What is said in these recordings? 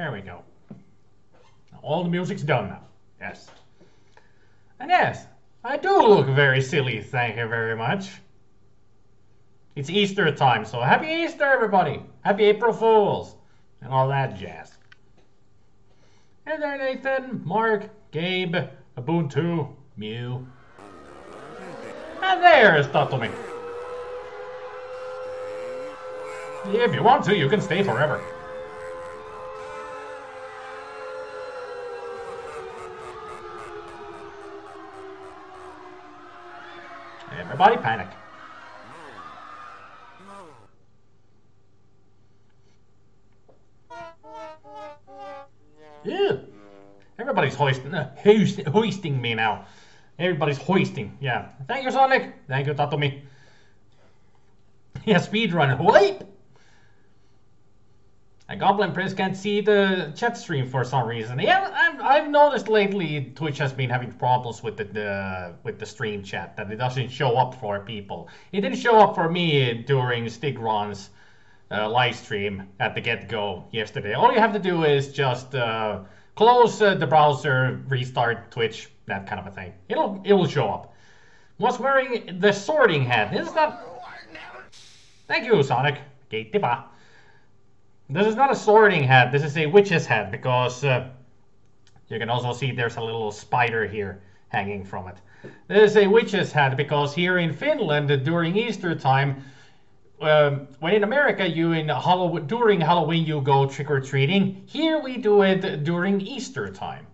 There we go. All the music's done now. Yes. And yes, I do look very silly, thank you very much. It's Easter time, so happy Easter, everybody! Happy April Fools! And all that jazz. Hey there, Nathan, Mark, Gabe, Ubuntu, Mew. And there's Tatomi. If you want to, you can stay forever. Everybody panic. Ew. Everybody's hoisting me now. Everybody's hoisting. Yeah. Thank you, Sonic. Thank you, Tatomi. Yeah, speedrun. Wait! A Goblin Prince can't see the chat stream for some reason. Yeah, I've noticed lately Twitch has been having problems with the stream chat, that it doesn't show up for people. It didn't show up for me during Stigron's live stream at the get-go yesterday. All you have to do is just close the browser, restart Twitch, that kind of a thing. It will show up. Was wearing the sorting hat. This is not. Thank you, Sonic. Gatepa. This is not a sorting hat, this is a witch's hat, because you can also see there's a little spider here hanging from it. This is a witch's hat because here in Finland during Easter time, when in America during Halloween you go trick-or-treating, here we do it during Easter time.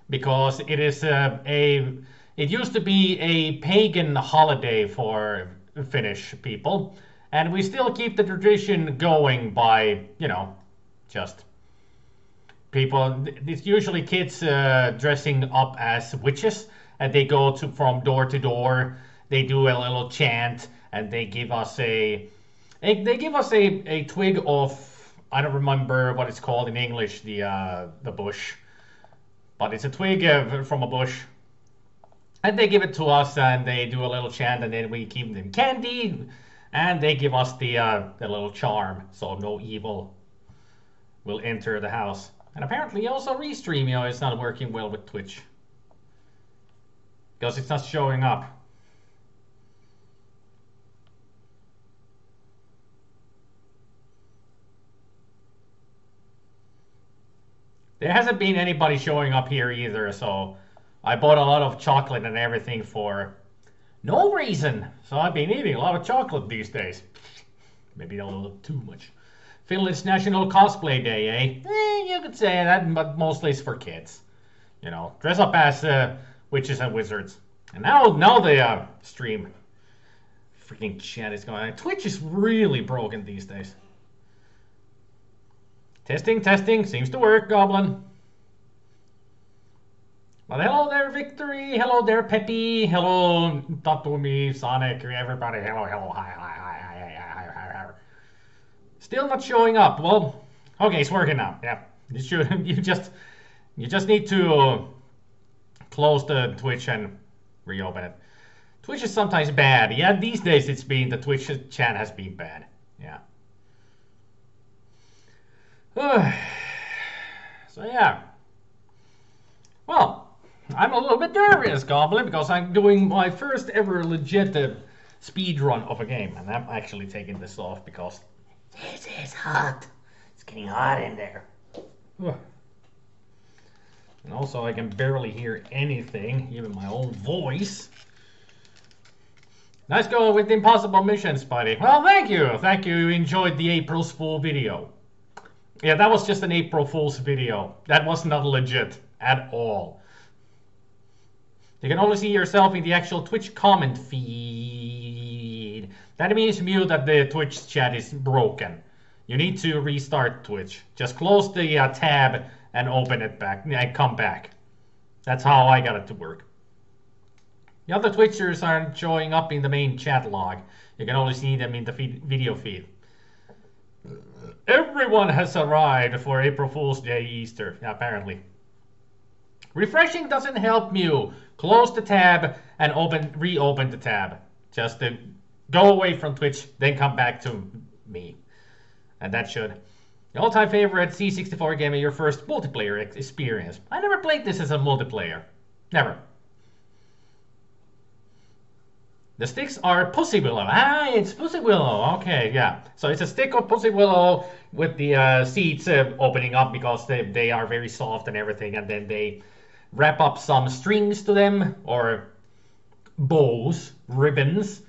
Because it is it used to be a pagan holiday for Finnish people. And we still keep the tradition going by, you know, just people. It's usually kids dressing up as witches, and they go from door to door. They do a little chant, and they give us a twig of, I don't remember what it's called in English, the bush, but it's a twig from a bush. And they give it to us, and they do a little chant, and then we give them candy. And they give us the little charm, so no evil will enter the house. And apparently also Restream, is not working well with Twitch. Because it's not showing up. There hasn't been anybody showing up here either, so I bought a lot of chocolate and everything for no reason. So I've been eating a lot of chocolate these days. Maybe a little too much. Finland's National Cosplay Day, eh? You could say that, but mostly it's for kids. You know, dress up as witches and wizards. And now the stream freaking chat is going on. Twitch is really broken these days. Testing. Seems to work, Goblin. Well, hello there, Victory. Hello there, Peppy. Hello, Tatumi, Sonic, everybody. Hello, hi. Still not showing up. Well, okay, it's working now. Yeah, you just need to close the Twitch and reopen it. Twitch is sometimes bad. Yeah, these days the Twitch chat has been bad. Yeah. So yeah. Well. I'm a little bit nervous, Goblin, because I'm doing my first ever legit speed run of a game. And I'm actually taking this off because this is hot. It's getting hot in there. And also I can barely hear anything, even my own voice. Nice going with the impossible mission, Spidey. Well, thank you. Thank you. You enjoyed the April Fool's video. Yeah, that was just an April Fool's video. That was not legit at all. You can only see yourself in the actual Twitch comment feed. That means, Mew, that the Twitch chat is broken. You need to restart Twitch. Just close the tab and open it back and come back. That's how I got it to work. The other Twitchers aren't showing up in the main chat log. You can only see them in the video feed. Everyone has arrived for April Fool's Day Easter, apparently. Refreshing doesn't help Mew. Close the tab and reopen the tab. Just go away from Twitch, then come back to me. And that should The all-time favorite C64 game and your first multiplayer experience. I never played this as a multiplayer. Never. The sticks are Pussy Willow. Ah, it's Pussy Willow. Okay, yeah. So it's a stick of Pussy Willow with the seeds opening up because they are very soft and everything. And then they wrap up some strings to them or bows, ribbons.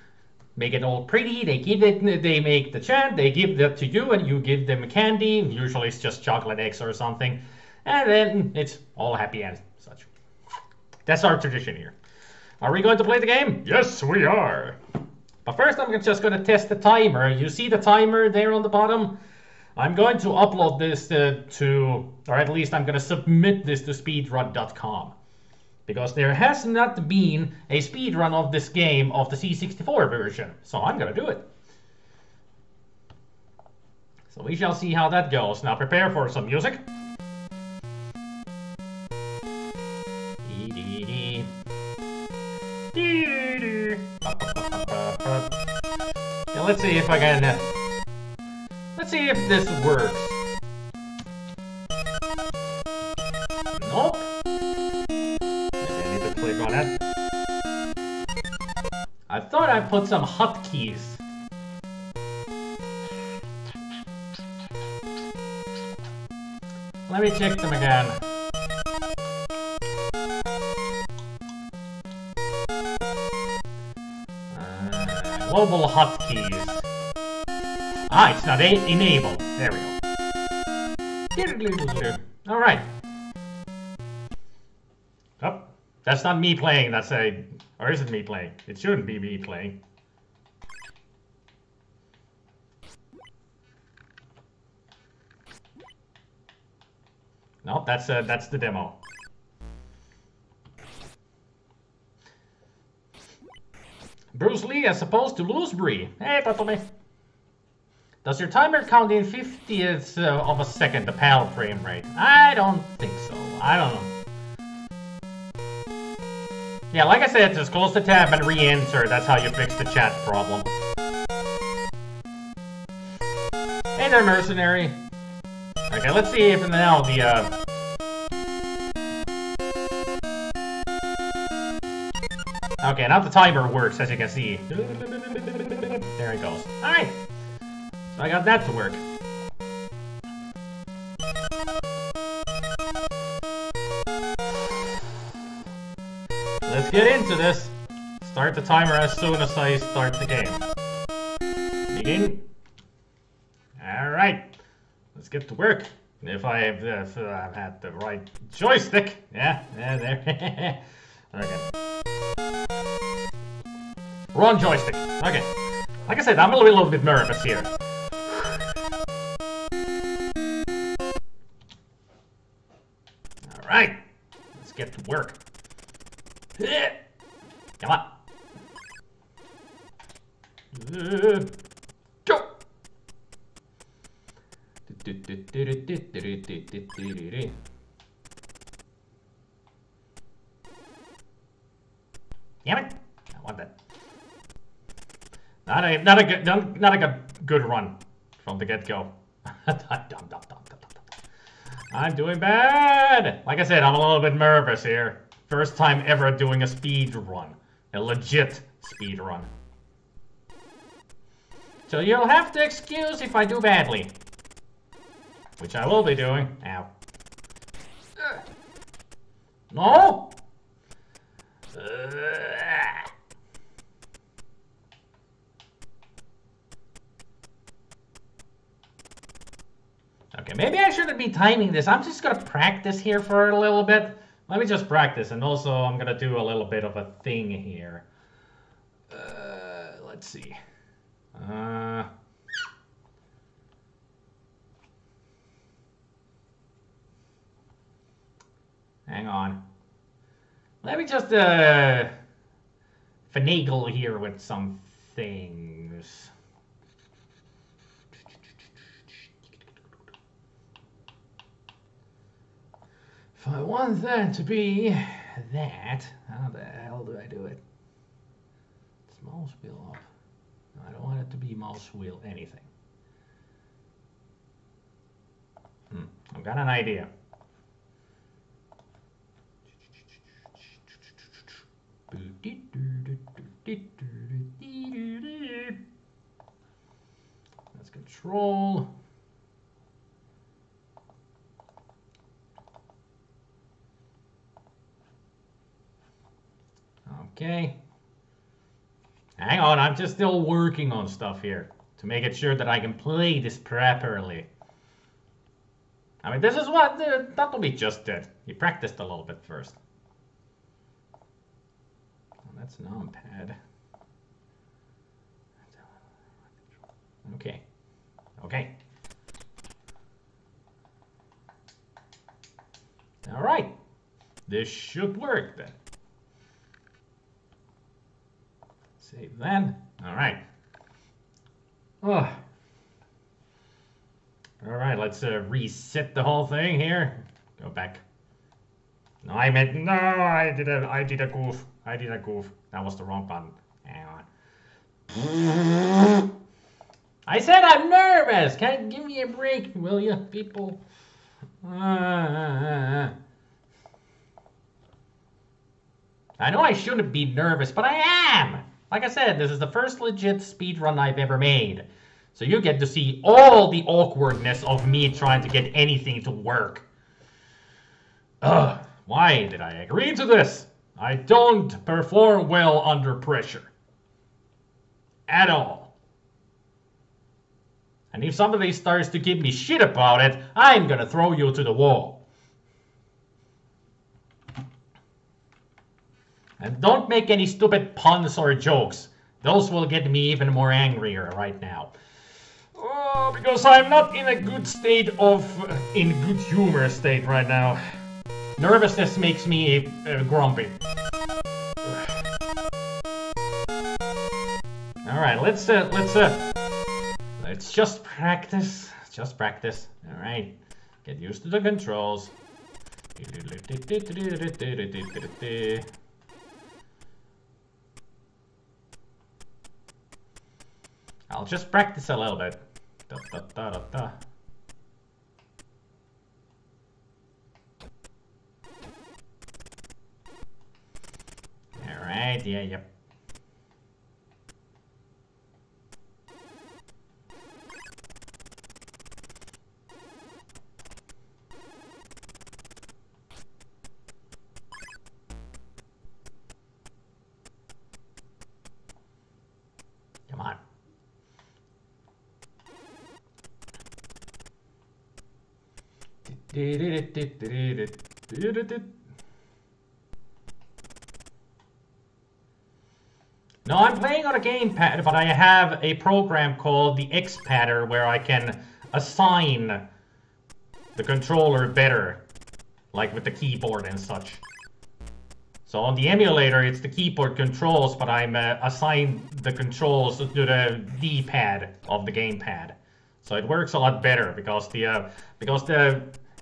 Make it all pretty. They give it. They make the chant. They give that to you, and you give them candy. Usually it's just chocolate eggs or something, and then it's all happy and such. That's our tradition here. Are we going to play the game? Yes, we are. But first, I'm just going to test the timer. You see the timer there on the bottom? I'm going to upload this or at least I'm going to submit this to speedrun.com. Because there has not been a speedrun of this game of the C64 version. So I'm going to do it. So we shall see how that goes. Now prepare for some music. Yeah, let's see if I can... let's see if this works. Nope. Click on it. I thought I put some hotkeys. Let me check them again. Global hotkeys. Ah, it's not enabled. There we go. All right. Oh. That's not me playing, that's a... or is it me playing? It shouldn't be me playing. No, that's the demo. Bruce Lee as opposed to Loosebury. Hey, Totally. Does your timer count in 50ths of a second, the PAL frame rate? I don't think so. I don't know. Yeah, like I said, just close the tab and re-enter. That's how you fix the chat problem. Hey there, mercenary. Okay, let's see if now the, okay, now the timer works, as you can see. There it goes. Alright. So I got that to work. Let's get into this. Start the timer as soon as I start the game. Begin. Alright. Let's get to work. If I've had the right joystick. Yeah, there. Okay. Wrong joystick. Okay. Like I said, I'm a little bit nervous here. Alright. Let's get to work. Come on. Go. Damn it! I want that. Not a good run from the get-go. I'm doing bad. Like I said, I'm a little bit nervous here. First time ever doing a speed run. A legit speed run. So you'll have to excuse if I do badly. Which I will be doing. Ow. No! Okay, maybe I shouldn't be timing this. I'm just gonna practice here for a little bit. Let me just practice, and also I'm gonna do a little bit of a thing here. Let's see. Hang on. Let me just finagle here with some things. If I want that to be that, how the hell do I do it? It's mouse wheel up. No, I don't want it to be mouse wheel anything. I've got an idea. That's control. Okay. Hang on, I'm just still working on stuff here to make it sure that I can play this properly. I mean, this is what Tatomi just did. He practiced a little bit first. Oh, that's numpad. Okay. Okay. All right. This should work then. Save that. All right. Oh. All right, let's reset the whole thing here. Go back. No, I did a goof. I did a goof. That was the wrong button. Hang on. I said I'm nervous. Can you give me a break, will you, people? I know I shouldn't be nervous, but I am. Like I said, this is the first legit speedrun I've ever made. So you get to see all the awkwardness of me trying to get anything to work. Ugh, why did I agree to this? I don't perform well under pressure. At all. And if somebody starts to give me shit about it, I'm gonna throw you to the wall. And don't make any stupid puns or jokes. Those will get me even more angrier right now. Oh, because I'm not in a good state in good humor state right now. Nervousness makes me grumpy. All right, let's just practice. Just practice. All right, get used to the controls. I'll just practice a little bit. Da, da, da, da, da. All right, yeah, yep. Come on. No, I'm playing on a gamepad, but I have a program called the X-Padder where I can assign the controller better, like with the keyboard and such. So on the emulator, it's the keyboard controls, but I'm assigned the controls to the D-pad of the gamepad. So it works a lot better because the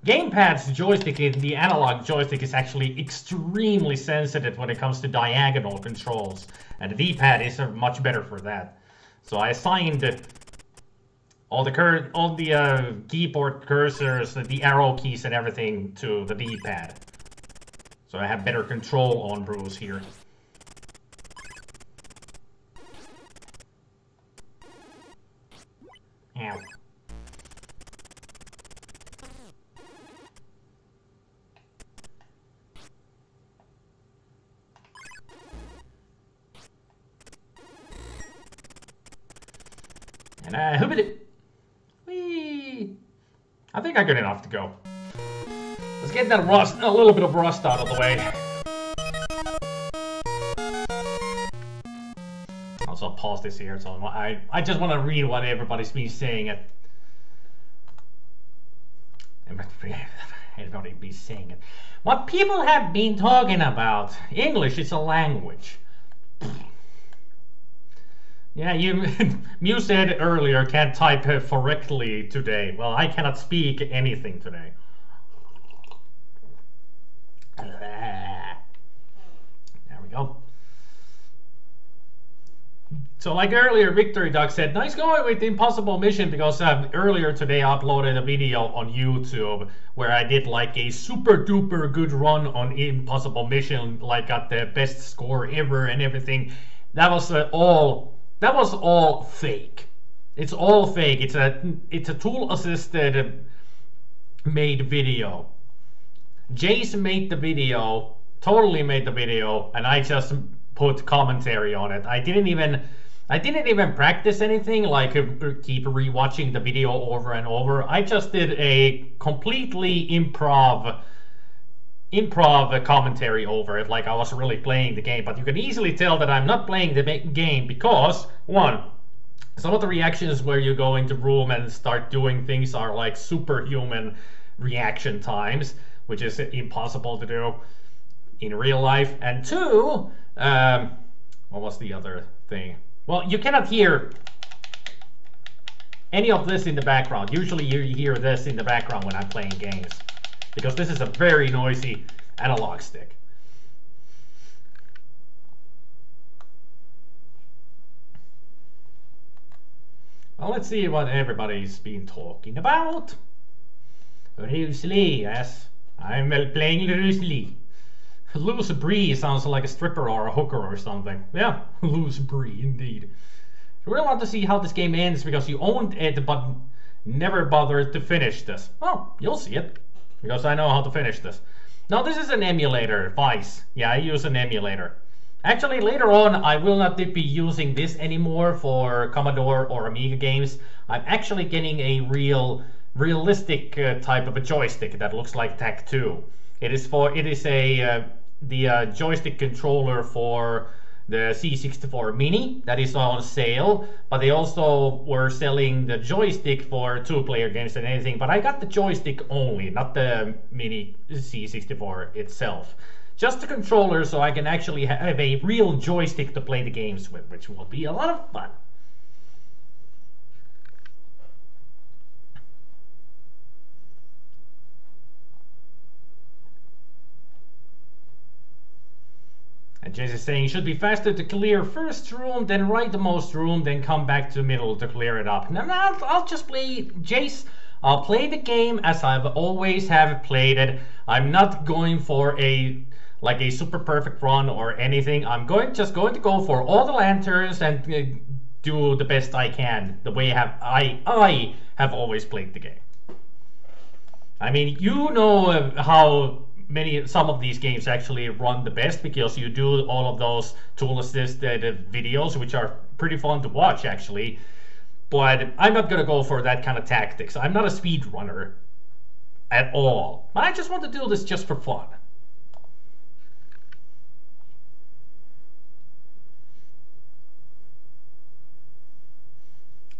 gamepad's joystick, the analog joystick, is actually extremely sensitive when it comes to diagonal controls, and the D-pad is much better for that. So I assigned all the keyboard cursors, the arrow keys, and everything to the D-pad. So I have better control on Bruce here. Ow. And hoobity. Whee! I think I'm good enough to go. Let's get that rust, a little bit of rust out of the way. Also, pause this here, so I just want to read what everybody's been saying. Everybody be saying it. What people have been talking about. English is a language. Yeah, you said earlier can't type correctly today. Well, I cannot speak anything today. There we go. So like earlier, Victory Duck said, nice going with the impossible mission, because earlier today I uploaded a video on YouTube where I did like a super duper good run on impossible mission, like got the best score ever and everything. That was all fake. It's all fake. It's a tool assisted made video. Jace made the video, totally made the video, and I just put commentary on it. I didn't even practice anything, like keep rewatching the video over and over. I just did a completely improv commentary over it, like I was really playing the game. But you can easily tell that I'm not playing the game because, one, some of the reactions where you go into room and start doing things are like superhuman reaction times, which is impossible to do in real life. And two, what was the other thing? Well, you cannot hear any of this in the background. Usually you hear this in the background when I'm playing games, because this is a very noisy analog stick. Well, let's see what everybody's been talking about. Bruce Lee, yes. I'm playing Bruce Lee. Loose Brie sounds like a stripper or a hooker or something. Yeah, Loose Brie, indeed. I really want to see how this game ends, because you owned it but never bothered to finish this. Well, you'll see it, because I know how to finish this. Now, this is an emulator, Vice. Yeah, I use an emulator. Actually, later on, I will not be using this anymore for Commodore or Amiga games. I'm actually getting a realistic type of a joystick that looks like TAC2. It is the joystick controller for the C64 Mini that is on sale, but they also were selling the joystick for two-player games and anything. But I got the joystick only, not the Mini C64 itself. Just the controller, so I can actually have a real joystick to play the games with, which will be a lot of fun. And Jace is saying it should be faster to clear first room, then rightmost room, then come back to middle to clear it up. Now I'll just play Jace. I'll play the game as I've always have played it. I'm not going for a super perfect run or anything. I'm just going to go for all the lanterns and do the best I can, the way I have always played the game. I mean, you know how some of these games actually run the best, because you do all of those tool assisted videos, which are pretty fun to watch actually. But I'm not gonna go for that kind of tactics. I'm not a speedrunner at all. I just want to do this just for fun.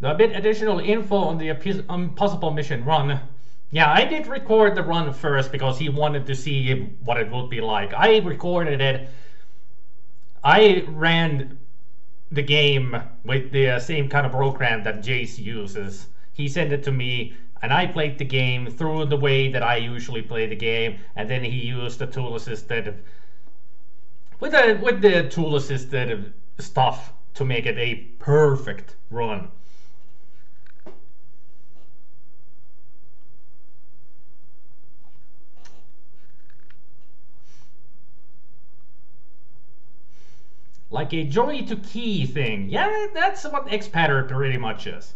A bit additional info on the impossible mission run. Yeah, I did record the run first because he wanted to see what it would be like. I recorded it. I ran the game with the same kind of program that Jace uses. He sent it to me, and I played the game through the way that I usually play the game, and then he used the tool assisted with the tool assisted stuff to make it a perfect run. Like a joy to key thing. Yeah, that's what X-Patter pretty much is.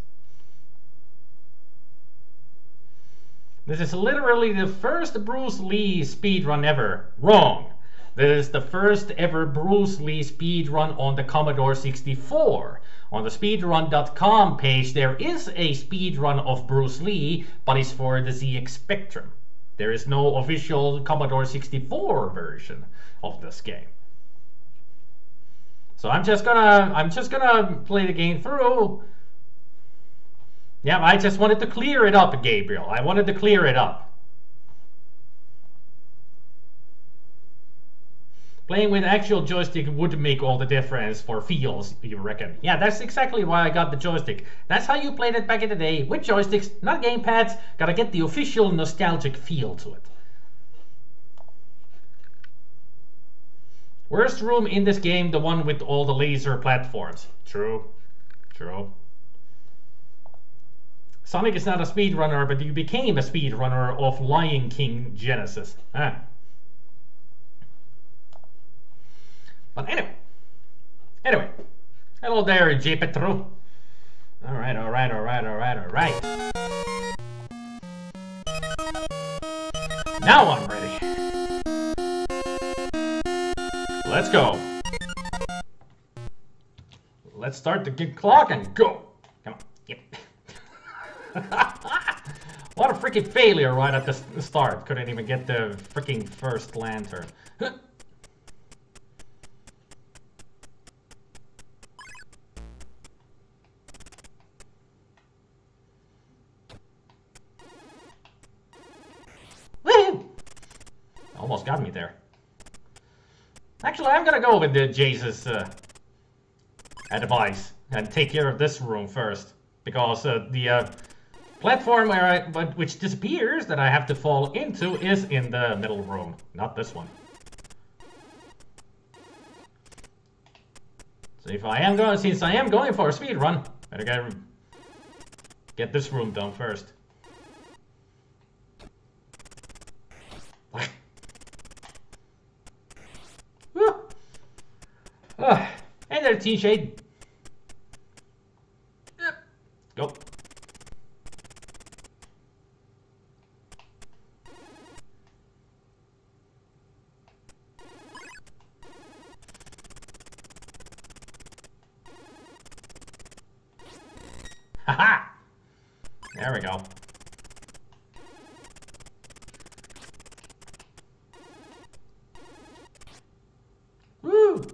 This is literally the first Bruce Lee speedrun ever. Wrong. This is the first ever Bruce Lee speedrun on the Commodore 64. On the speedrun.com page, there is a speedrun of Bruce Lee, but it's for the ZX Spectrum. There is no official Commodore 64 version of this game. So I'm just gonna play the game through. Yeah, I just wanted to clear it up, Gabriel. I wanted to clear it up. Playing with actual joystick would make all the difference for feels, you reckon? Yeah, that's exactly why I got the joystick. That's how you played it back in the day, with joysticks, not gamepads. Gotta get the official nostalgic feel to it. Worst room in this game, the one with all the laser platforms. True. True. Sonic is not a speedrunner, but you became a speedrunner of Lion King Genesis. Huh? But anyway. Hello there, J. Petro. Alright. Now I'm ready. Let's go. Let's start the clock and go. Come on. Yep. What a freaking failure right at the start. Couldn't even get the freaking first lantern. Woo! Almost got me there. Actually, I'm gonna go with the Jesus advice and take care of this room first, because the platform which disappears that I have to fall into is in the middle room, not this one. So if I am going, since I am going for a speed run, better get this room done first. Hey there, T-Shade. Go. Haha! There we go. Woo!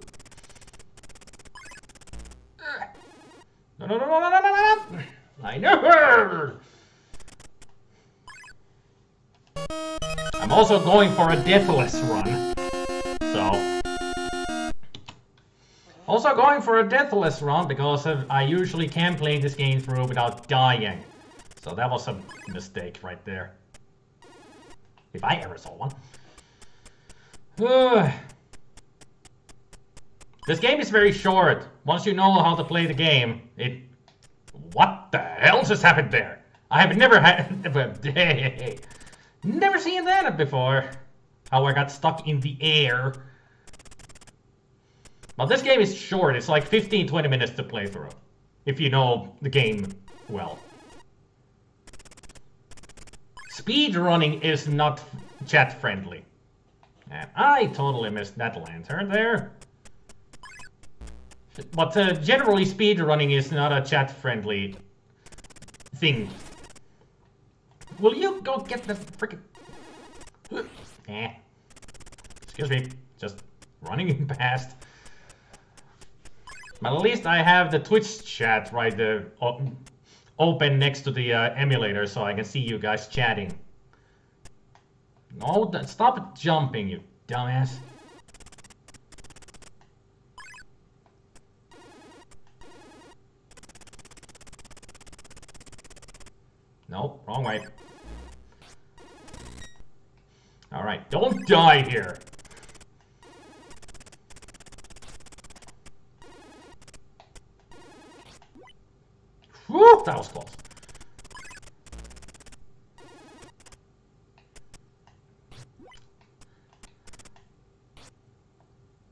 No. I know. I'm also going for a deathless run. Also going for a deathless run because I usually can play this game through without dying. So that was a mistake right there. If I ever saw one. This game is very short. Once you know how to play the game, What the hell just happened there? I have never had... Never seen that before. How I got stuck in the air. But this game is short. It's like 15-20 minutes to play through. If you know the game well. Speedrunning is not chat friendly. And I totally missed that lantern there. But generally speedrunning is not a chat friendly thing. Will you go get the frickin'... Excuse me. Just running past. But at least I have the Twitch chat right there open next to the emulator so I can see you guys chatting. Oh, stop jumping, you dumbass. Nope, wrong way. Alright, don't die here. Whew, that was close.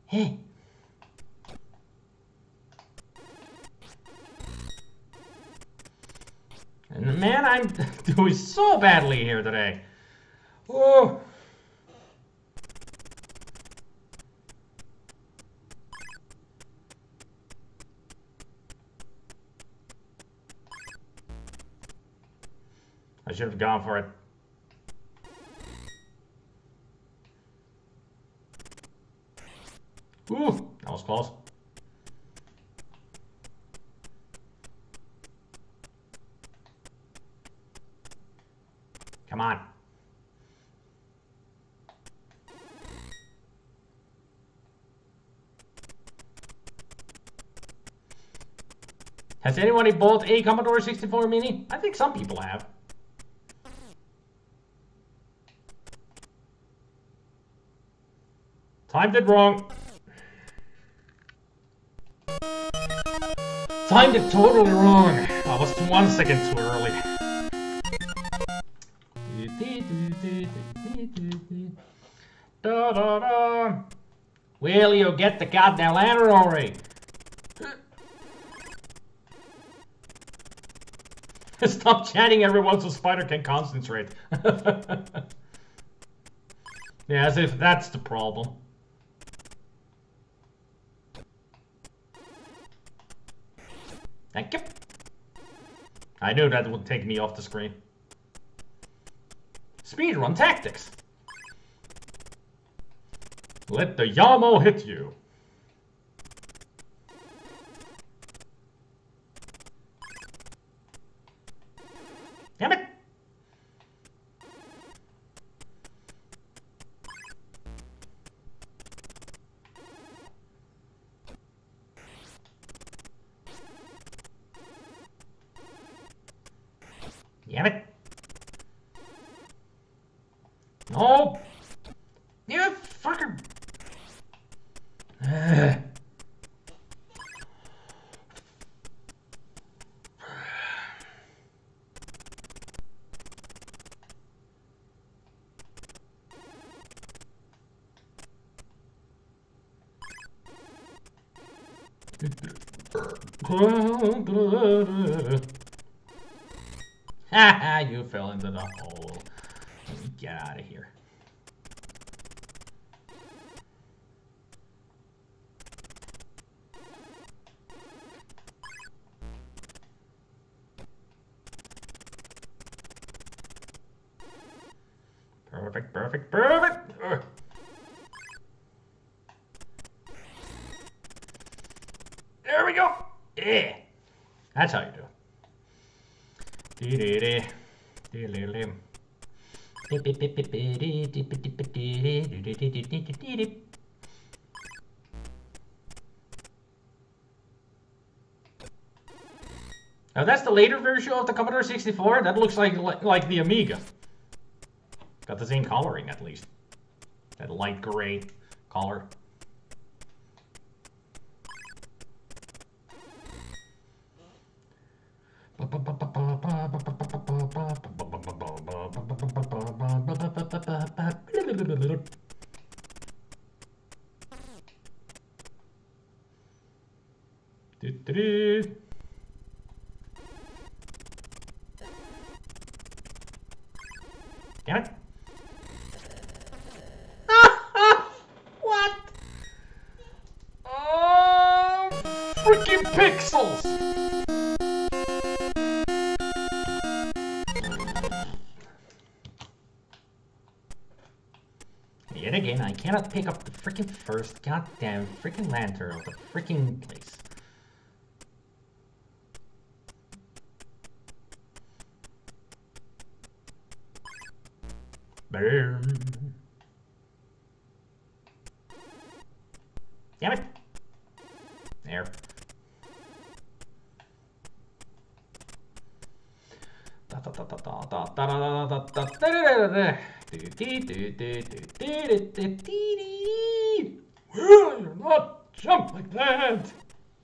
Hey. And man, I'm doing so badly here today. Oh. I should have gone for it. Ooh, that was close. Come on. Has anybody bought a Commodore 64 Mini? I think some people have. Timed it wrong. timed it totally wrong. I was 1 second too early. Da, da, da. Will you get the goddamn ladder already? Stop chatting everyone so Spider can concentrate. Yeah, as if that's the problem. Thank you. I knew that would take me off the screen. Speedrun tactics. Let the Yamo hit you. Damn it. Damn it. No. You fucker. Haha, you fell into the hole. Let me get out of here. Perfect, perfect, perfect! There we go! Yeah! That's how you do it. Now that's the later version of the Commodore 64. That looks like the Amiga. Got the same coloring at least. That light gray color. Damn it. What? Oh, freaking pixels! Yet again, I cannot pick up the freaking first goddamn freaking lantern of the freaking place. Boom. Damn it. There. Will you not jump like that?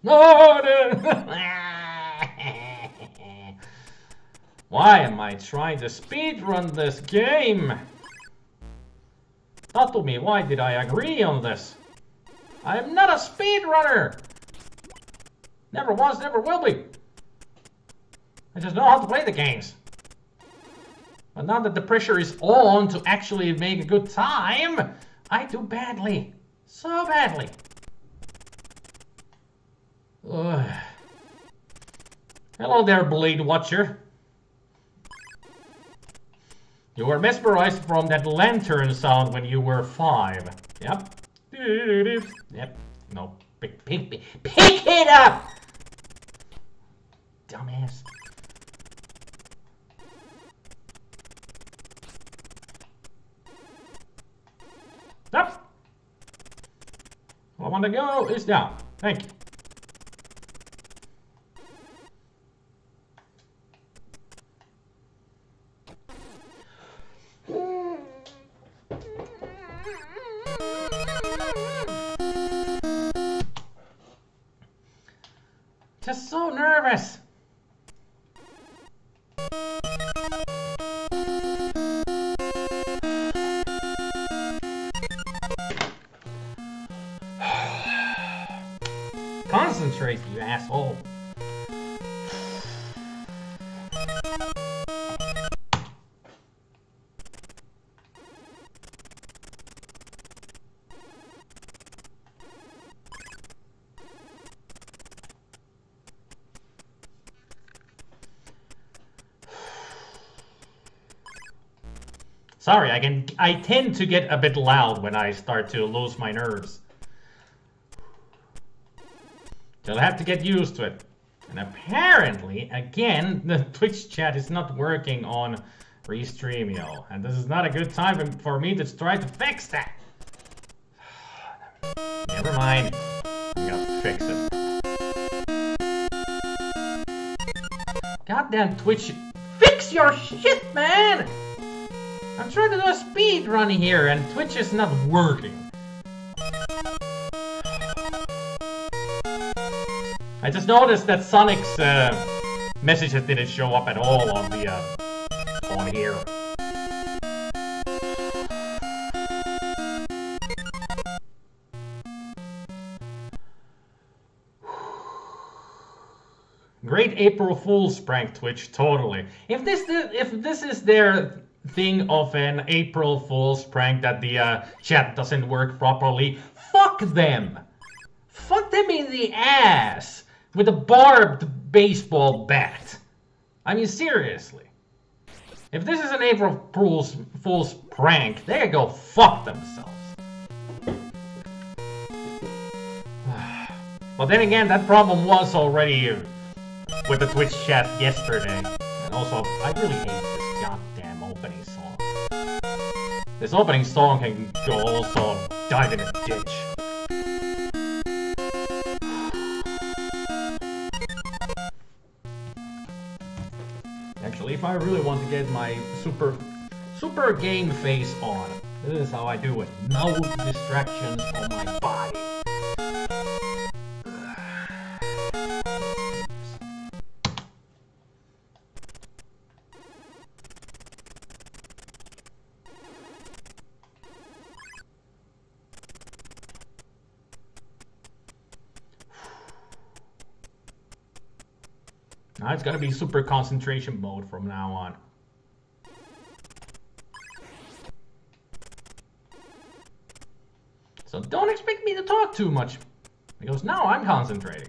No. Why am I trying to speedrun this game? Talk to me, why did I agree on this? I am not a speedrunner! Never was, never will be. I just know how to play the games. But now that the pressure is on to actually make a good time, I do badly. So badly. Ugh. Hello there, Blade Watcher. You were mesmerized from that lantern sound when you were 5. Yep. Yep. No. Pick it up! Dumbass. Up! All I want to go is down. Thank you. Just so nervous. Concentrate, you asshole. Sorry, I tend to get a bit loud when I start to lose my nerves. You'll have to get used to it. And apparently, again, the Twitch chat is not working on Restreamio. And this is not a good time for me to try to fix that. Never mind. I'm gonna fix it. Goddamn Twitch. Fix your shit, man! I'm trying to do a speed run here and Twitch is not working. I just noticed that Sonic's messages didn't show up at all on the on here. Great April Fool's prank, Twitch, totally. If this is their thing of an April Fool's prank that the chat doesn't work properly, fuck them. Fuck them in the ass with a barbed baseball bat. I mean, seriously. If this is an April Fool's prank, they can go fuck themselves. But then again, that problem was already with the Twitch chat yesterday. And also, I really hate this goddamn opening song. This opening song can go also dive in a ditch. Actually, if I really want to get my super game face on, this is how I do it. No distractions on my body. Now it's gonna be super concentration mode from now on. So don't expect me to talk too much, because now I'm concentrating.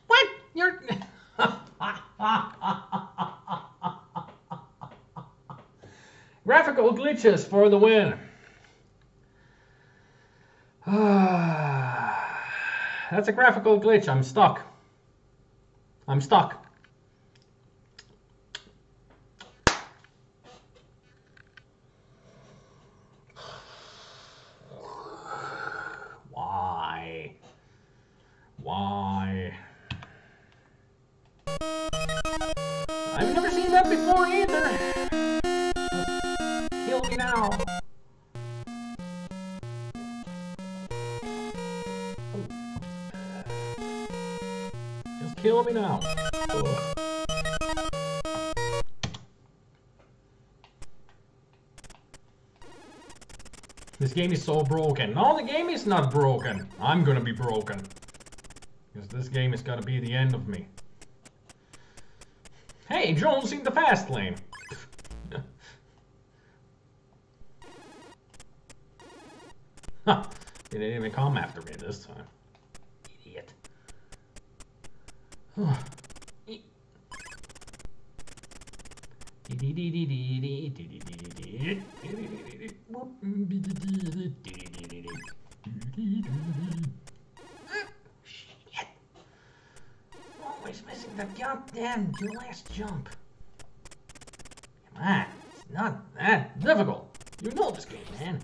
What? You're... Graphical glitches for the win. That's a graphical glitch. I'm stuck. I'm stuck. Why? Why? I've never seen that before either. Kill me now. Just kill me now. Oh. This game is so broken. No, the game is not broken. I'm gonna be broken. Because this game is gonna be the end of me. Hey, Joel's in the fast lane. Huh. He didn't even come after me this time. Idiot. Shit. Always missing the goddamn last jump. Come on. It's not that difficult. You know this game, man.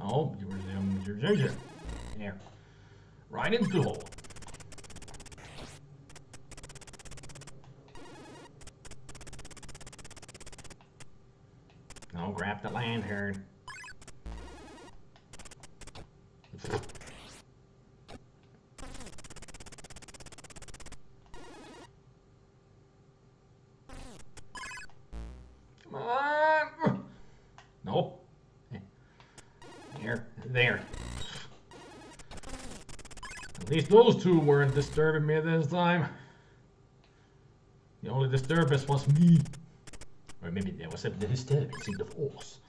No, you were there. Right into the hole. No, grab the lantern. Come on. Nope. There. At least those two weren't disturbing me this time. The only disturbance was me. Or maybe there was a disturbance in the force.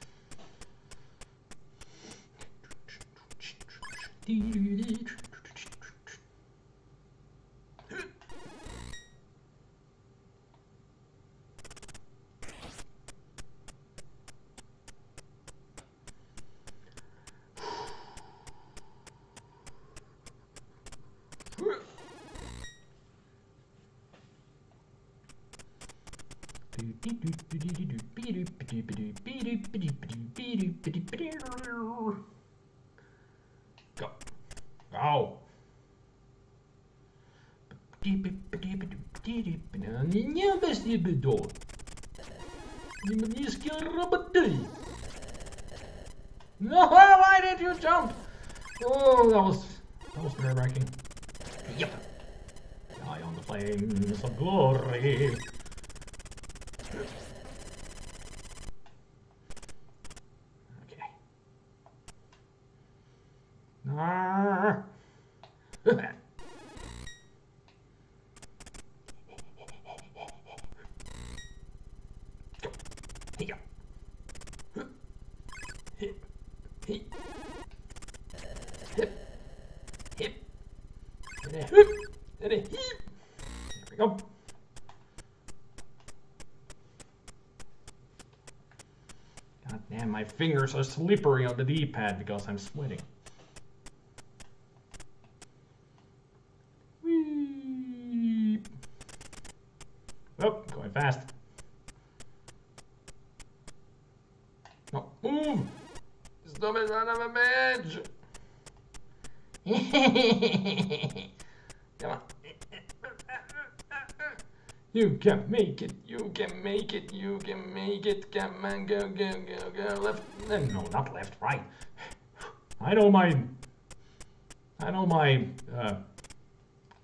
Go. Go. No, why did you jump? Oh, that was nerve-wracking. Yep. Die on the flames of glory. Okay. Ah. Go. Here you go. Hip. Hip. Hip. Hip. And a hoop. And a heap. There we go. God damn, my fingers are slippery on the D-pad because I'm sweating. Whee! Oh, going fast. No, move! Stupid son of a bitch! Come on. You can make it, you can make it, you can make it. Come on, go, go, go, go. Left, no, not left, right. I know my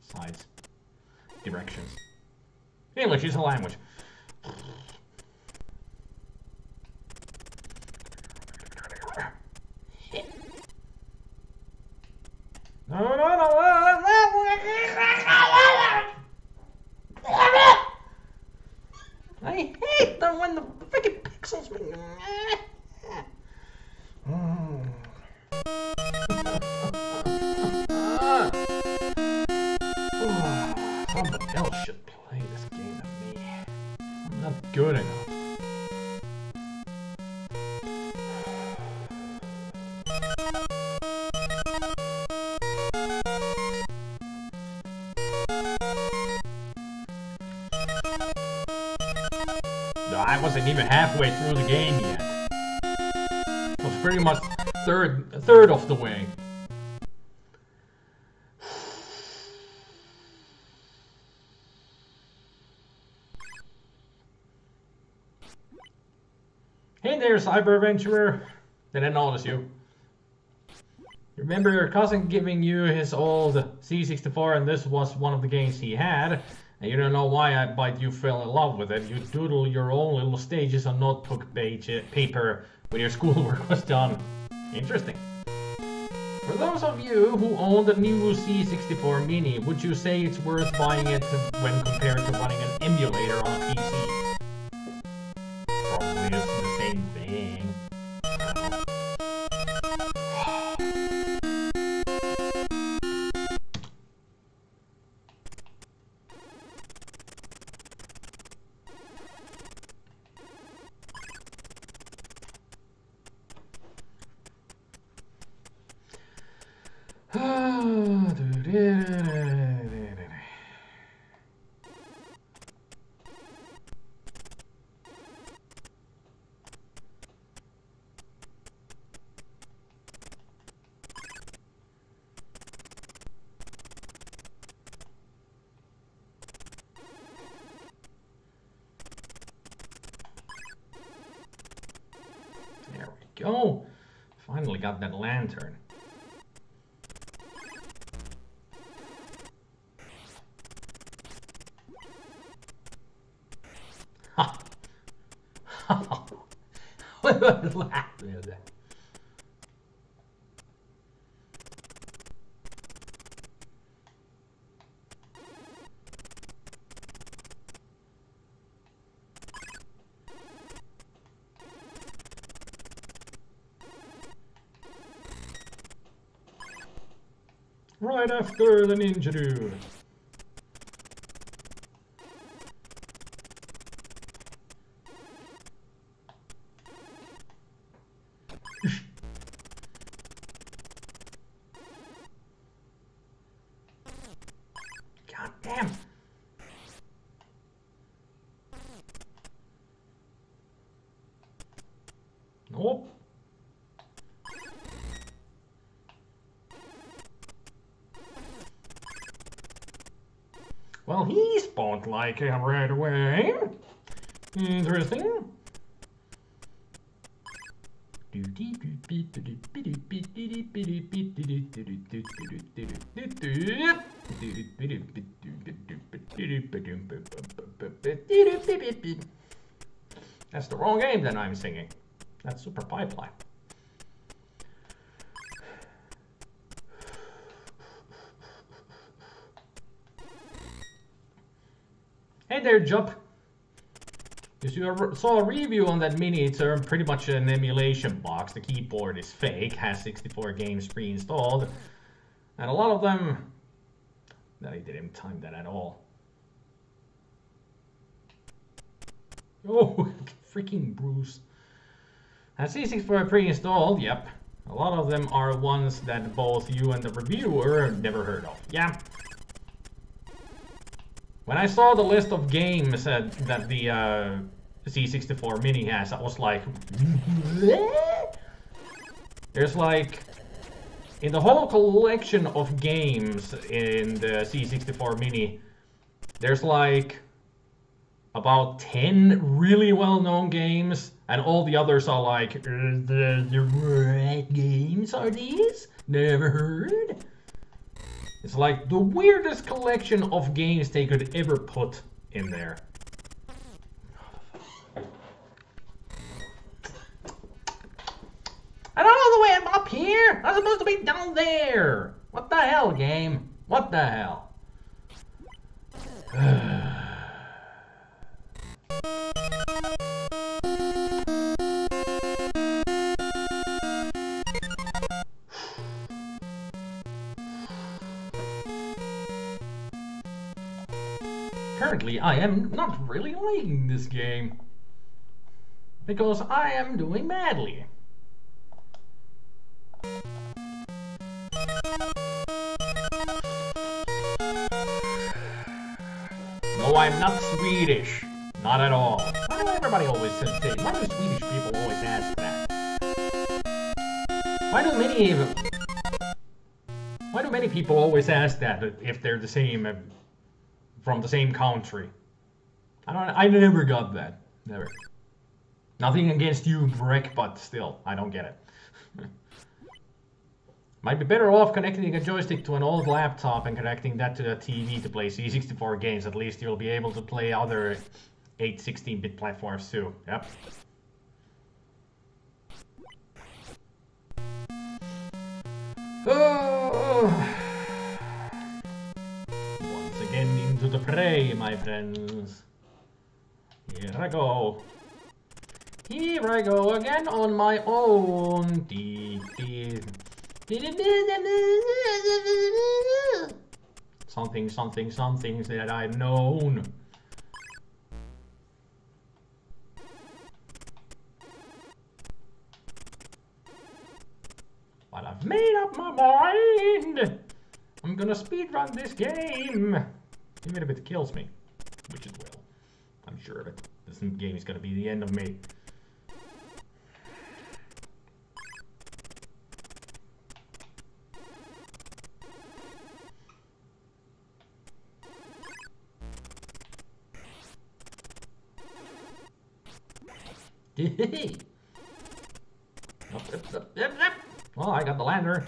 sides, directions. English is a language. No, no, no, no, no. I hate them when the freaking pixels. Somebody else should play this game than me. I'm not good enough. I wasn't even halfway through the game yet. I was pretty much a third of the way. Hey there, cyber adventurer. Did I notice you? Remember your cousin giving you his old C64 and this was one of the games he had? And you don't know why but you fell in love with it. You doodle your own little stages on notebook paper when your schoolwork was done. Interesting. For those of you who own the new C64 Mini, would you say it's worth buying it when compared to running an emulator on a PC? Probably it's the same thing. I don't know. There we go. Finally got that lantern. Ha! What was that? Right after the ninja dude. God damn. Nope. Well, he spawned like right away. Interesting. That's the wrong game that I'm singing. That's Super Pipeline. Hey there, Jup. If you saw a review on that mini, it's pretty much an emulation box. The keyboard is fake, has 64 games pre-installed, and a lot of them... No, I didn't time that at all. Oh, freaking Bruce. Has C64 pre-installed, yep. A lot of them are ones that both you and the reviewer never heard of. Yeah. When I saw the list of games that the C64 Mini has, I was like... There's like... In the whole collection of games in the C64 Mini, there's like... about 10 really well-known games, and all the others are like... the right games are these? Never heard? It's like the weirdest collection of games they could ever put in there. I don't know the way I'm up here! I'm supposed to be down there! What the hell, game? What the hell? Currently, I am not really liking this game. Because I am doing badly. No, I'm not Swedish. Not at all. Why do everybody always say, why do Swedish people always ask that? Why do many people always ask that if they're the same, from the same country? I never got that. Never. Nothing against you, Brick, but still, I don't get it. Might be better off connecting a joystick to an old laptop and connecting that to the TV to play C64 games. At least you'll be able to play other 8 16-bit platforms too. Yep. Oh. Once again into the fray, my friends. Here I go. Here I go again on my own. Something that I've known. But I've made up my mind. I'm gonna speedrun this game. Even if it kills me, which it will. I'm sure of it. This game is gonna be the end of me. Well, I got the lantern.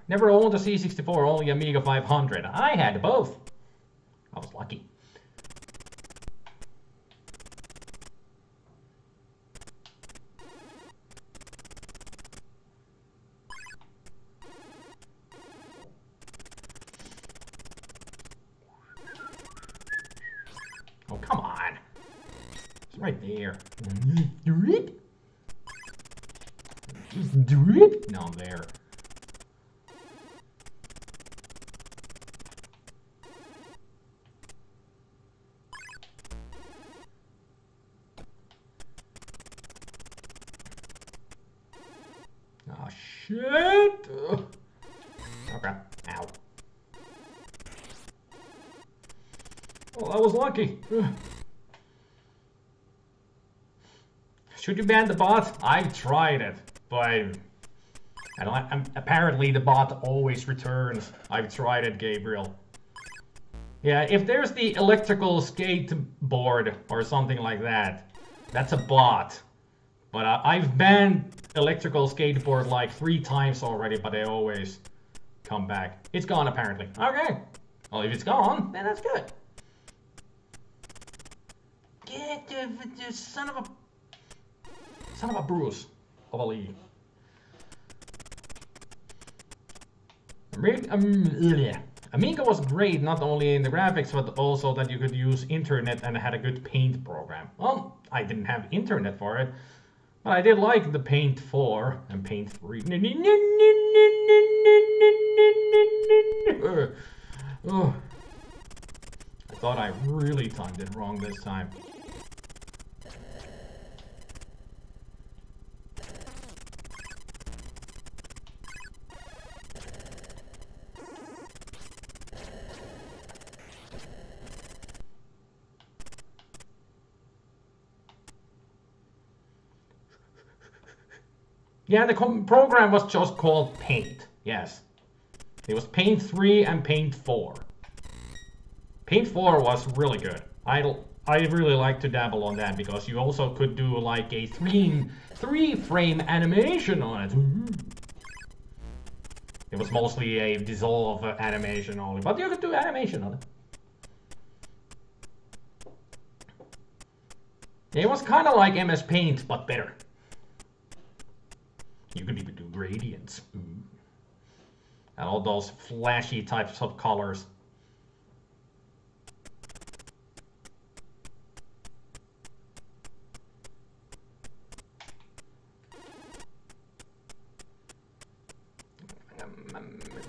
Never owned a C64, only Amiga 500. I had both. I was lucky. Oh, come on. It's right there. Do it. Just do it. No, there. Oh, shit. Ugh. Okay. Ow. Well, I was lucky. Ugh. Should you ban the bot? I've tried it, but I don't. Apparently, the bot always returns. I've tried it, Gabriel. Yeah, if there's the electrical skateboard or something like that, that's a bot. But I've banned electrical skateboard like 3 times already, but they always come back. It's gone apparently. Okay. Well, if it's gone, then that's good. Get the son of a Bruce. Amiga was great, not only in the graphics, but also that you could use internet and had a good paint program. Well, I didn't have internet for it, but I did like the Paint 4 and Paint 3. Oh, I thought I really timed it wrong this time. Yeah, the program was just called Paint. Yes. It was Paint 3 and Paint 4. Paint 4 was really good. I really like to dabble on that because you also could do like a three-frame animation on it. It was mostly a dissolve animation only, but you could do animation on it. It was kind of like MS Paint, but better. You could even do gradients. And all those flashy types of colors.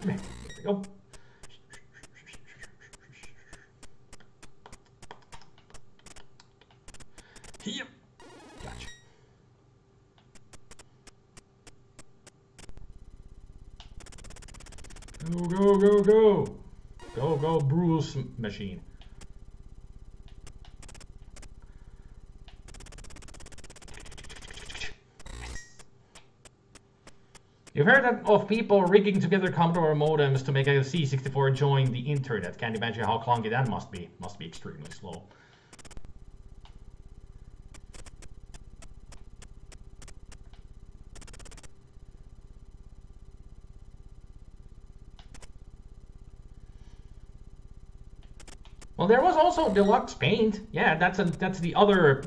There we go. Yep. Gotcha. Go, go, go, go. Go, go, Bruce machine. You've heard of people rigging together Commodore modems to make a C64 join the internet. Can't imagine how clunky that must be. Must be extremely slow. Well, there was also Deluxe Paint. Yeah, that's the other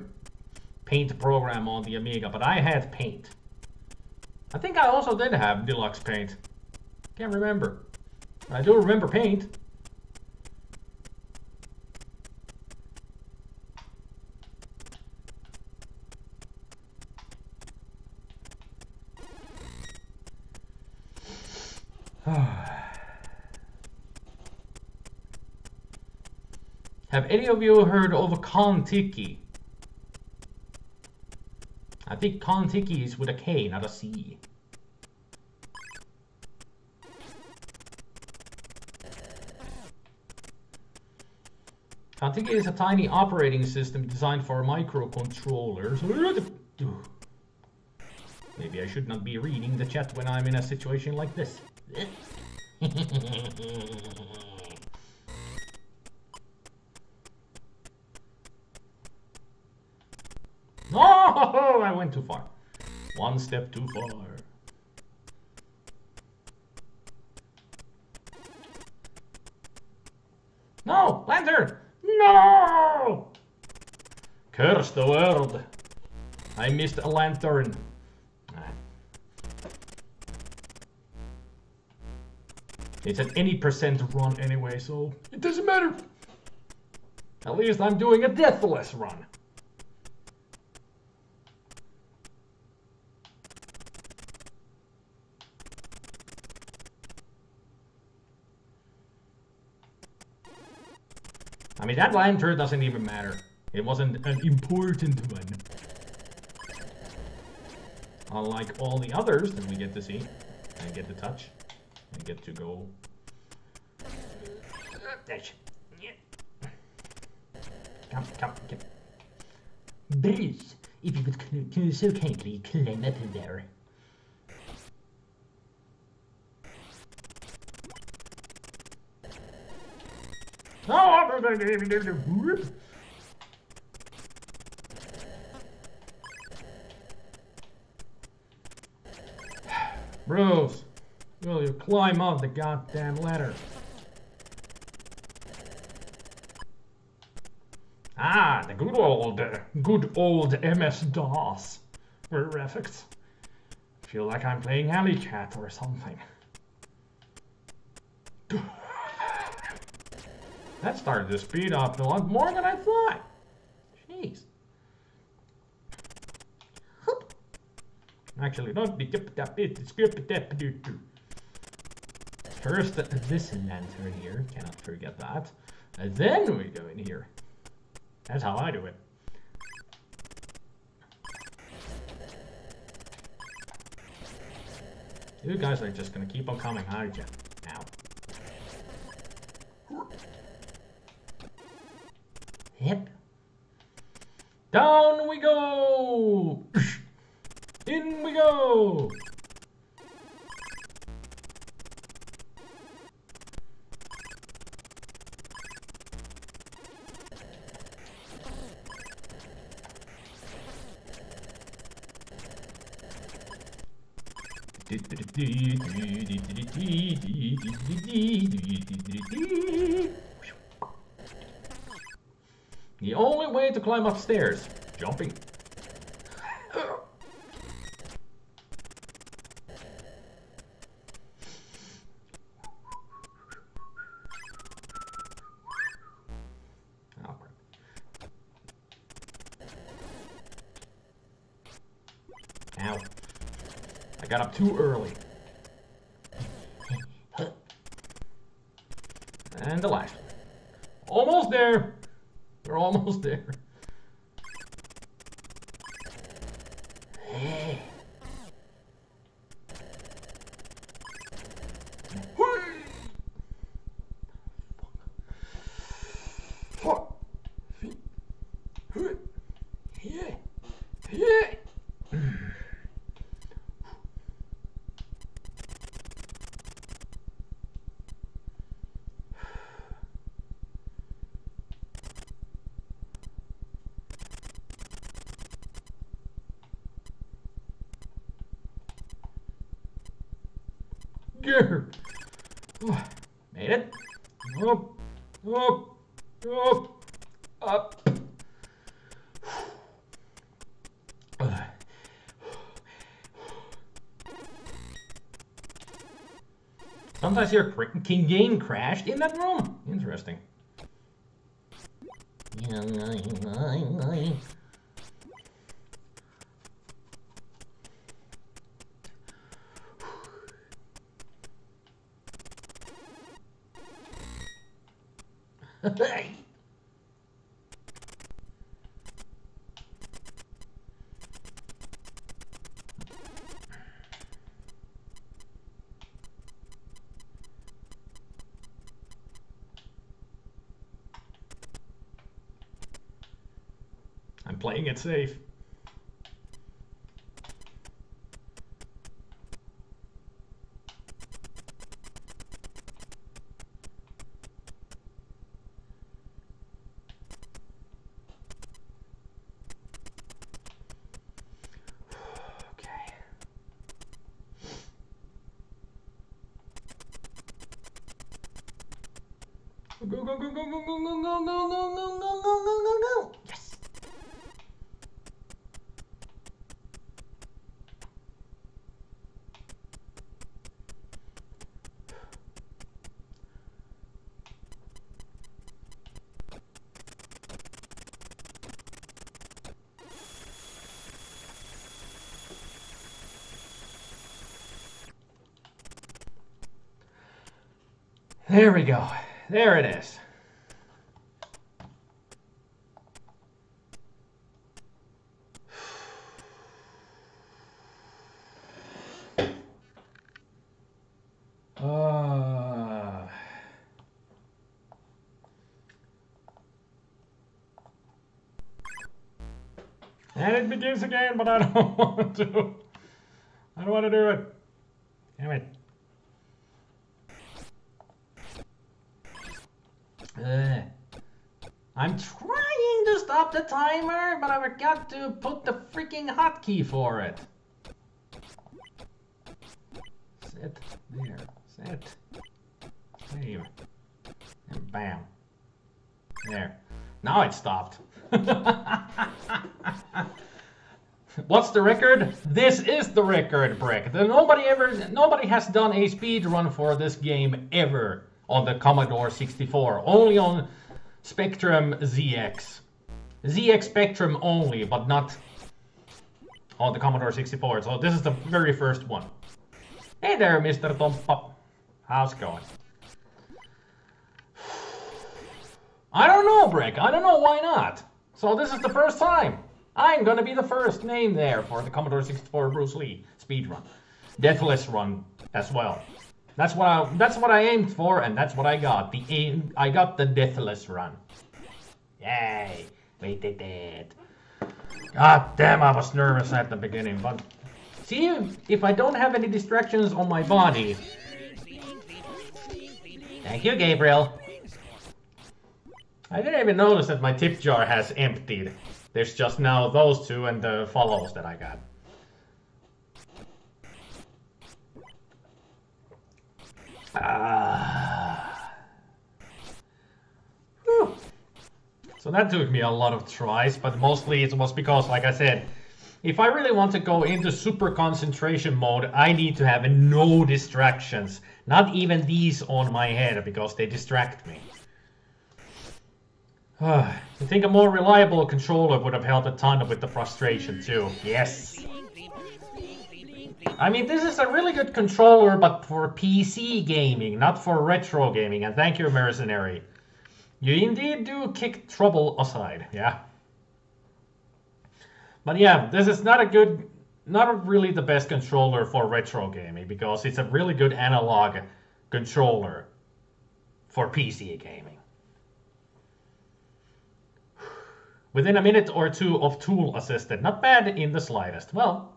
Paint program on the Amiga, but I had Paint. I think I also did have Deluxe Paint. Can't remember. I do remember Paint. Have any of you heard of Kontiki? I think Kontiki is with a K, not a C. Kontiki is a tiny operating system designed for microcontrollers. Maybe I should not be reading the chat when I'm in a situation like this. Oh, I went too far. One step too far. No, lantern! No! Curse the world. I missed a lantern. It's an any percent run anyway, so it doesn't matter. At least I'm doing a deathless run. I mean, that lantern doesn't even matter. It wasn't an important one. Unlike all the others that we get to see and get to touch and get to go. Come. Bruce, if you would so kindly climb up in there. Bruce, will you climb up the goddamn ladder? Ah, the good old MS-DOS graphics. Feel like I'm playing Alley Cat or something. That started to speed up a lot more than I thought. Jeez. Actually, don't be first this lantern here, cannot forget that. And then we go in here. That's how I do it. You guys are just gonna keep on coming, aren't you? Now. Yep. Down we go! In we go! The only way to climb upstairs, jumping. Ow. I got up too early. And the last one. Almost there. We're almost there. Made it. Up. Sometimes your game crashed in that room. Interesting. I'm playing it safe. Go, go, go, go, go, go, go, go, go, go, go, go, go, go, go. Yes. There we go. There it is. And it begins again, but I don't want to. I don't want to do it. Damn it. I'm trying to stop the timer, but I forgot to put the freaking hotkey for it. Sit there. Sit. Save. And bam. There. Now it stopped. What's the record? This is the record, Brick. Nobody has done a speed run for this game ever on the Commodore 64. Only on Spectrum ZX. ZX Spectrum only, but not on the Commodore 64. So this is the very first one. Hey there, Mr. Tompa. How's it going? I don't know, Brick. I don't know why not. So this is the first time. I'm gonna be the first name there for the Commodore 64 Bruce Lee speedrun. Deathless run as well. That's what I aimed for, and that's what I got. I got the deathless run. Yay! We did it. God damn, I was nervous at the beginning, but see, if I don't have any distractions on my body. Thank you, Gabriel. I didn't even notice that my tip jar has emptied. There's just now those two and the follows that I got. So that took me a lot of tries, but mostly it was because, like I said, if I really want to go into super concentration mode, I need to have no distractions. Not even these on my head, because they distract me. I think a more reliable controller would have helped a ton with the frustration too. Yes! I mean, this is a really good controller, but for PC gaming, not for retro gaming. And thank you, Mercenary. You indeed do kick trouble aside, yeah. But yeah, this is not really the best controller for retro gaming, because it's a really good analog controller for PC gaming. Within a minute or two of tool assisted, not bad in the slightest. Well,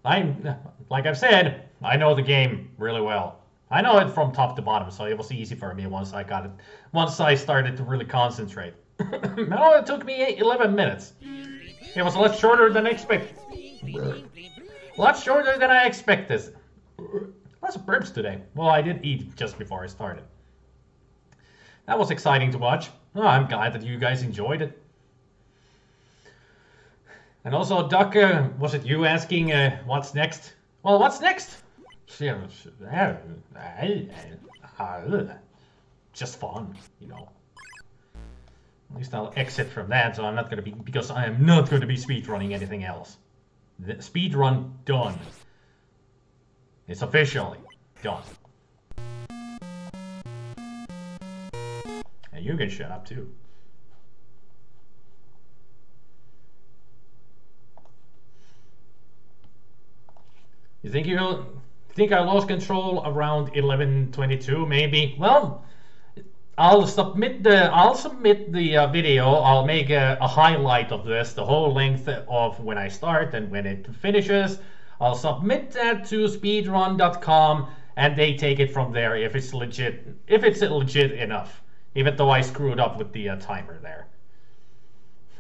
like I've said, I know the game really well. I know it from top to bottom, so it was easy for me once I got it. Once I started to really concentrate. No, it took me 11 minutes. It was a lot shorter than I expected. A lot shorter than I expected. Lots of burps today. Well, I did eat just before I started. That was exciting to watch. Oh, I'm glad that you guys enjoyed it. And also, Duck, was it you asking what's next? Well, what's next? Just fun, you know. At least I'll exit from that, so I'm not gonna be, because I am not gonna be speedrunning anything else. The speedrun done. It's officially done. And you can shut up too. You think I lost control around 11:22 maybe? Well, I'll submit the video. I'll make a highlight of this, the whole length of when I start and when it finishes. I'll submit that to speedrun.com and they take it from there if it's legit enough. Even though I screwed up with the timer there.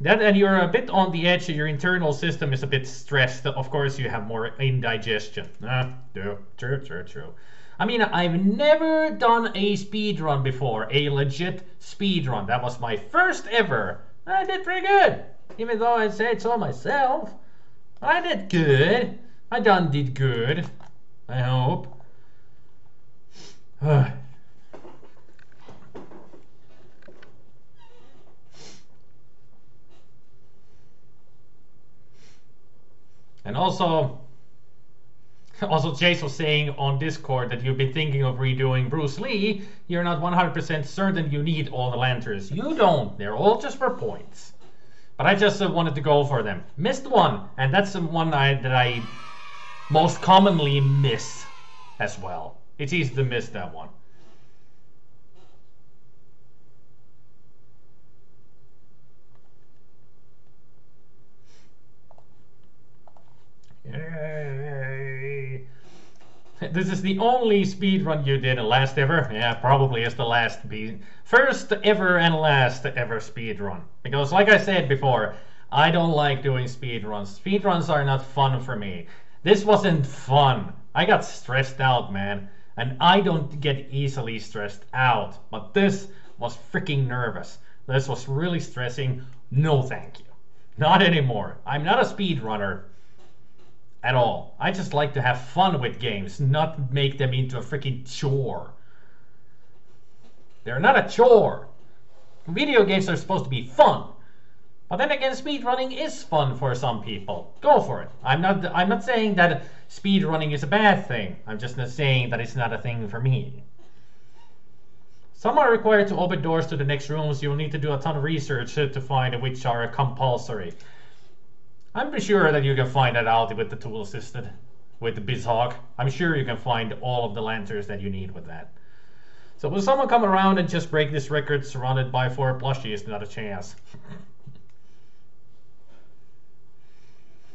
That, and you're a bit on the edge, your internal system is a bit stressed. Of course, you have more indigestion. True. I mean, I've never done a speedrun before, a legit speedrun. That was my first ever. I did pretty good, even though I said so myself. I did good. I did good, I hope. And also Chase was saying on Discord that you've been thinking of redoing Bruce Lee. You're not 100% certain you need all the lanterns. You don't. They're all just for points. But I just wanted to go for them. Missed one, and that's the one that I most commonly miss as well. It's easy to miss that one. Yay. This is the only speedrun you did, and last ever? Yeah, probably is the last first ever and last ever speedrun. Because like I said before, I don't like doing speedruns. Speedruns are not fun for me. This wasn't fun. I got stressed out, man. And I don't get easily stressed out. But this was freaking nervous. This was really stressing. No thank you. Not anymore. I'm not a speedrunner at all. I just like to have fun with games, not make them into a freaking chore. They're not a chore. Video games are supposed to be fun. But then again, speedrunning is fun for some people. Go for it. I'm not saying that speedrunning is a bad thing. I'm just not saying that it's not a thing for me. Some are required to open doors to the next rooms. You'll need to do a ton of research to find which are compulsory. I'm pretty sure that you can find that out with the tool assisted, with the BizHawk. I'm sure you can find all of the lanterns that you need with that. So will someone come around and just break this record surrounded by 4 plushies? Not a chance.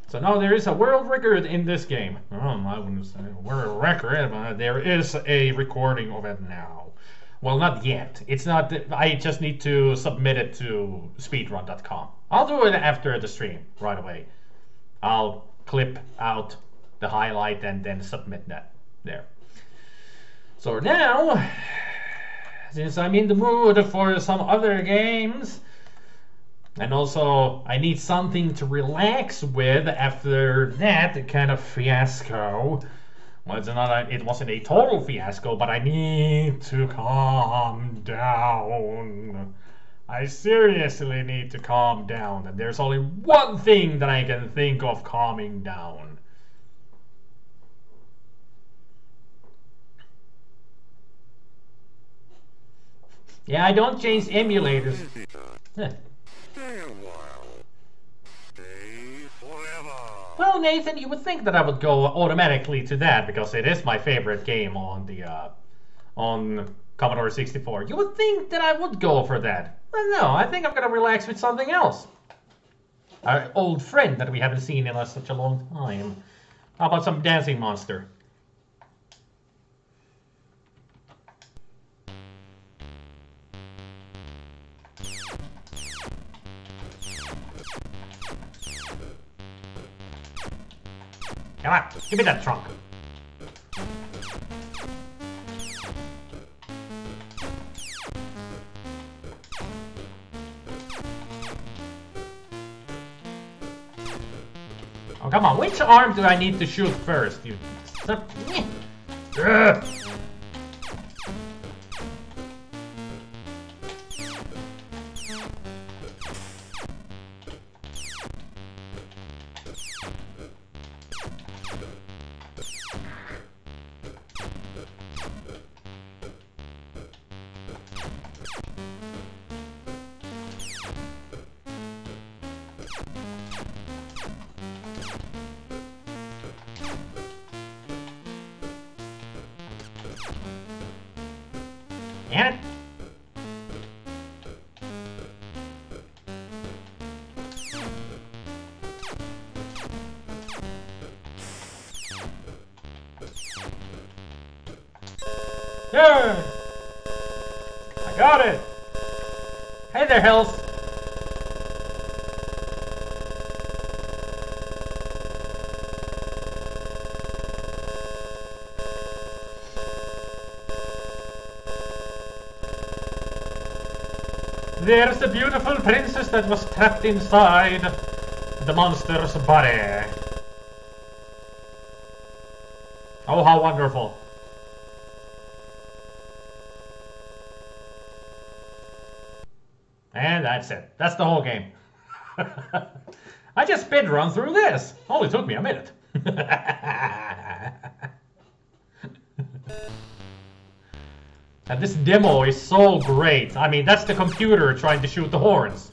So now there is a world record in this game. I wouldn't say a world record, but there is a recording of it now. Well, not yet. It's not. I just need to submit it to speedrun.com. I'll do it after the stream right away. I'll clip out the highlight and then submit that there. So now, since I'm in the mood for some other games, and also I need something to relax with after that kind of fiasco. Well, it wasn't a total fiasco, but I need to calm down. I seriously need to calm down, and there's only one thing that I can think of calming down. Yeah, I don't change emulators. Well, Nathan, you would think that I would go automatically to that because it is my favorite game on the on Commodore 64. You would think that I would go for that. Well, no, I think I'm gonna relax with something else. Our old friend that we haven't seen in such a long time. How about some Dancing Monster? Come on, give me that trunk. Oh, come on, which arm do I need to shoot first? You... Damn it. Yeah! I got it! Hey there, Hills! There's a beautiful princess that was trapped inside the monster's body. Oh, how wonderful. And that's it. That's the whole game. I just speedrun through this. Only took me a minute. And this demo is so great. I mean, that's the computer trying to shoot the horns.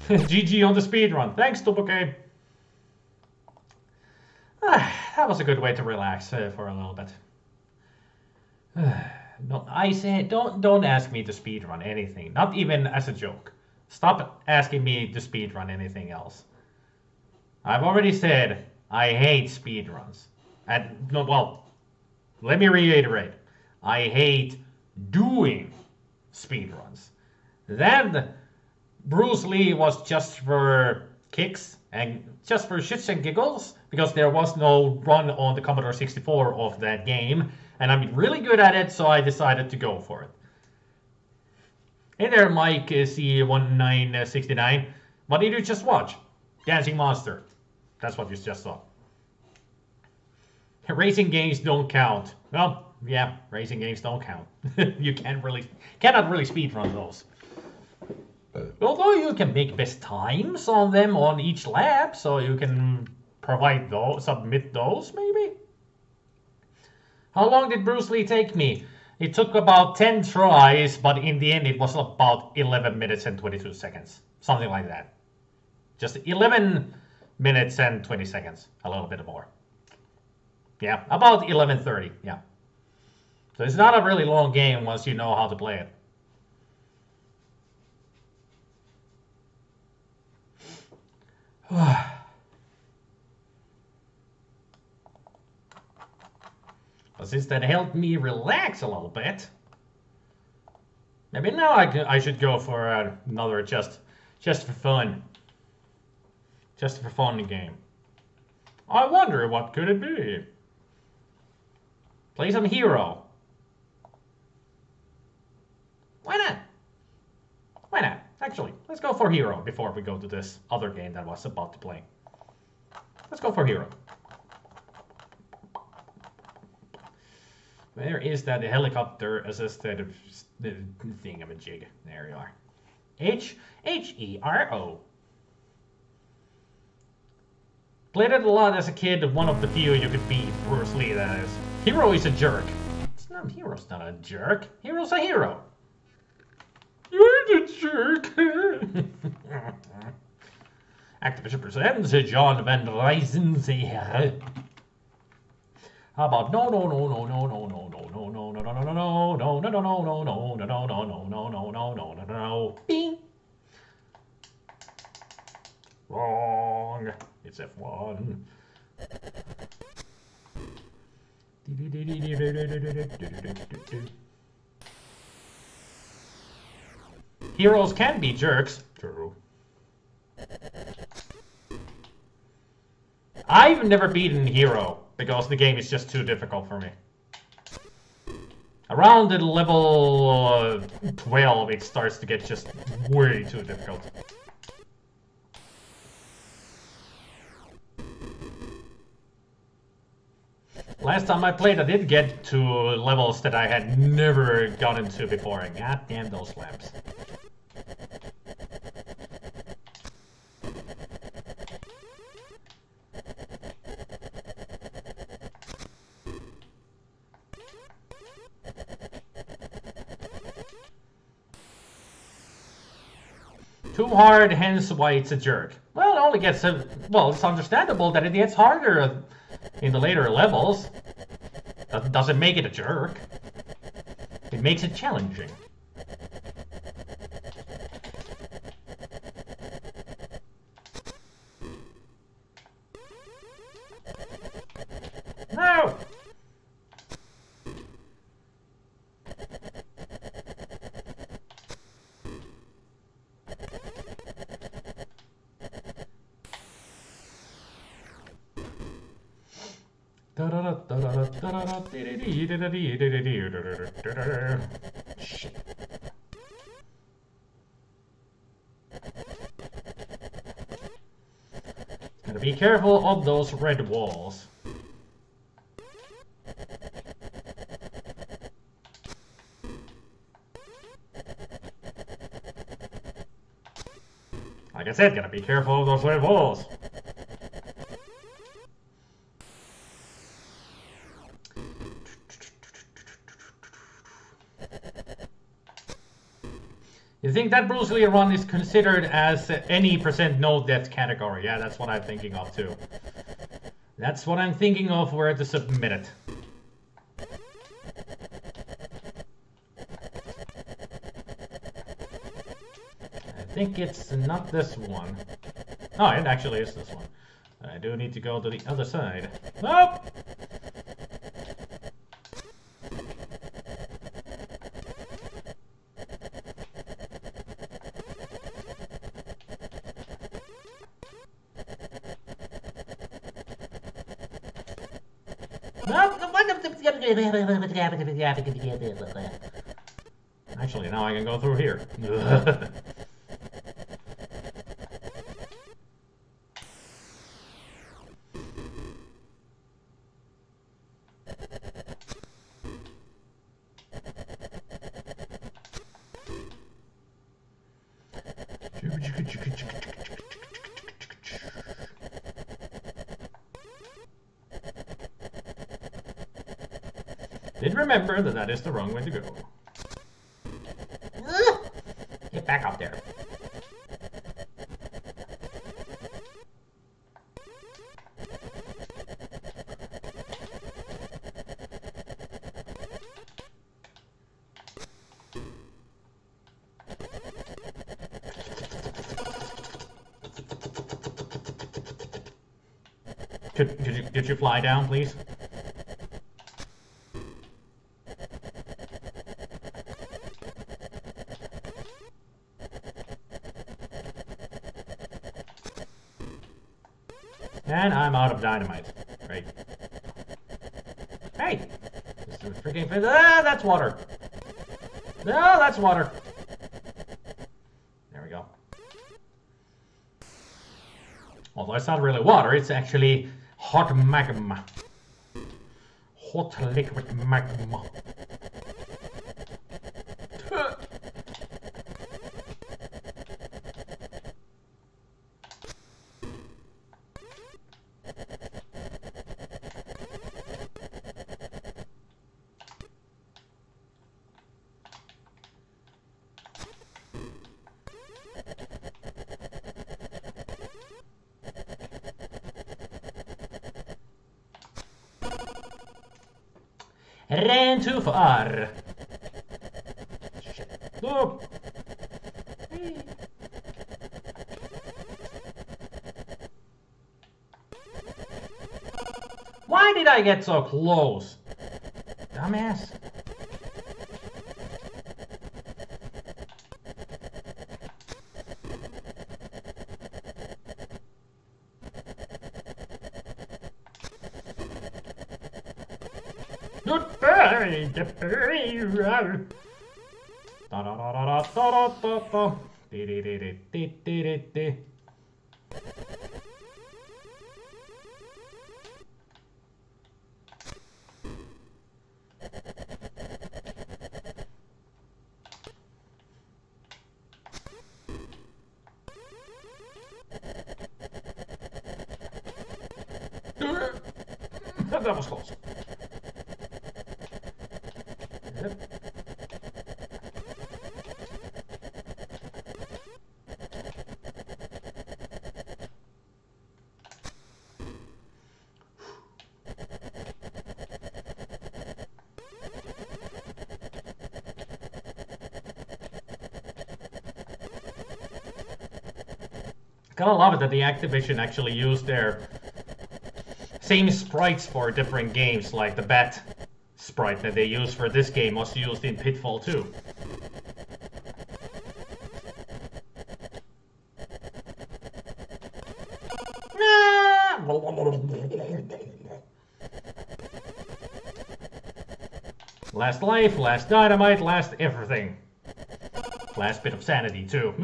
GG on the speedrun. Thanks, Tubuke. That was a good way to relax for a little bit. No, I say don't ask me to speedrun anything, not even as a joke. Stop asking me to speedrun anything else. I've already said I hate speedruns. And no, well, let me reiterate. I hate doing speedruns. Then Bruce Lee was just for kicks and just for shits and giggles because there was no run on the Commodore 64 of that game. And I'm really good at it, so I decided to go for it. Hey there, Mike C1969. What did you just watch? Dancing Monster. That's what you just saw. Racing games don't count. Well, yeah, racing games don't count. You cannot really speedrun those. Although you can make best times on them on each lap, so you can provide those, submit those maybe. How long did Bruce Lee take me? It took about 10 tries, but in the end it was about 11 minutes and 22 seconds. Something like that. Just 11 minutes and 20 seconds. A little bit more. Yeah, about 11:30, yeah. So it's not a really long game once you know how to play it. But since that helped me relax a little bit, maybe now I should go for another just for fun game. I wonder what could it be. Play some Hero. Why not? Why not? Actually, let's go for Hero before we go to this other game that I was about to play. Let's go for Hero. Where is that helicopter assisted thingamajig? There you are. H-E-R-O. Played it a lot as a kid, one of the few you could beat Bruce Lee, that is. Hero is a jerk. Hero's not a jerk. Hero's a hero. You're the jerk. Activision presents John Van Ryzen's here. How about no. Bing. Wrong. It's F1. Heroes can be jerks. True. I've never beaten Hero because the game is just too difficult for me. Around the level 12, it starts to get just way too difficult. Last time I played, I did get to levels that I had never gotten to before, and god damn those lamps. Too hard, hence why it's a jerk. Well, it only gets well, it's understandable that it gets harder in the later levels. That doesn't make it a jerk. It makes it challenging. No! Da da da Shit. Gotta be careful of those red walls. Like I said, gotta be careful of those red walls. You think that Bruce Lee run is considered as any % no death category? Yeah, that's what I'm thinking of too. That's what I'm thinking of where to submit it. I think it's not this one. Oh, it actually is this one. I do need to go to the other side. Nope! Actually, now I can go through here. Did remember that that is the wrong way to go. Get back up there. Could you fly down, please? And I'm out of dynamite. Great. Hey! This is freaking... Ah, that's water. No, that's water. There we go. Although it's not really water, it's actually hot magma. Hot liquid magma. Ran too far. Oh. Why did I get so close? Dumbass. That was close. Yep. Gotta love it that the Activision actually used their same sprites for different games, like the bat sprite that they used for this game was used in Pitfall 2. Last life, last dynamite, last everything. Last bit of sanity, too.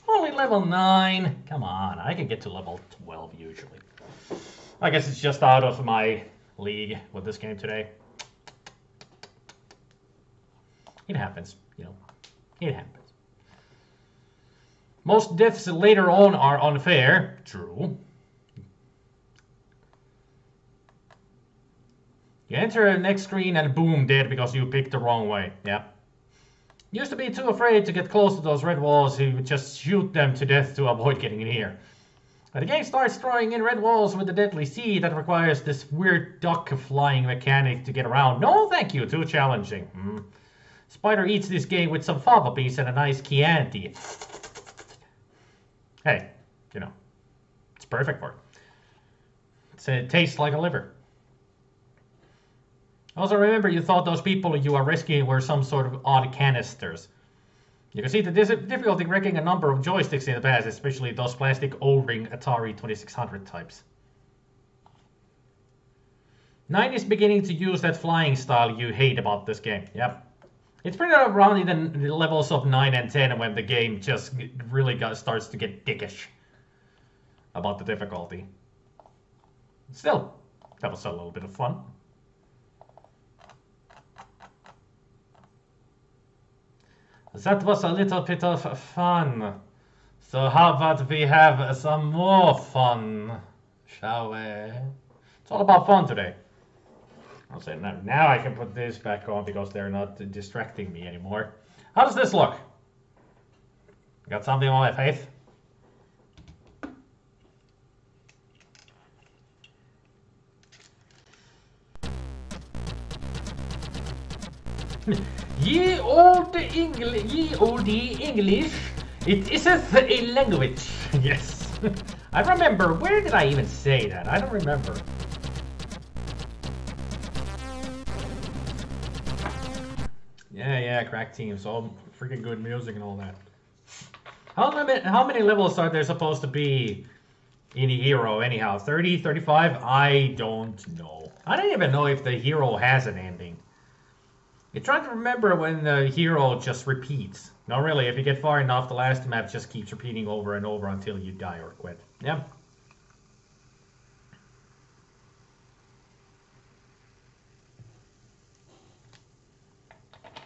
Only level 9. Come on, I can get to level 12 usually. I guess it's just out of my league with this game today. It happens, you know. It happens. Most deaths later on are unfair. True. You enter the next screen and boom, dead because you picked the wrong way. Yep. Used to be too afraid to get close to those red walls, you would just shoot them to death to avoid getting near. But the game starts throwing in red walls with the deadly sea that requires this weird duck flying mechanic to get around. No thank you, too challenging. Spider eats this game with some fava beans and a nice Chianti. Hey, you know, it's perfect for it. It tastes like a liver. Also remember, you thought those people you are rescuing were some sort of odd canisters. You can see the difficulty wrecking a number of joysticks in the past, especially those plastic O-ring Atari 2600 types. 9 is beginning to use that flying style you hate about this game. Yep. It's pretty around in the levels of 9 and 10 when the game just really starts to get dickish about the difficulty. Still, that was a little bit of fun. That was a little bit of fun. So how about we have some more fun, shall we? It's all about fun today. I'll say now I can put this back on because they're not distracting me anymore. How does this look? Got something on my face? Ye old English, it isn't a language. Yes. I remember, where did I even say that? I don't remember. Yeah, crack teams, all freaking good music and all that. How many levels are there supposed to be in a hero anyhow? 30, 35? I don't know. I don't even know if the hero has an ending. You're trying to remember when the hero just repeats. No, really, if you get far enough, the last map just keeps repeating over and over until you die or quit. Yeah.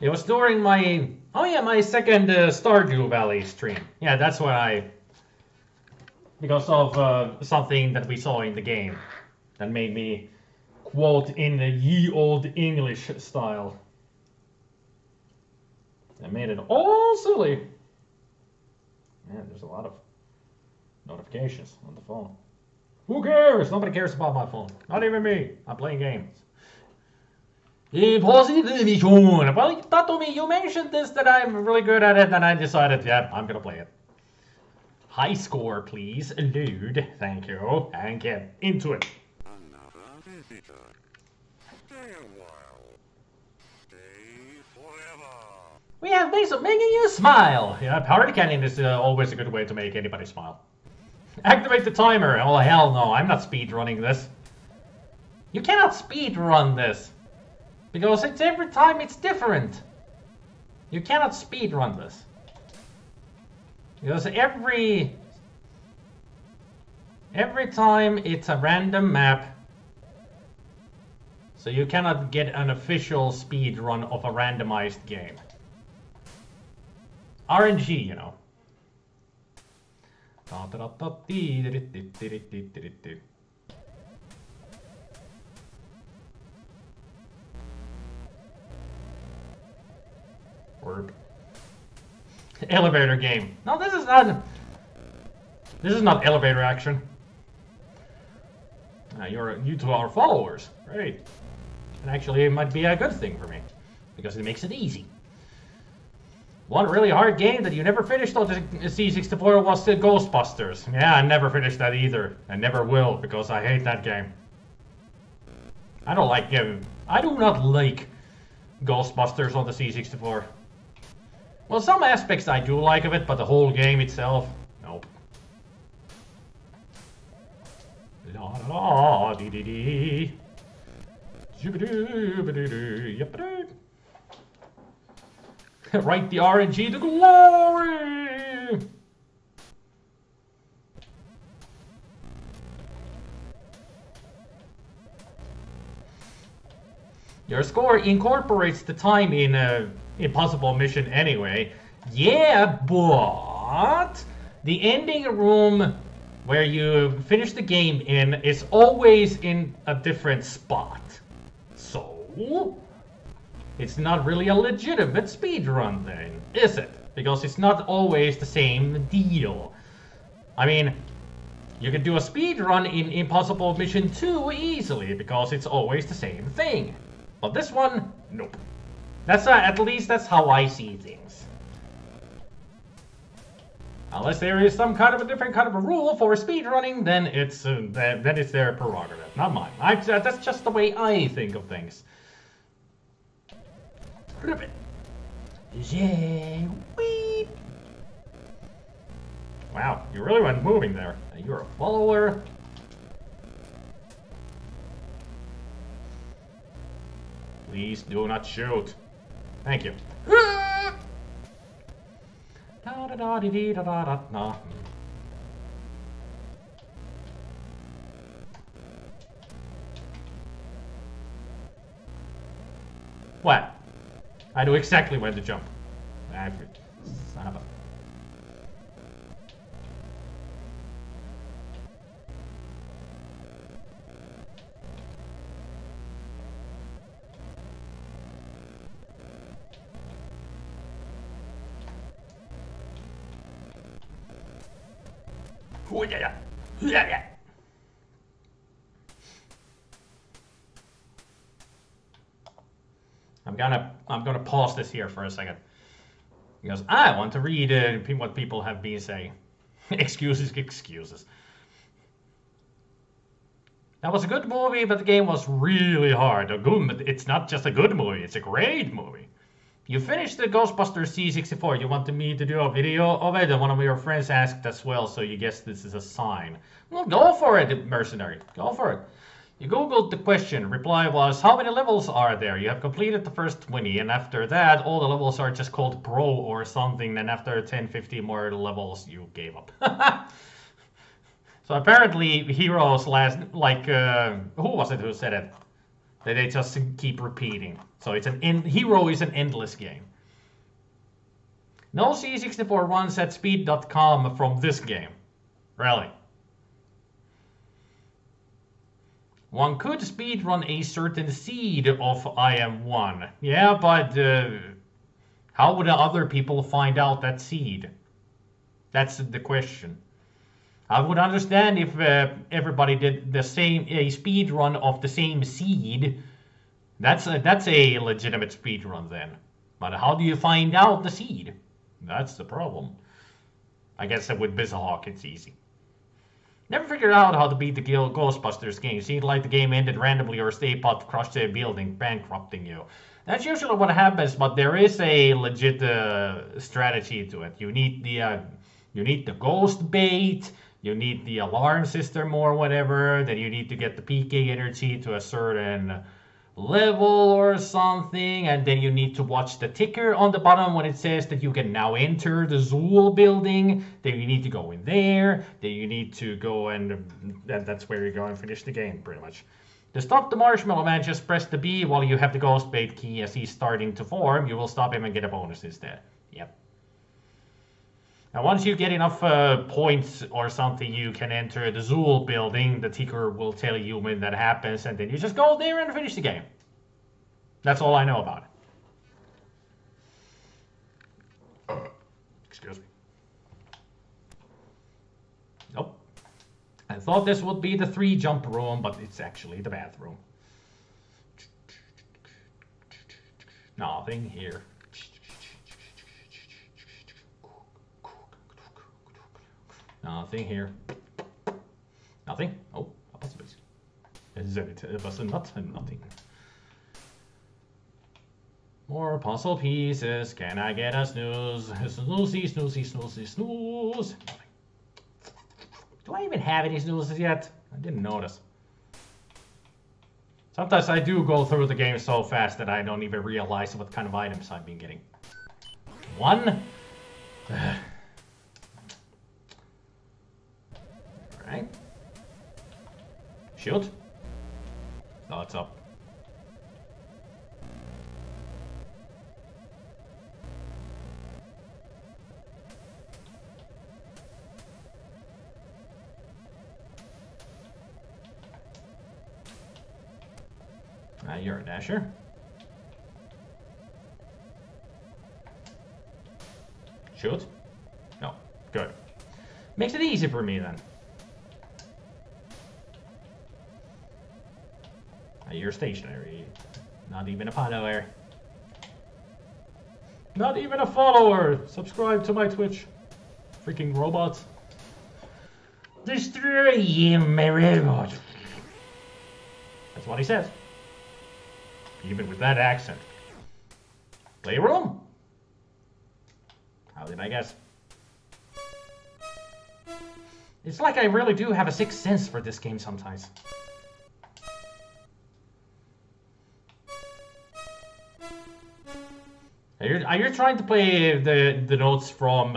It was during my, my second Stardew Valley stream. Yeah, that's when because of something that we saw in the game that made me quote in the ye old English style. That made it all silly. Man, there's a lot of notifications on the phone. Who cares? Nobody cares about my phone. Not even me. I'm playing games. Well, Tatomi, you mentioned this that I'm really good at it, and I decided, yeah, I'm gonna play it. High score, please. Load. Thank you. And get into it. We have ways of making you smile. Yeah, party cannon is always a good way to make anybody smile. Activate the timer. Oh, hell no. I'm not speedrunning this. You cannot speedrun this. Because it's every time it's different. You cannot speedrun this. Because every time it's a random map. So you cannot get an official speedrun of a randomized game. RNG, you know. Word. Elevator game. No, this is not. This is not elevator action. You two are followers, great. And actually, it might be a good thing for me because it makes it easy. One really hard game that you never finished on the C64 was the Ghostbusters. Yeah, I never finished that either. I never will because I hate that game. I don't like I do not like Ghostbusters on the C64. Well, some aspects I do like of it, but the whole game itself, nope. La la dee dee dee. Write the RNG to glory! Your score incorporates the time in Impossible Mission anyway. Yeah, but the ending room where you finish the game in is always in a different spot. So, it's not really a legitimate speedrun then, is it? Because it's not always the same deal. I mean, you can do a speedrun in Impossible Mission 2 easily because it's always the same thing. But this one, nope. That's at least that's how I see things. Unless there is some kind of a different kind of a rule for speedrunning, then it's their prerogative, not mine. That's just the way I think of things. Ribbit. Yeah, wee. Wow, you really went moving there. You're a follower. Please do not shoot. Thank you. What? I know exactly where to jump. Son of a... I'm gonna pause this here for a second because I want to read what people have been saying. Excuses. That was a good movie, but the game was really hard. It's not just a good movie; it's a great movie. You finished the Ghostbusters C64. You wanted me to do a video of it, and one of your friends asked as well, so you guess this is a sign. Well, go for it, mercenary. Go for it. You googled the question. Reply was, how many levels are there? You have completed the first 20, and after that, all the levels are just called Pro or something, and after 10, 50 more levels, you gave up. So apparently, heroes last, like, who was it who said it? That they just keep repeating. So it's Hero is an endless game. No C64 runs at speed.com from this game. Really. One could speedrun a certain seed of I Am One. Yeah, but how would other people find out that seed? That's the question. I would understand if everybody did the same speedrun of the same seed. That's a legitimate speedrun then. But how do you find out the seed? That's the problem. I guess that with Bizahawk it's easy. Never figured out how to beat the Ghostbusters game. Seemed like the game ended randomly or stay pot crushed a building, bankrupting you. That's usually what happens, but there is a legit strategy to it. You need the ghost bait, you need the alarm system or whatever, then you need to get the PK energy to a certain level or something, and then you need to watch the ticker on the bottom when it says that you can now enter the Zool building. Then you need to go in there, then you need to go and that's where you go and finish the game pretty much. To stop the Marshmallow Man, just press the B while you have the ghost bait key as he's starting to form. You will stop him and get a bonus instead. Yep. Now once you get enough points or something, you can enter the Zool building. The ticker will tell you when that happens, and then you just go there and finish the game. That's all I know about it. Excuse me. Nope. I thought this would be the 3-jump room, but it's actually the bathroom. Nothing here. Nothing here. Nothing? Oh, a puzzle piece. It was nothing. More puzzle pieces. Can I get a snooze? Snoozy. Nothing. Do I even have any snoozes yet? I didn't notice. Sometimes I do go through the game so fast that I don't even realize what kind of items I've been getting. One. Alright. Shoot. Thoughts up. You're a dasher. Shoot. No. Good. Makes it easy for me then. You're stationary. Not even a follower. Not even a follower! Subscribe to my Twitch. Freaking robots. Destroy him, my robot. That's what he says. Even with that accent. Playroom? How did I guess? It's like I really do have a sixth sense for this game sometimes. Are you trying to play the notes from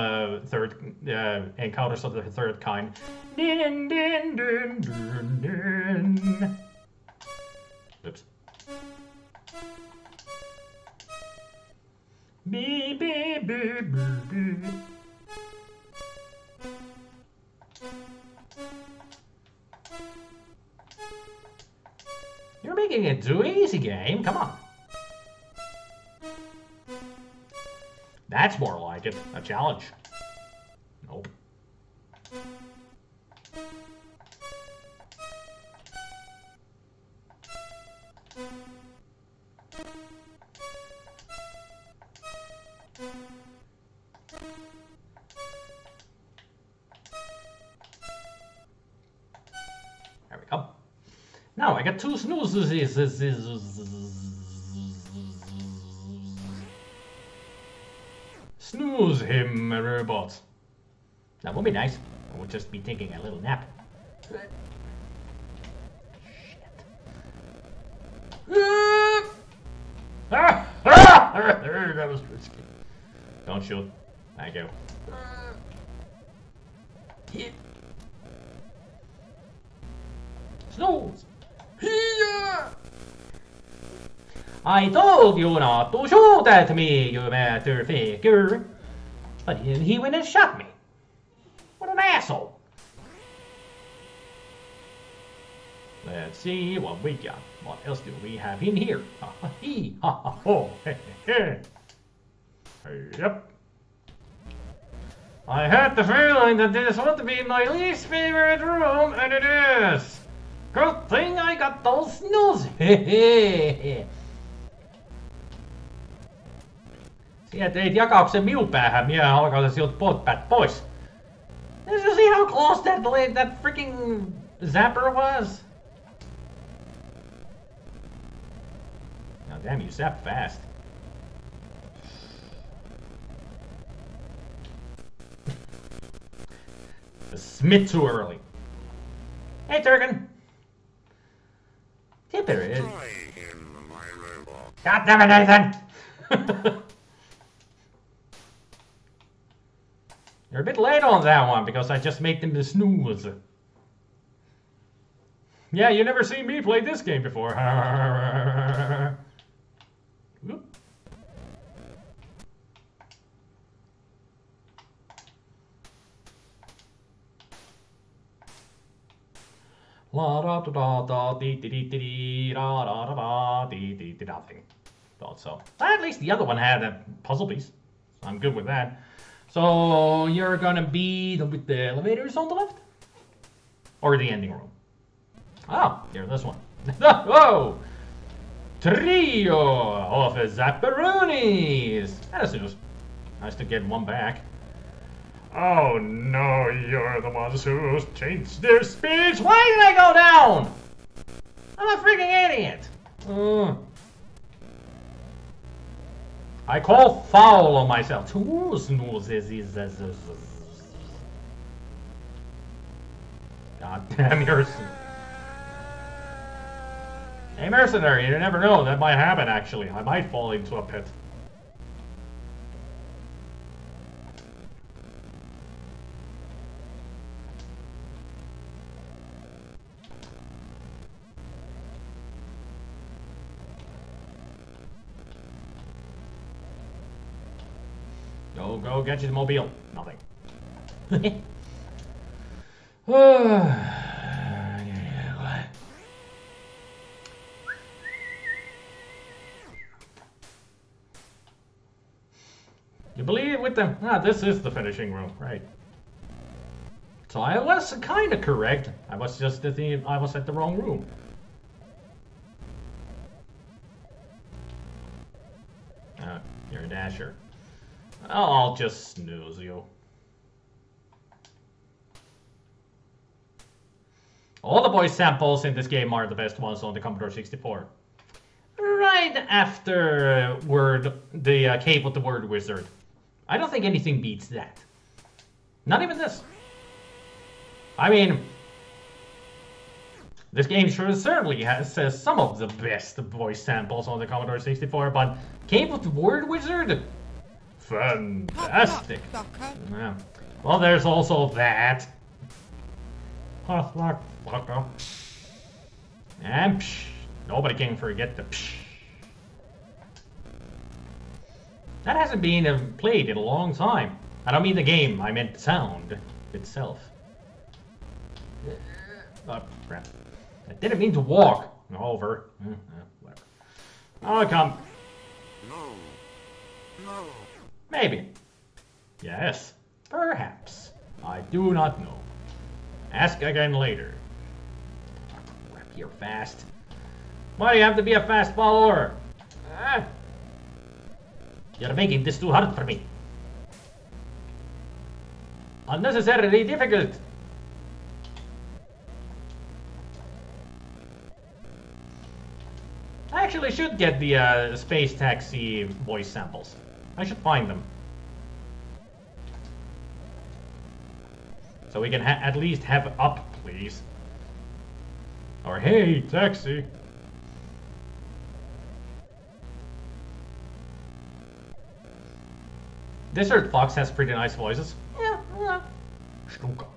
Encounters of the Third Kind? Din, din, din, din, din. Oops. Beep, beep, beep, beep, beep. You're making it too easy, game. Come on. That's more like it. A challenge. Nope. There we go. Now I got two snoozes. Snooze him, robot. That would be nice. I would just be taking a little nap. Shit. That was risky. Don't shoot. Thank you. Hit. Snooze. Here. I told you not to shoot at me, you matter figure. But he went and shot me. What an asshole. Let's see what we got. What else do we have in here? Ha ha hee, ha ha ho, he he he. Yep. I had the feeling that this would be my least favorite room, and it is. Good thing I got those snooze. Sieltä teit jakauksen minun päähän, minä alkaa sieltä potpäät pois. Did you see how close that freaking zapper was? Now damn, you zap fast. The Smith too early. Hey, Turkin. Tipper is. God damn it, Nathan! You're a bit late on that one because I just made them to snooze. Yeah, you never seen me play this game before. La da da da da dee dee dee dee da da da da dee dee dee nothing. Thought so. At least the other one had a puzzle piece. I'm good with that. So you're gonna be with the elevators on the left? Or the ending room? Oh, here's this one. Whoa! Trio of zapperoonies! That's just nice to get one back. Oh no, you're the ones who changed their speech! Why did I go down? I'm a freaking idiot! I call foul on myself. Two snoozes. God damn, you're... Hey, mercenary, you never know. That might happen, actually. I might fall into a pit. Go get your mobile. Nothing. You believe with them? Ah, this is the finishing room, right? So I was kind of correct. I was just at the wrong room. You're a dasher. I'll just snooze you. All the voice samples in this game are the best ones on the Commodore 64. Right after the Cave with the Word Wizard. I don't think anything beats that. Not even this. I mean, this game certainly has some of the best voice samples on the Commodore 64, but Cave with the Word Wizard? Fantastic. Yeah. Well, there's also that. And psh, nobody can forget the psh. That hasn't been played in a long time. I don't mean the game, I meant the sound itself. Oh, crap. I didn't mean to walk. Over. Whatever. I'll come. No. Maybe. Yes. Perhaps. I do not know. Ask again later. Crap, you're fast. Why do you have to be a fast follower? You're making this too hard for me. Unnecessarily difficult. I actually should get the Space Taxi voice samples. I should find them. So we can at least have up, please. Or hey, taxi. Desert Fox has pretty nice voices. Yeah. Stunka.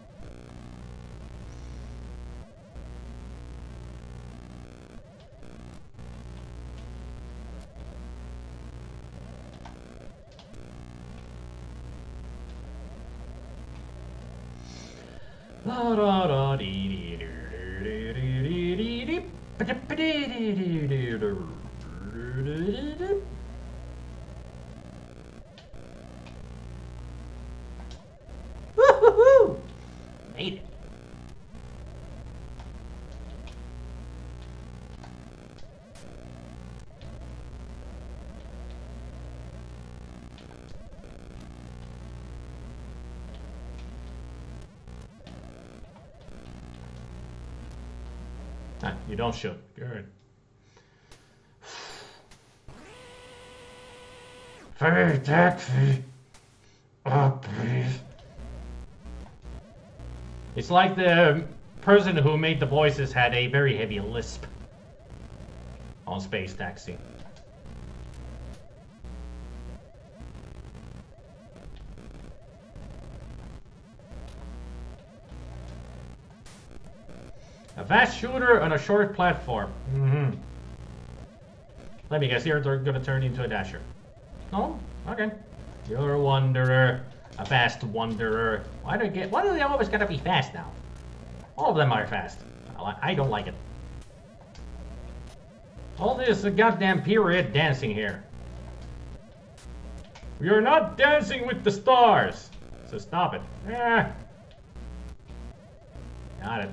Woo-hoo-hoo! Made it. You don't shoot. Good. Hey, taxi. Oh, please. It's like the person who made the voices had a very heavy lisp on Space Taxi. A fast shooter on a short platform. Let me guess, you're gonna turn into a dasher. No? Okay. You're a wanderer. A fast wanderer. Why do they always gotta be fast now? All of them are fast. I don't like it. All this goddamn period dancing here. You're not dancing with the stars! So stop it. Got it.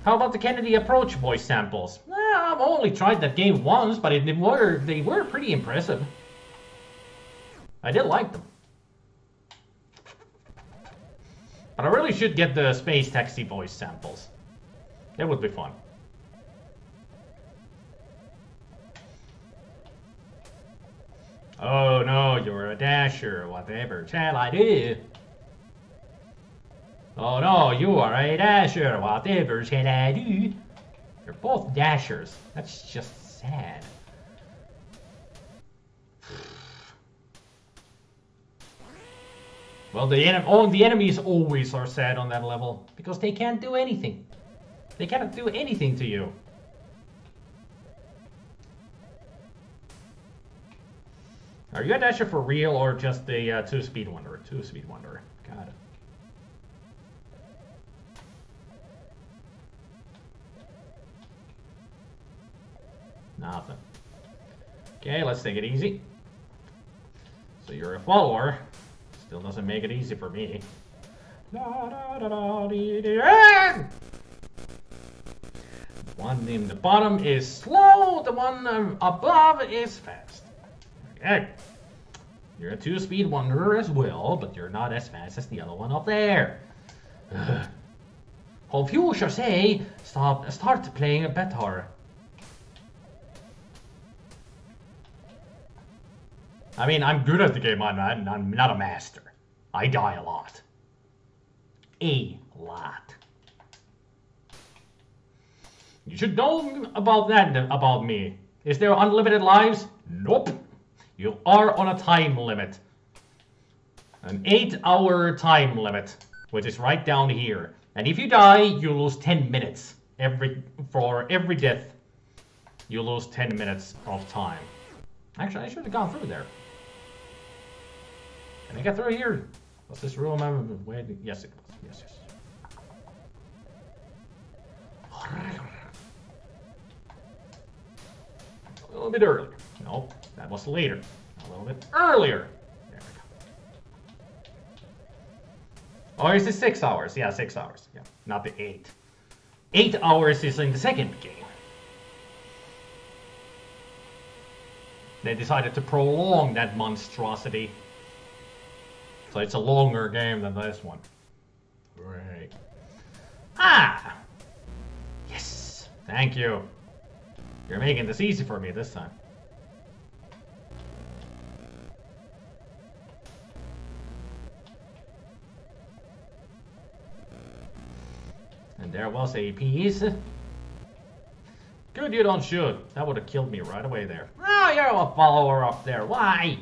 How about the Kennedy Approach voice samples? I've only tried that game once, but they were pretty impressive. I did like them. But I really should get the Space Taxi voice samples. That would be fun. Oh no, you're a dasher. Whatever shall I do? Oh no, you are a dasher. Whatever shall I do? They're both dashers. That's just sad. Well, the enemies always are sad on that level because they can't do anything. They cannot do anything to you. Are you a dasher for real or just a 2-speed wanderer? 2-speed wanderer. Got it. Nothing. Okay, let's take it easy. So you're a follower. Still doesn't make it easy for me. One in the bottom is slow, the one above is fast. Okay. You're a 2-speed wanderer as well, but you're not as fast as the other one up there. Confucius say, start playing better. I mean, I'm good at the game, I'm not a master. I die a lot. A lot. You should know about that, about me. Is there unlimited lives? Nope. You are on a time limit. An 8-hour time limit, which is right down here. And if you die, you lose 10 minutes. For every death, you lose 10 minutes of time. Actually, I should have gone through there. Can I get through here? Was this room? Yes, it was. Yes, yes. A little bit earlier. No, that was later. A little bit earlier. There we go. Or is it 6 hours? Yeah, 6 hours. Yeah, not the 8. 8 hours is in the second game. They decided to prolong that monstrosity. So it's a longer game than this one. Right. Ah! Yes! Thank you. You're making this easy for me this time. And there was a piece. Good you don't shoot. That would have killed me right away there. Oh, you're a follower up there. Why?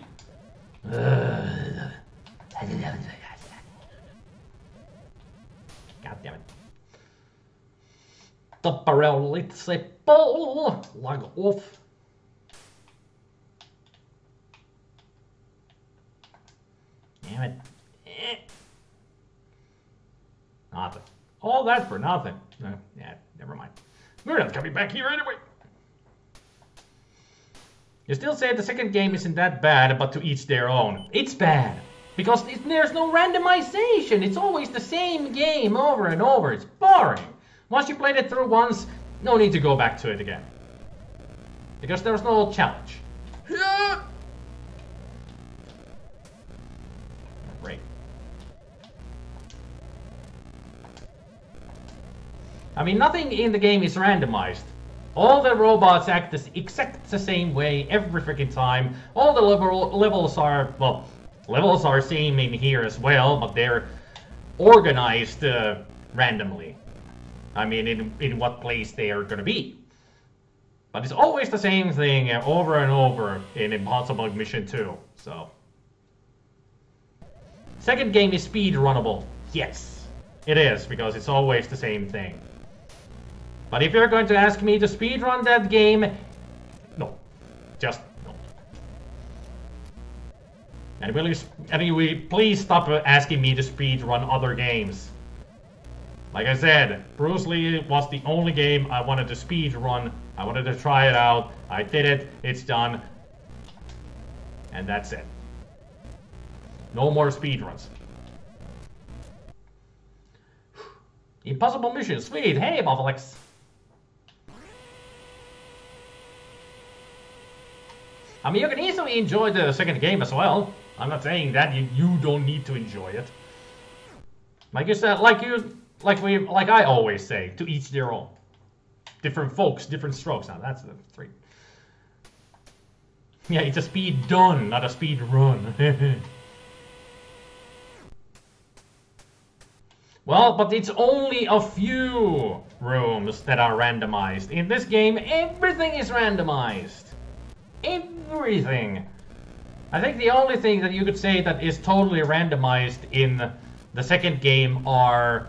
God damn it. Tapparel, let's say ball. Log off. Damn it. Nothing. All that for nothing. Yeah, never mind. We're not coming back here anyway. You still say the second game isn't that bad, but to each their own. It's bad. Because there's no randomization. It's always the same game over and over. It's boring. Once you played it through once, no need to go back to it again. Because there's no challenge. Great. I mean, nothing in the game is randomized. All the robots act exact the same way every freaking time. All the levels are, well, levels are same in here as well, but they're organized randomly. I mean, in what place they are gonna be. But it's always the same thing over and over in Impossible Mission 2, so. Second game is speedrunnable. Yes, it is, because it's always the same thing. But if you're going to ask me to speedrun that game, no. Just no. And will you please stop asking me to speedrun other games. Like I said, Bruce Lee was the only game I wanted to speedrun. I wanted to try it out. I did it. It's done. And that's it. No more speedruns. Impossible Mission. Sweet. Hey, Bobalex. I mean, you can easily enjoy the second game as well. I'm not saying that you don't need to enjoy it. Like you said, like I always say, to each their own. Different folks, different strokes. Now that's the 3. Yeah, it's a speed done, not a speed run. Well, but it's only a few rooms that are randomized. In this game, everything is randomized. Everything. I think the only thing that you could say that is totally randomized in the second game are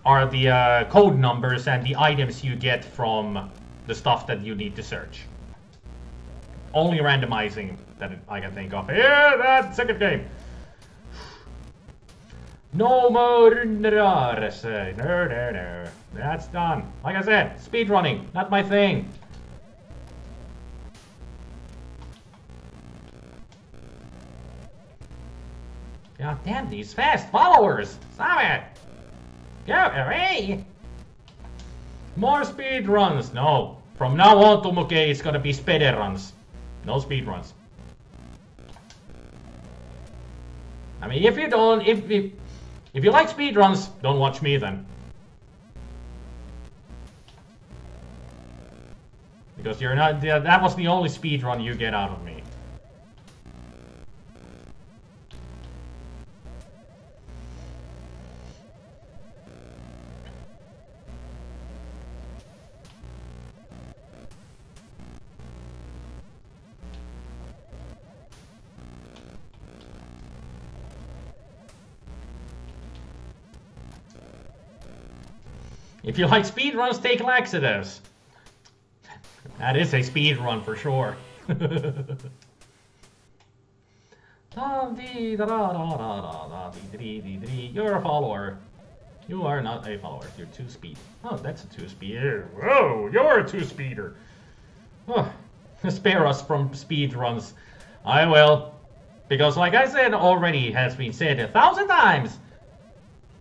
the code numbers and the items you get from the stuff that you need to search. Only randomizing that I can think of. Yeah, that second game. No more rares. No. That's done. Like I said, speedrunning, not my thing. God damn these fast followers! Stop it! Go away! More speedruns! No. From now on, Tumuke, it's gonna be speedruns. No speedruns. I mean, if you don't, if you like speedruns, don't watch me then. Because you're not, that was the only speedrun you get out of me. If you like speedruns, take laxatives. That is a speedrun for sure. You're a follower. You are not a follower. You're 2-speed. Oh, that's a 2-speeder. Whoa, you're a 2-speeder. Oh, spare us from speedruns. I will. Because like I said already, has been said 1,000 times,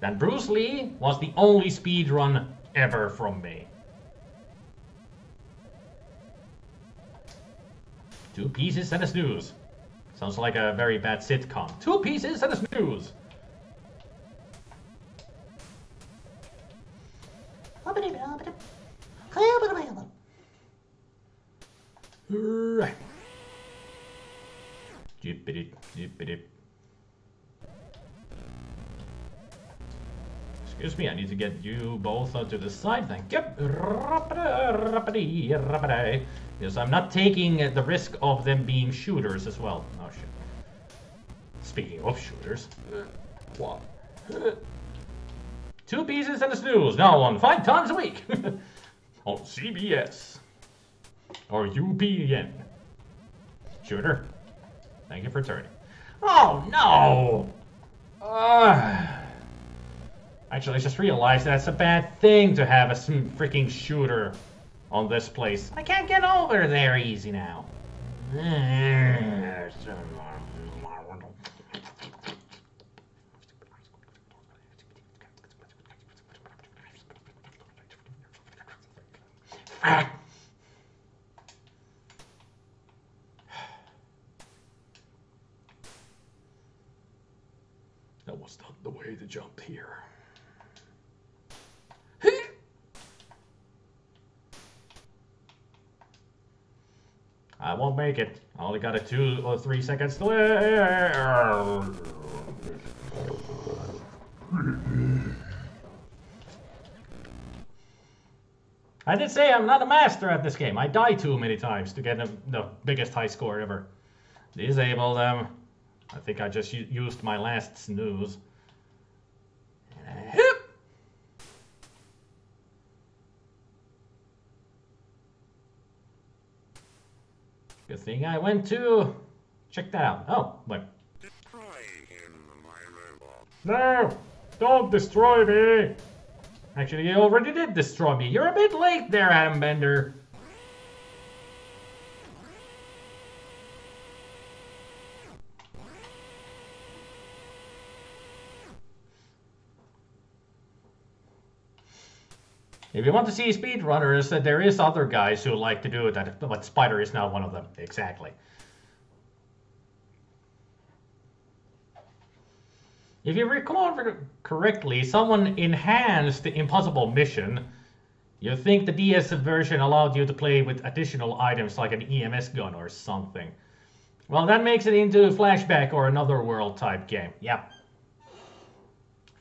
that Bruce Lee was the only speedrun ever from me. 2 pieces and a snooze. Sounds like a very bad sitcom. 2 pieces and a snooze. Right. Excuse me, I need to get you both to the side. Thank you. Yes, I'm not taking the risk of them being shooters as well. Oh shit. Speaking of shooters. What? 2 pieces and a snooze. Now on 5 times a week. On CBS. Or UPN. Shooter. Thank you for turning. Oh no! Actually, I just realized that's a bad thing to have a freaking shooter on this place. I can't get over there easy now. That was not the way to jump here. I won't make it. I only got 2 or 3 seconds to live. I did say I'm not a master at this game. I die too many times to get the biggest high score ever. Disable them. I think I just used my last snooze. Good thing I went to check that out. Oh, wait. No! Don't destroy me! Actually, you already did destroy me. You're a bit late there, Adam Bender. If you want to see speedrunners, there is other guys who like to do that, but Spider is not one of them. Exactly. If you recall correctly, someone enhanced the Impossible Mission. You think the DS version allowed you to play with additional items like an EMS gun or something. Well, that makes it into a Flashback or another world type game. Yep.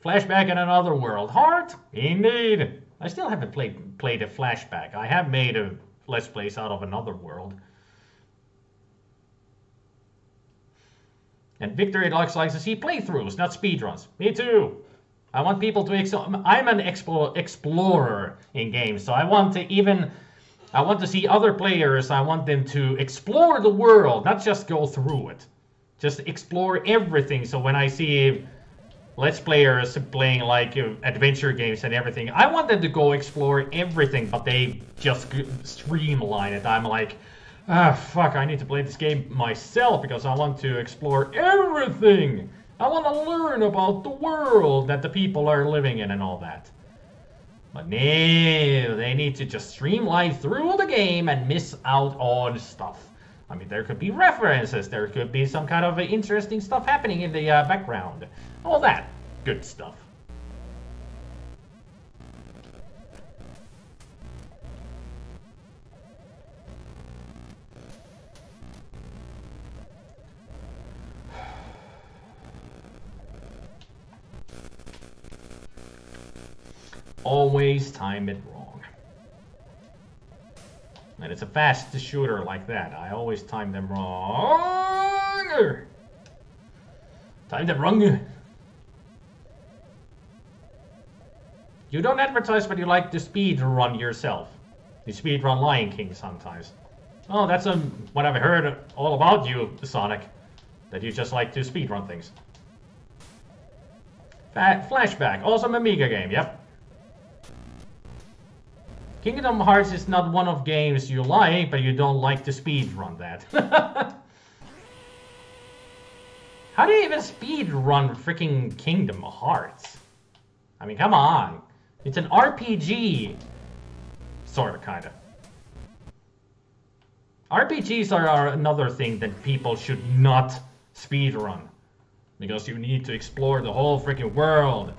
Flashback in another world. Hard? Indeed. I still haven't played a flashback. I have made a Let's Plays out of another world. And Victory likes to see playthroughs, not speedruns. Me too. I want people to... I'm an explorer in games, so I want to see other players. I want them to explore the world, not just go through it. Just explore everything. So when I see Let's Players playing like adventure games and everything, I want them to go explore everything, but they just streamline it. I'm like, ah, fuck, I need to play this game myself because I want to explore everything. I want to learn about the world that the people are living in and all that. But no, they need to just streamline through the game and miss out on stuff. I mean, there could be references, there could be some kind of interesting stuff happening in the background. All that good stuff. Always time it wrong. And it's a fast shooter like that. I always time them wrong. Time them wrong. You don't advertise when you like to speed run yourself. You speed run Lion King sometimes. Oh, that's what I've heard all about you, Sonic. That you just like to speed run things. Flashback, awesome Amiga game, yep. Kingdom Hearts is not one of games you like, but you don't like to speedrun that. How do you even speedrun freaking Kingdom Hearts? I mean, come on. It's an RPG. Sort of, kind of. RPGs are another thing that people should not speedrun. Because you need to explore the whole freaking world.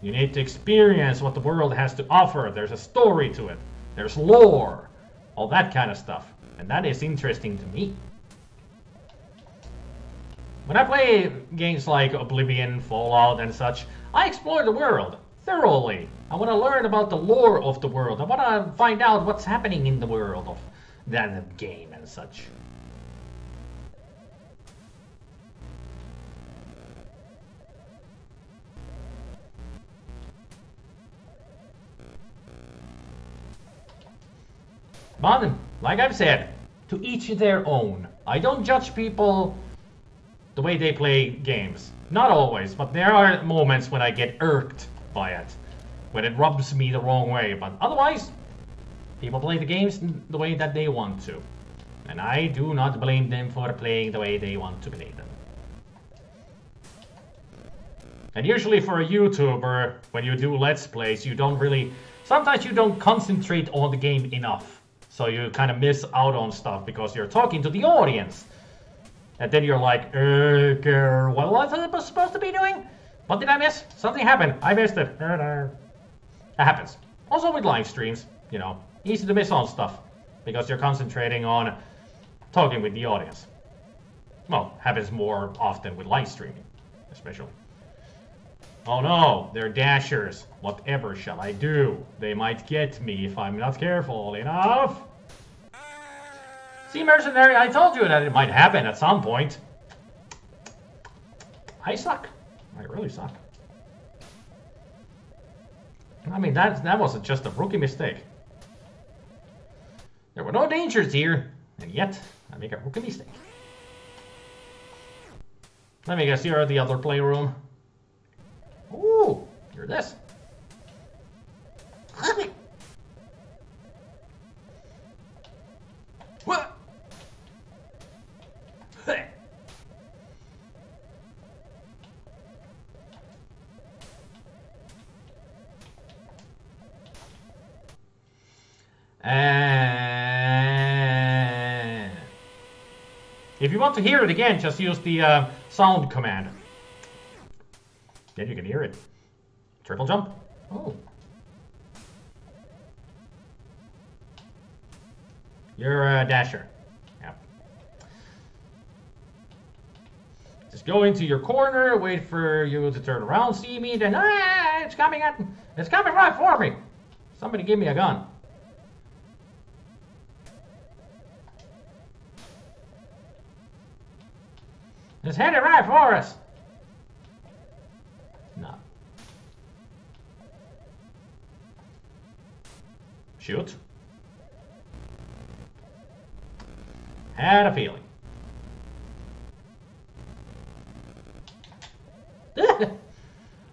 You need to experience what the world has to offer. There's a story to it. There's lore. All that kind of stuff. And that is interesting to me. When I play games like Oblivion, Fallout, and such, I explore the world thoroughly. I want to learn about the lore of the world. I want to find out what's happening in the world of that game and such. But, like I've said, to each their own. I don't judge people the way they play games. Not always, but there are moments when I get irked by it. When it rubs me the wrong way. But otherwise, people play the games the way that they want to. And I do not blame them for playing the way they want to play them. And usually for a YouTuber, when you do Let's Plays, you don't really... Sometimes you don't concentrate on the game enough. So you kind of miss out on stuff because you're talking to the audience. And then you're like, what was I supposed to be doing? What did I miss? Something happened. I missed it. That happens. Also with live streams, you know, easy to miss on stuff. Because you're concentrating on talking with the audience. Well, happens more often with live streaming, especially. Oh no, they're dashers. Whatever shall I do? They might get me if I'm not careful enough. See, Mercenary, I told you that it might happen at some point. I suck. I really suck. I mean, that wasn't just a rookie mistake. There were no dangers here, and yet I make a rookie mistake. Let me guess, you're the other playroom. Ooh, you're this. What? If you want to hear it again, just use the sound command. Then you can hear it. Triple jump. Oh. You're a dasher. Yeah. Just go into your corner, wait for you to turn around, see me, then it's coming right for me. Somebody give me a gun. It's headed right for us. No. Shoot. Had a feeling.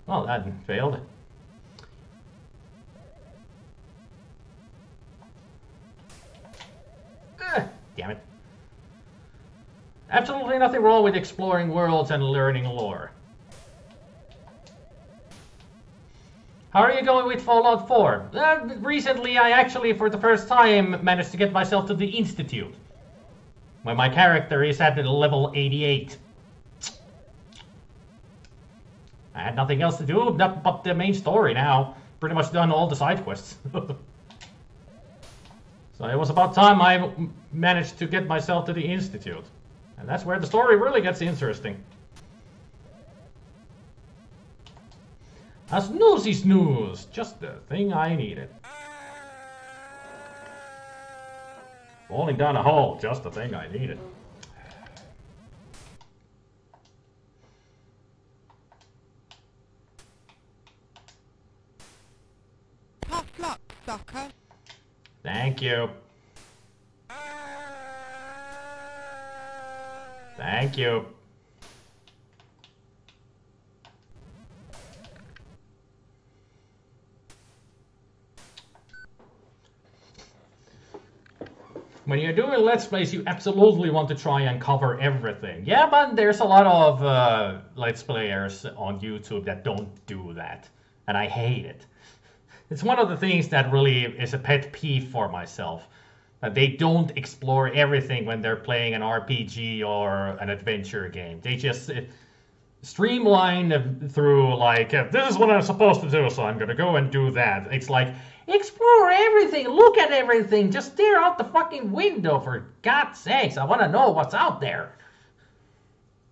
Well, that failed. Damn it. Absolutely nothing wrong with exploring worlds and learning lore. How are you going with Fallout 4? Recently, I actually, for the first time, managed to get myself to the Institute, where my character is at level 88. I had nothing else to do but the main story now. Pretty much done all the side quests. So it was about time I managed to get myself to the Institute. And that's where the story really gets interesting. A snoozy snooze, just the thing I needed. Falling down a hole, just the thing I needed. Tough luck, sucker. Thank you. Thank you. When you're doing Let's Plays, you absolutely want to try and cover everything. Yeah, but there's a lot of Let's Players on YouTube that don't do that. And I hate it. It's one of the things that really is a pet peeve for myself. That they don't explore everything when they're playing an RPG or an adventure game. They just streamline through, like, this is what I'm supposed to do, so I'm gonna go and do that. It's like, explore everything, look at everything, just stare out the fucking window, for God's sakes, I want to know what's out there.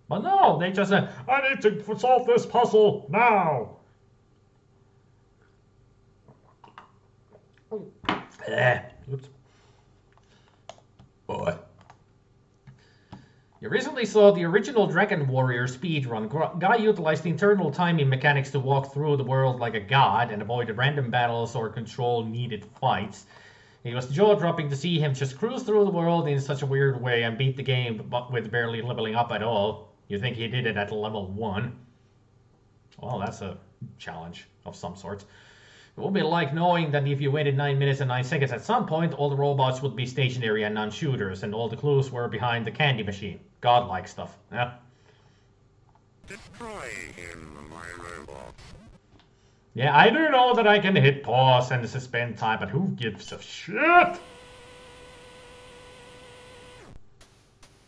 But no, they just say, I need to solve this puzzle now. Oops. Boy. You recently saw the original Dragon Warrior speedrun. Guy utilized internal timing mechanics to walk through the world like a god and avoid random battles or control needed fights. It was jaw-dropping to see him just cruise through the world in such a weird way and beat the game but with barely leveling up at all. You think he did it at level 1? Well, that's a challenge of some sort. It would be like knowing that if you waited 9 minutes and 9 seconds at some point, all the robots would be stationary and non-shooters, and all the clues were behind the candy machine. Godlike stuff. Yeah. Destroy him, my robot. Yeah, I do know that I can hit pause and suspend time, but who gives a shit?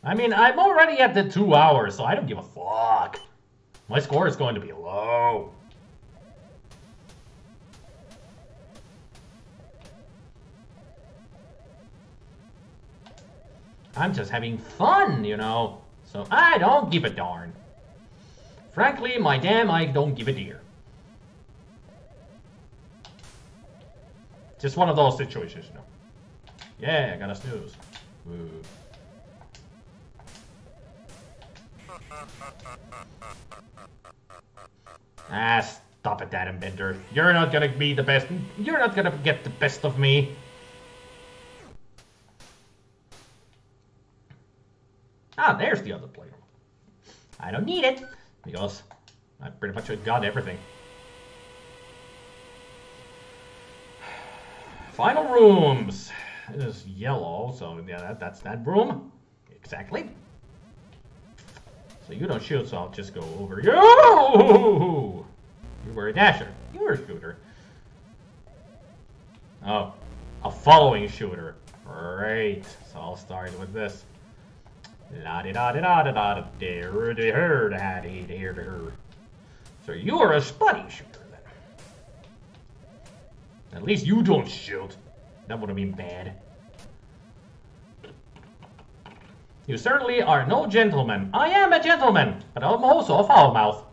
I mean, I'm already at the 2 hours, so I don't give a fuck. My score is going to be low. I'm just having fun, you know, so I don't give a darn. Frankly, my damn, I don't give a deer. Just one of those situations, you know. Yeah, I got a snooze. Ooh. Ah, stop it, Adam Bender. You're not gonna be the best. You're not gonna get the best of me. Ah, there's the other player. I don't need it, because I pretty much got everything. Final rooms. It is yellow, so yeah, that's that room. Exactly. So you don't shoot, so I'll just go over you. You were a dasher. You were a shooter. Oh, a following shooter. Great. So I'll start with this. La-di-da-di-da-di-da-di-da-di-da-di-da-di-da-di-da. So you are a spuddy shooter, then. At least you don't shoot. That would have been bad. You certainly are no gentleman. I am a gentleman, but I'm also a foul mouth.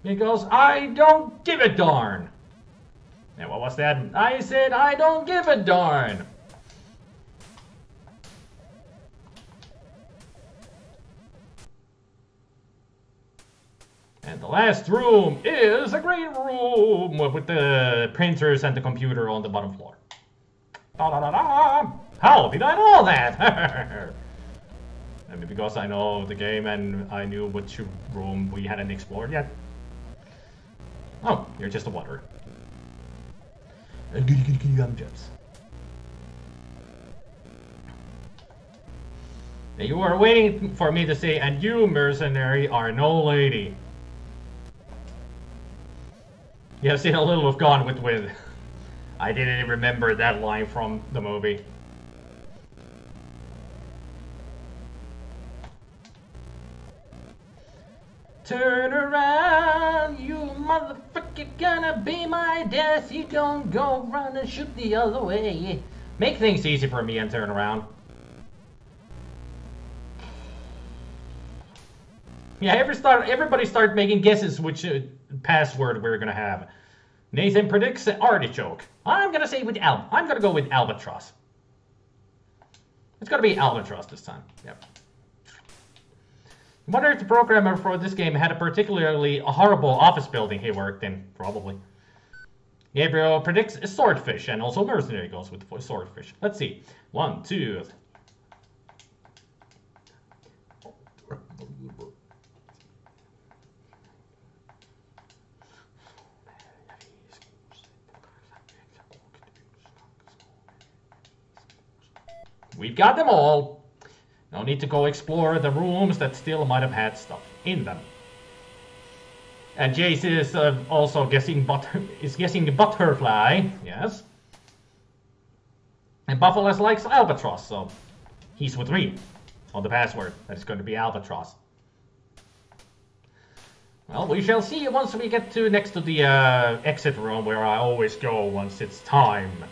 Because I don't give a darn. And what was that? I said I don't give a darn. And the last room is a green room with the printers and the computer on the bottom floor. Da, da, da, da. How did I know that? Maybe because I know the game and I knew which room we hadn't explored yet. Oh, you're just a wanderer. Jets. You are waiting for me to say, and you, mercenary, are no lady. You have seen a little of Gone with the Wind. I didn't even remember that line from the movie. Turn around, you motherfucker, gonna be my death. You don't go run and shoot the other way. Make things easy for me and turn around. Yeah, everybody start making guesses which password we're gonna have. Nathan predicts artichoke. I'm gonna say I'm gonna go with albatross. It's gonna be albatross this time. Yep. I wonder if the programmer for this game had a particularly horrible office building he worked in. Probably. Gabriel predicts a swordfish, and also mercenary goes with the swordfish. Let's see. 1, 2. We've got them all. No need to go explore the rooms that still might have had stuff in them. And Jace is also guessing butterfly, yes. And Buffalo likes albatross, so he's with me on the password. That is going to be albatross. Well, we shall see once we get to next to the exit room where I always go once it's time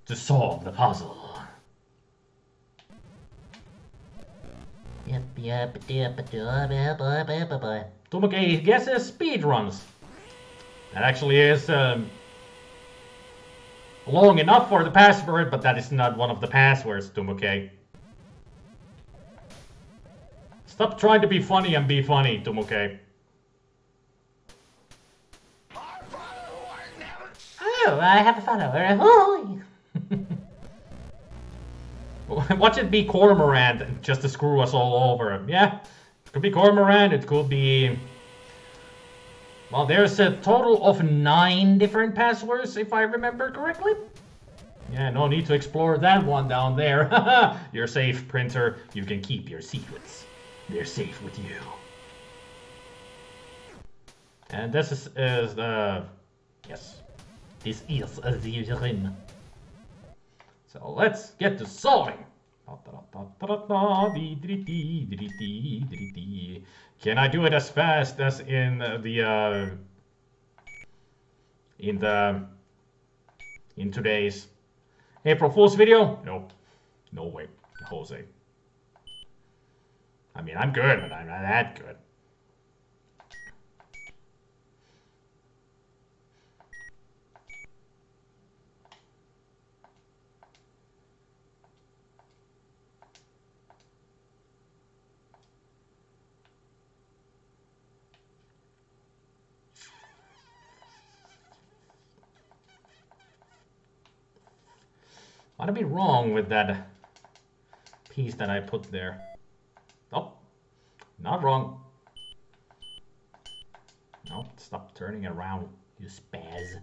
to solve the puzzle. Tumake guesses speedruns. That actually is long enough for the password, but that is not one of the passwords, Tumake. Stop trying to be funny and be funny, Tumake. Oh, I have a follower. Oh. Watch it be Cormorant just to screw us all over. Yeah, it could be Cormorant, it could be... Well, there's a total of 9 different passwords, if I remember correctly. Yeah, no need to explore that one down there. You're safe, printer. You can keep your secrets. They're safe with you. And this is the... Yes. This is the rim. So let's get to solving. Can I do it as fast as in today's April Fool's video? Nope. No way, Jose. I mean, I'm good, but I'm not that good. What'd be wrong with that piece that I put there? Oh, not wrong. No, stop turning it around, you spaz.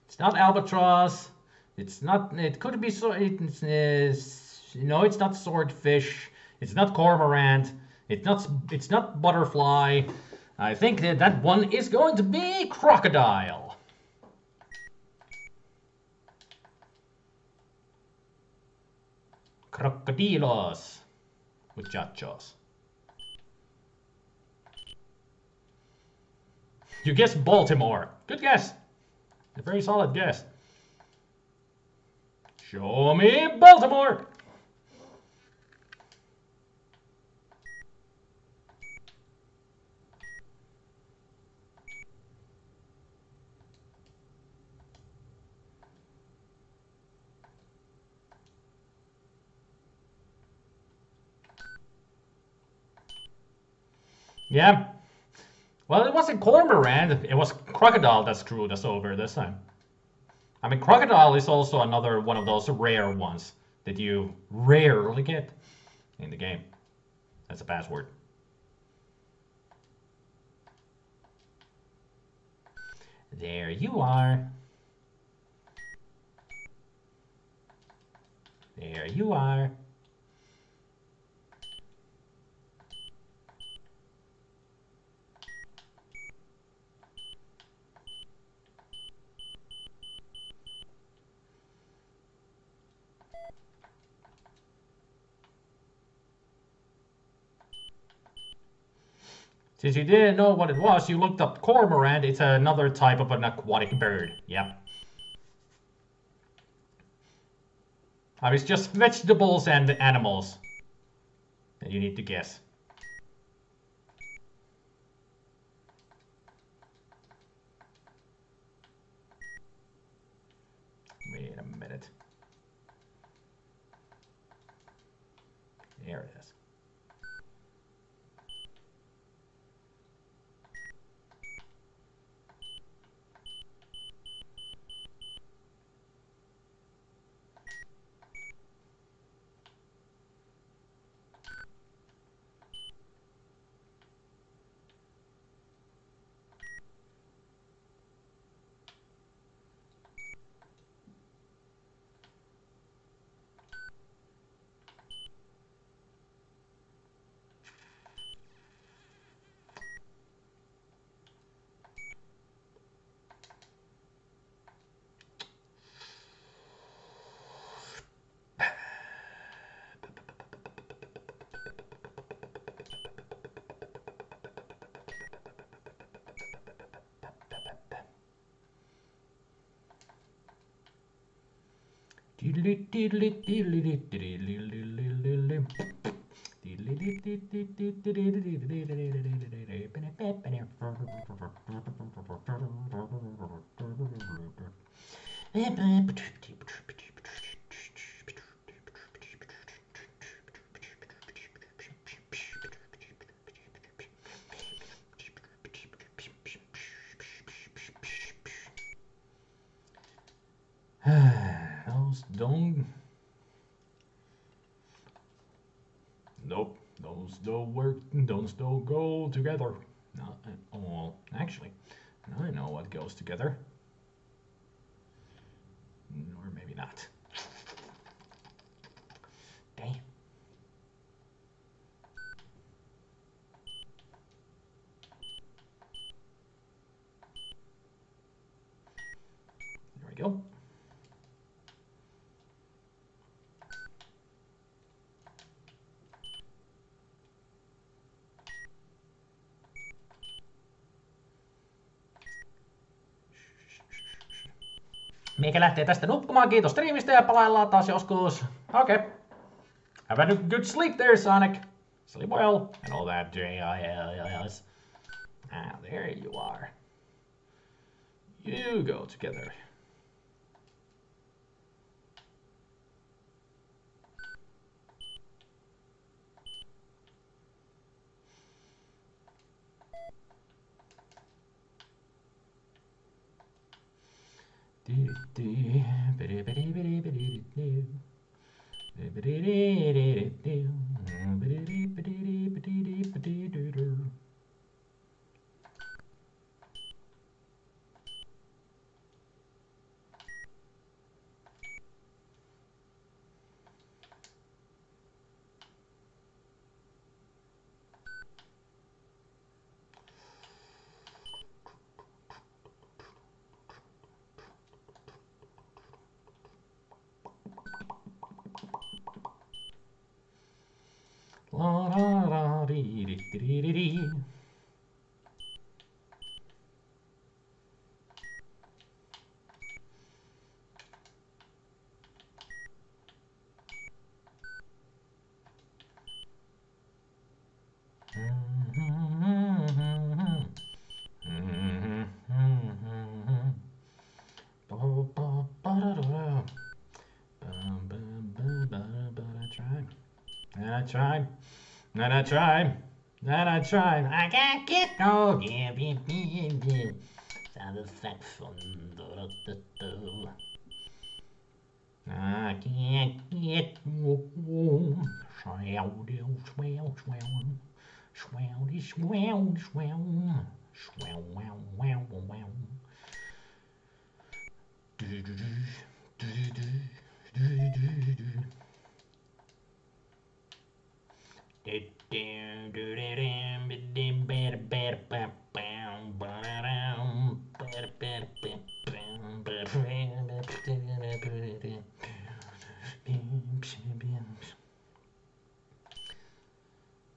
It's not albatross. It's not. It could be so. It's no. It's not swordfish. It's not cormorant. It's not butterfly. I think that one is going to be crocodile. Crocodilos, muchachos. You guessed Baltimore. Good guess. A very solid guess. Show me Baltimore. Yeah. Well, it wasn't cormorant. It was crocodile that screwed us over this time. I mean, crocodile is also another one of those rare ones that you rarely get in the game. That's a password. There you are. There you are. Since you didn't know what it was, you looked up cormorant. It's another type of an aquatic bird. Yep. I mean, it's just vegetables and animals that you need to guess. Wait a minute. There it is. Those don't. Nope, those don't work. Those don't go together. Not at all. Actually, I know what goes together. Or maybe not. Damn. There we go. Meikä lähtee tästä nukkumaan. Kiitos striimistä ja palaillaan taas joskus. Okay. Have a good sleep there, Sonic. Sleep well and all that jazz. Ah, there you are. You go together. La, da, da, dee, dee, dee, dee, dee. try. And I try. And I try. I can't get no satisfaction. I can't get no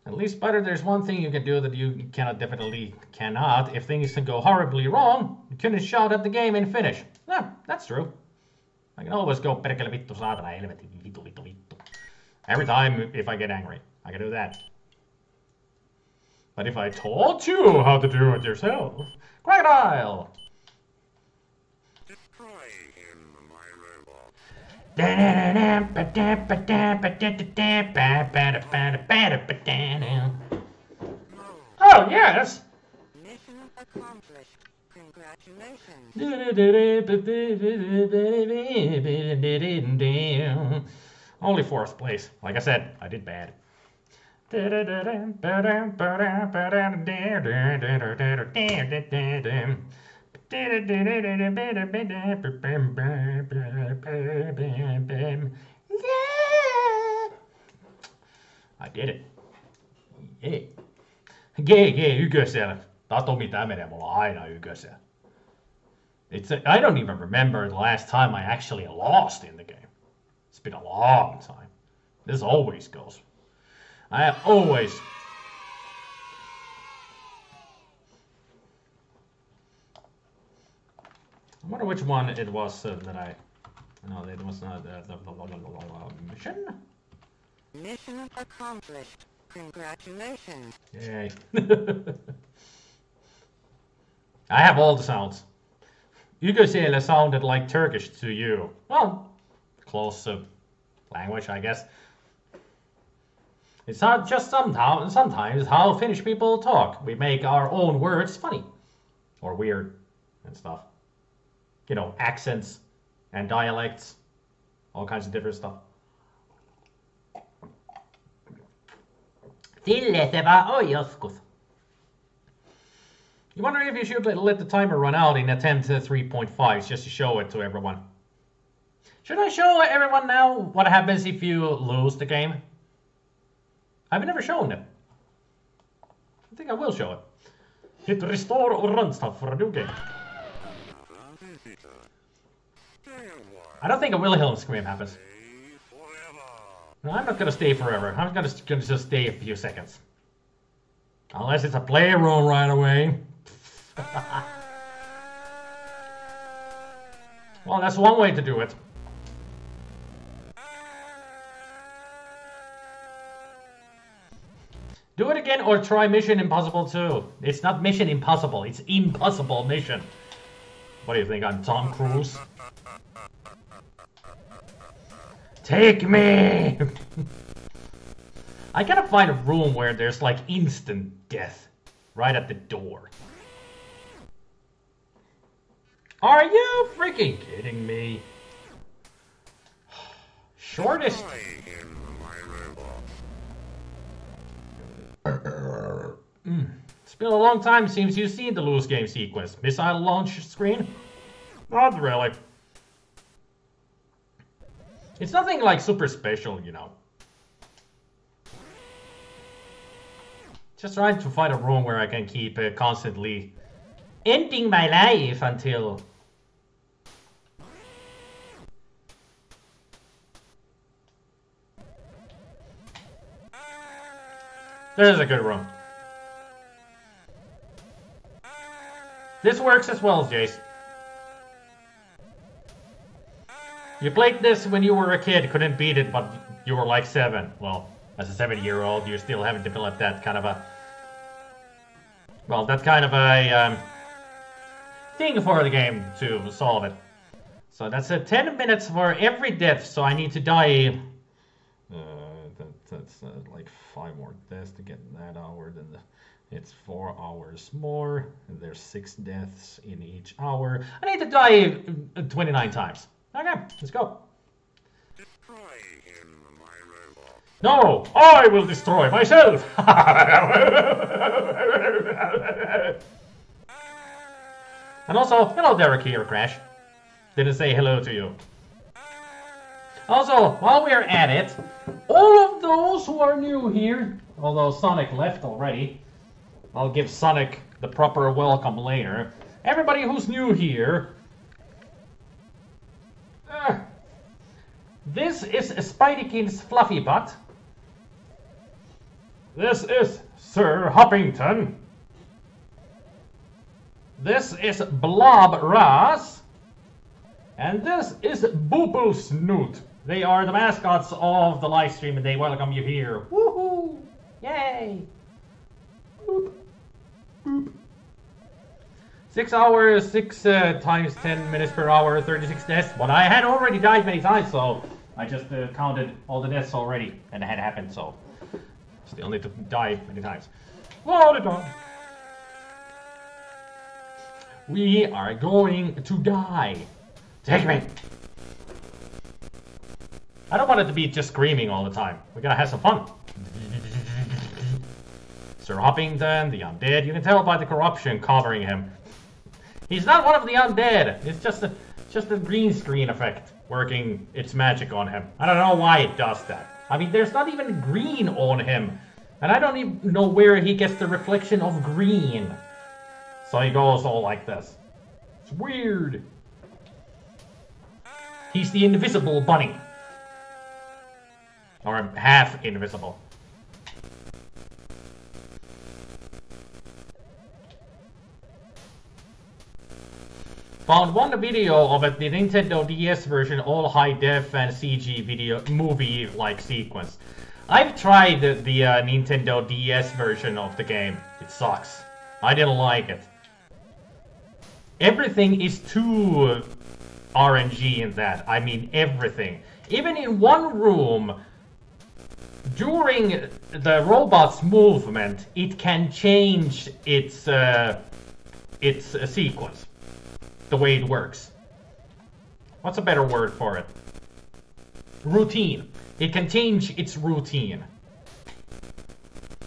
At least, Spider, there's one thing you can do that you definitely cannot. If things can go horribly wrong, you couldn't shout at the game and finish. Yeah, that's true. I can always go perkele vittu saatana helvetti vittu vittu vittu. Every time if I get angry, I can do that. But if I told you how to do it yourself, crocodile! Destroy him, my robot. Oh, yes! Mission accomplished. Congratulations. Only 4th place. Like I said, I did bad. I did it. Yeah. ykkösellä. Tatomi tää menee mulla aina ykkösellä. I don't even remember the last time I actually lost in the game. It's been a long time. This always goes. I have always... I wonder which one it was that I... No, it was not the mission? Mission accomplished. Congratulations. Yay. I have all the sounds. Ykkösellä sounded like Turkish to you. Well, close language, I guess. It's not just sometimes how Finnish people talk. We make our own words funny. Or weird and stuff. You know, accents and dialects. All kinds of different stuff. Sille se vaan on joskus. You wonder if you should let the timer run out in attempt 3.5 just to show it to everyone. Should I show everyone now what happens if you lose the game? I've never shown it. I think I will show it. Hit restore or run stuff for a new game. I don't think a Wilhelm scream happens. No, I'm not gonna stay forever. I'm gonna just stay a few seconds. Unless it's a playroom right away. Well, that's one way to do it. Do it again or try Mission Impossible 2. It's not Mission Impossible, it's Impossible Mission. What do you think, I'm Tom Cruise? Take me! I gotta find a room where there's like instant death right at the door. Are you freaking kidding me? Shortest. It's been a long time since you've seen the lose game sequence. Missile launch screen? Not really. It's nothing like super special, you know. Just trying to find a room where I can keep constantly ending my life until... There's a good room. This works as well, Jace. You played this when you were a kid, couldn't beat it, but you were like 7. Well, as a 7-year-old, you still haven't developed that kind of a... Well, that kind of a thing for the game to solve it. So that's 10 minutes for every death, so I need to die that's like 5 more deaths to get that hour. Then it's 4 hours more. And there's 6 deaths in each hour. I need to die 29 times. Okay, let's go. Destroy him, my robot. No, I will destroy myself. And also, hello Derek here, Crash. Didn't say hello to you. Also, while we're at it, all of those who are new here, although Sonic left already, I'll give Sonic the proper welcome later. Everybody who's new here, this is Spideykin's Fluffy Butt. This is Sir Hoppington. This is Blob Ross. And this is Boo Snoot. They are the mascots of the live stream and they welcome you here. Woohoo! Yay! Boop. Boop. 6 hours, 6 times 10 minutes per hour, 36 deaths. But I had already died many times, so I just counted all the deaths already and it had happened, so still need to die many times. Load it on. We are going to die. Take me. I don't want it to be just screaming all the time. We're gonna have some fun. Sir Hoppington, the undead. You can tell by the corruption covering him. He's not one of the undead. It's just a green screen effect working its magic on him. I don't know why it does that. I mean, there's not even green on him. And I don't even know where he gets the reflection of green. So he goes all like this. It's weird. He's the invisible bunny. Or half invisible. Found one video of it, the Nintendo DS version, all high def and CG video movie like sequence. I've tried the Nintendo DS version of the game. It sucks. I didn't like it. Everything is too RNG in that. I mean everything. Even in one room, during the robot's movement, it can change its sequence. The way it works. What's a better word for it? Routine. It can change its routine.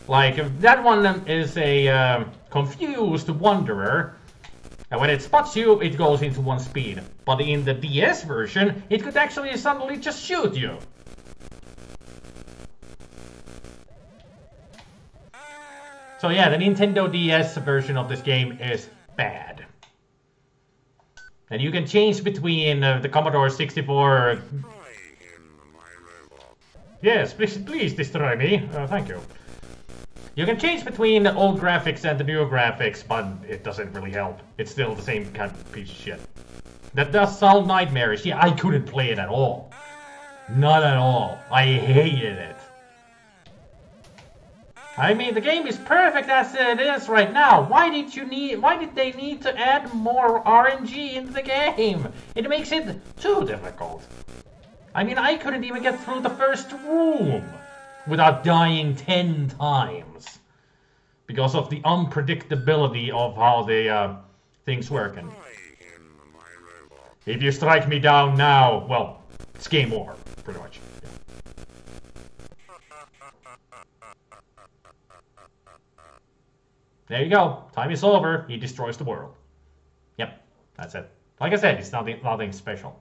Like, if that one is a confused wanderer, and when it spots you, it goes into one speed. But in the DS version, it could actually suddenly just shoot you. So yeah, the Nintendo DS version of this game is bad. And you can change between the Commodore 64... Yes, please destroy me. Thank you. You can change between the old graphics and the new graphics, but it doesn't really help. It's still the same kind of piece of shit. That does sound nightmarish. Yeah, I couldn't play it at all. Not at all. I hated it. I mean, the game is perfect as it is right now. Why did they need to add more RNG into the game? It makes it too difficult. I mean, I couldn't even get through the first room without dying 10 times. Because of the unpredictability of how the things work. And if you strike me down now, well, it's game over, pretty much. There you go. Time is over. He destroys the world. Yep, that's it. Like I said, it's nothing special.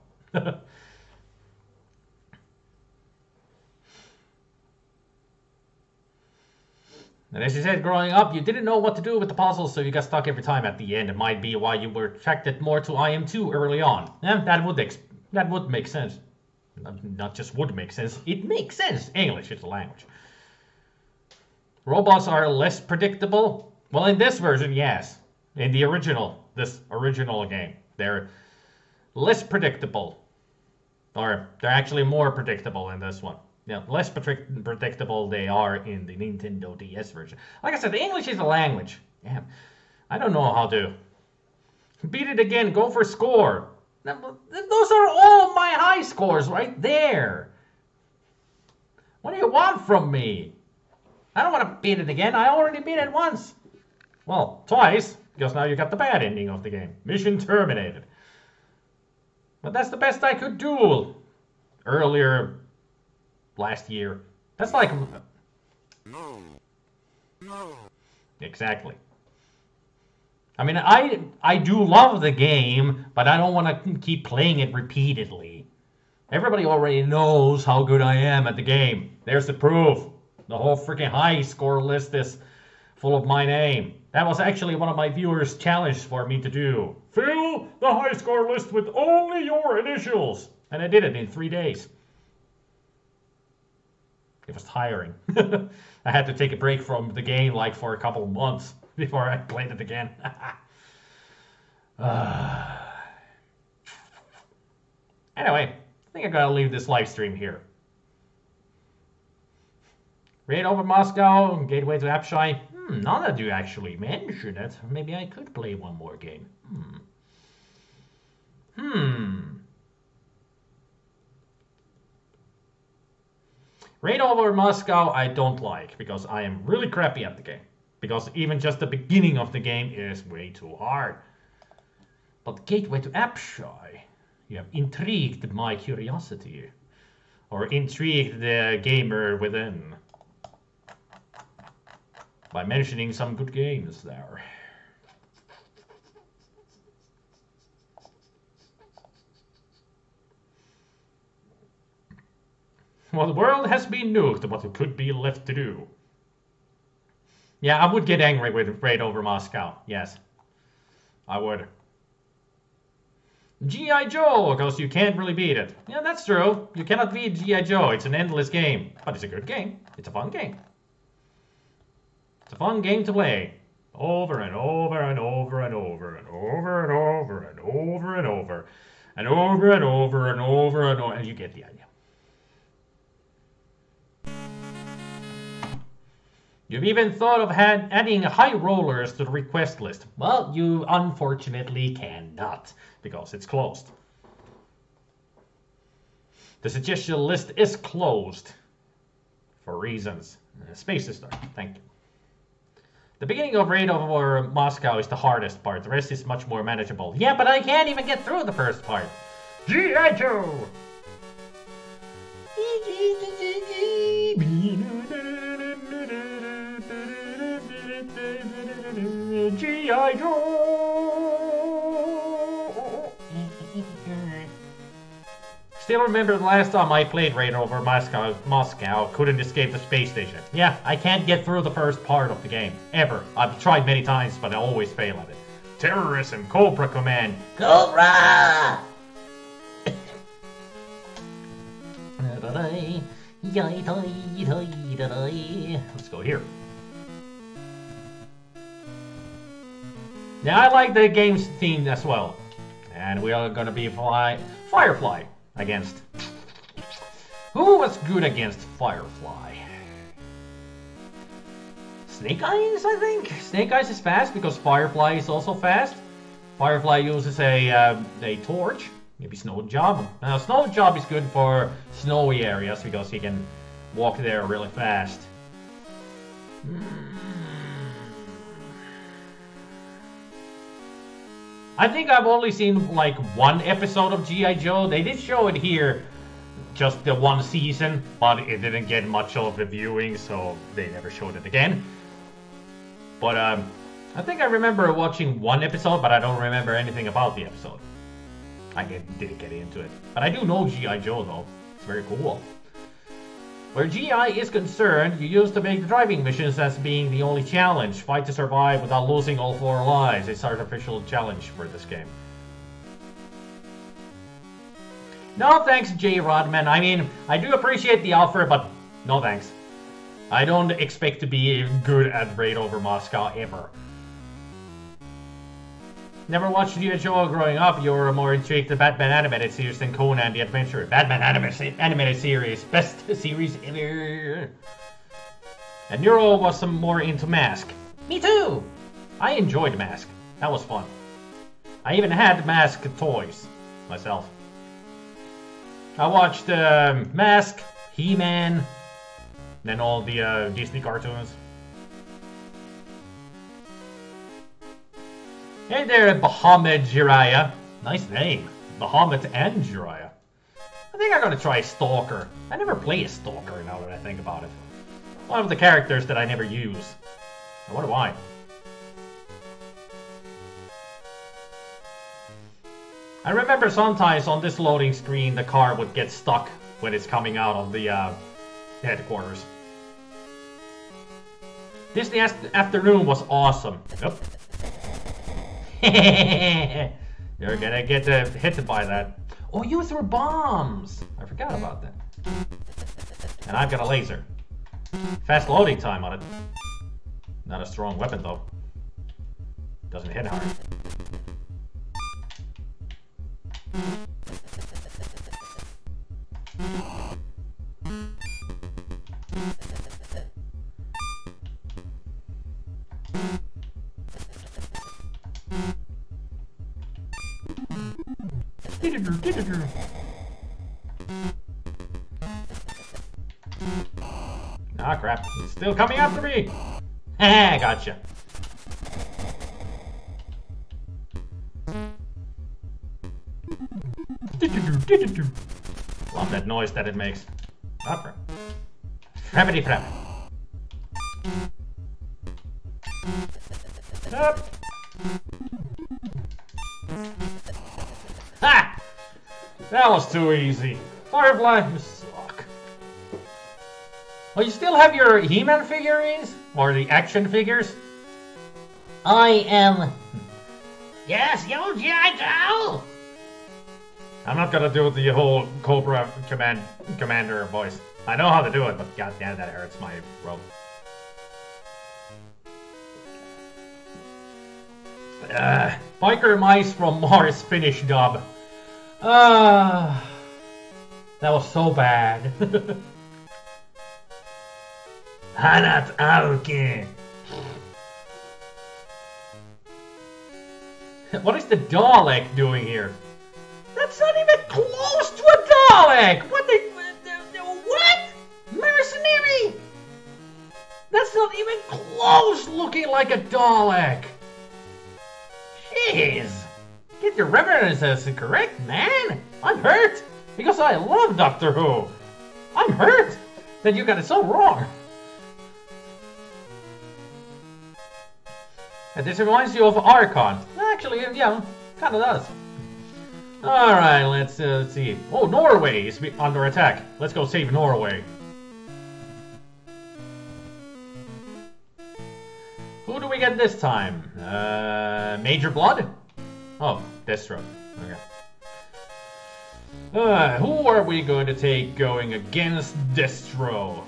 And as you said, growing up, you didn't know what to do with the puzzles, so you got stuck every time at the end. It might be why you were attracted more to IM2 early on. Yeah, that would make sense. Not just would make sense, it makes sense. English is a language. Robots are less predictable. Well, in this version, yes. In the this original game, they're less predictable. Or they're actually more predictable in this one. Yeah, less predictable they are in the Nintendo DS version. Like I said, the English is a language. Yeah, I don't know how to beat it again. Go for score. Those are all my high scores right there. What do you want from me? I don't want to beat it again. I already beat it once. Well, twice, because now you got the bad ending of the game. Mission terminated. But that's the best I could do earlier last year. That's like... No. No. Exactly. I mean, I do love the game, but I don't want to keep playing it repeatedly. Everybody already knows how good I am at the game. There's the proof. The whole freaking high score list is full of my name. That was actually one of my viewers' challenges for me to do. Fill the high score list with only your initials. And I did it in 3 days. It was tiring. I had to take a break from the game like for a couple of months before I played it again. Anyway, I think I gotta leave this live stream here. Raid over Moscow, Gateway to Apshai. Now that you actually mention it, maybe I could play one more game. Raid over Moscow I don't like, because I am really crappy at the game. Because even just the beginning of the game is way too hard. But Gateway to Apshai, you have intrigued my curiosity. Or intrigued the gamer within. By mentioning some good games there. Well, the world has been nuked, what could be left to do? Yeah, I would get angry with Raid over Moscow. Yes, I would. G.I. Joe, because you can't really beat it. Yeah, that's true. You cannot beat G.I. Joe. It's an endless game. But it's a good game. It's a fun game. It's a fun game to play. Over and over and over and over and over and over and over and over and over and over and over and over, and you get the idea. You've even thought of adding high rollers to the request list. Well, you unfortunately cannot, because it's closed. The suggestion list is closed for reasons. Space is there. Thank you. The beginning of Raid over Moscow is the hardest part. The rest is much more manageable. Yeah, but I can't even get through the first part. G.I. Joe! G.I. Joe! Still remember the last time I played Raid over Moscow, couldn't escape the space station. Yeah, I can't get through the first part of the game. Ever. I've tried many times, but I always fail at it. Terrorism, Cobra Command. Cobra! Let's go here. Yeah, I like the game's theme as well. And we are gonna be Firefly against... Who was good against Firefly? Snake Eyes, I think? Snake Eyes is fast because Firefly is also fast. Firefly uses a torch. Maybe Snow Job. Now, Snow Job is good for snowy areas because he can walk there really fast. I think I've only seen like one episode of G.I. Joe. They did show it here, just the one season, but it didn't get much of the viewing, so they never showed it again. But I think I remember watching one episode, but I don't remember anything about the episode. I didn't get into it. But I do know G.I. Joe, though. It's very cool. Where G.I. is concerned, you used to make the driving missions as being the only challenge. Fight to survive without losing all 4 lives. It's artificial challenge for this game. No thanks, J. Rodman. I mean, I do appreciate the offer, but no thanks. I don't expect to be good at Raid over Moscow ever. Never watched G.I. Joe growing up. You were more intrigued the Batman animated series than Conan the Adventurer. Batman animated series. Best series ever. And Nero was some more into Mask. Me too! I enjoyed Mask. That was fun. I even had Mask toys myself. I watched Mask, He-Man, than all the Disney cartoons. Hey there, Bahamut Jiraiya. Nice name. Bahamut and Jiraiya. I think I'm gonna try Stalker. I never play a Stalker now that I think about it. One of the characters that I never use. I wonder why. I remember sometimes on this loading screen the car would get stuck when it's coming out of the headquarters. Disney Afternoon was awesome. Yep. You're gonna get hit by that. Oh, you threw bombs! I forgot about that. And I've got a laser. Fast loading time on it. Not a strong weapon though. Doesn't hit hard. Ah, crap. It's still coming after me! Haha, gotcha. Love that noise that it makes. Opera. Frappity frap. Up. Ha! That was too easy. Firefly, you suck. Oh, you still have your He-Man figurines? Or the action figures? I am... Yes, you G.I. Joe! I'm not gonna do the whole Cobra Commander voice. I know how to do it, but goddamn, that hurts my throat. Biker Mice from Mars Finnish dub. That was so bad. Hanat Auke. What is the Dalek doing here? That's not even close to a Dalek! What the... What? Mercenary? That's not even close looking like a Dalek! Jeez! Get your references correct, man! I'm hurt! Because I love Doctor Who! I'm hurt that you got it so wrong! And this reminds you of Archon. Actually, yeah, kinda does. Alright, let's see. Oh, Norway is under attack. Let's go save Norway. Who do we get this time? Major Blood? Oh, Destro. Okay. Who are we going to take going against Destro?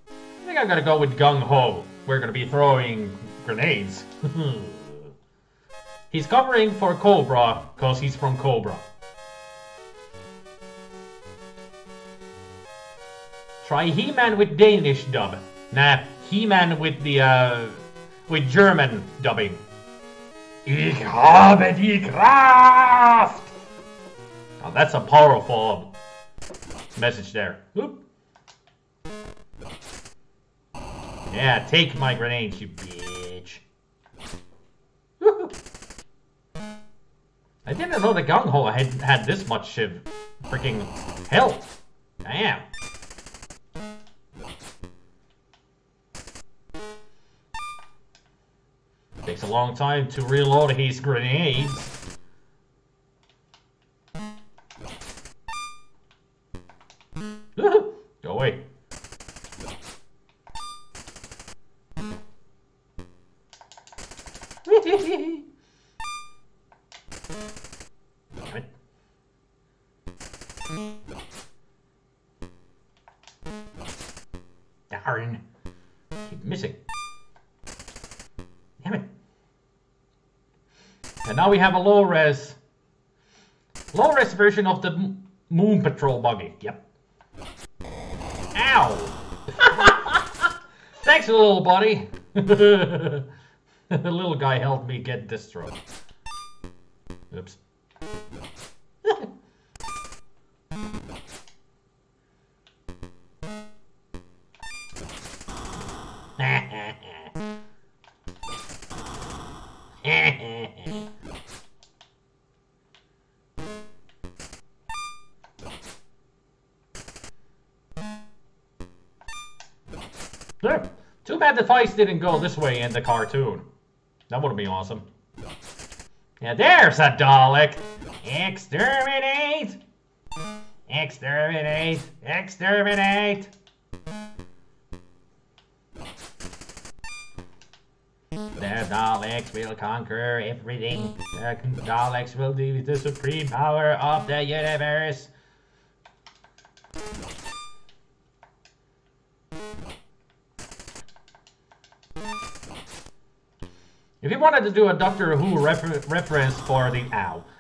I think I'm gonna go with Gung Ho. We're gonna be throwing grenades. He's covering for Cobra, because he's from Cobra. Try He-Man with Danish dub. Nah, He-Man with the, with German dubbing. Ich habe die Kraft! Oh, that's a powerful message there. Oop. Yeah, take my grenades, you bitch. I didn't know the Gung Ho had this much freaking health. Damn. Takes a long time to reload his grenades. Go away. Damn it. Darn. Keep missing. Damn it. And now we have a low-res version of the Moon Patrol buggy. Yep. Ow! Thanks, little buddy. The little guy helped me get destroyed. Oops. Yeah. Too bad the fights didn't go this way in the cartoon. That would be awesome. Yeah, there's a Dalek! Exterminate! Exterminate! Exterminate! The Daleks will conquer everything. The Daleks will be the supreme power of the universe. If you wanted to do a Doctor Who reference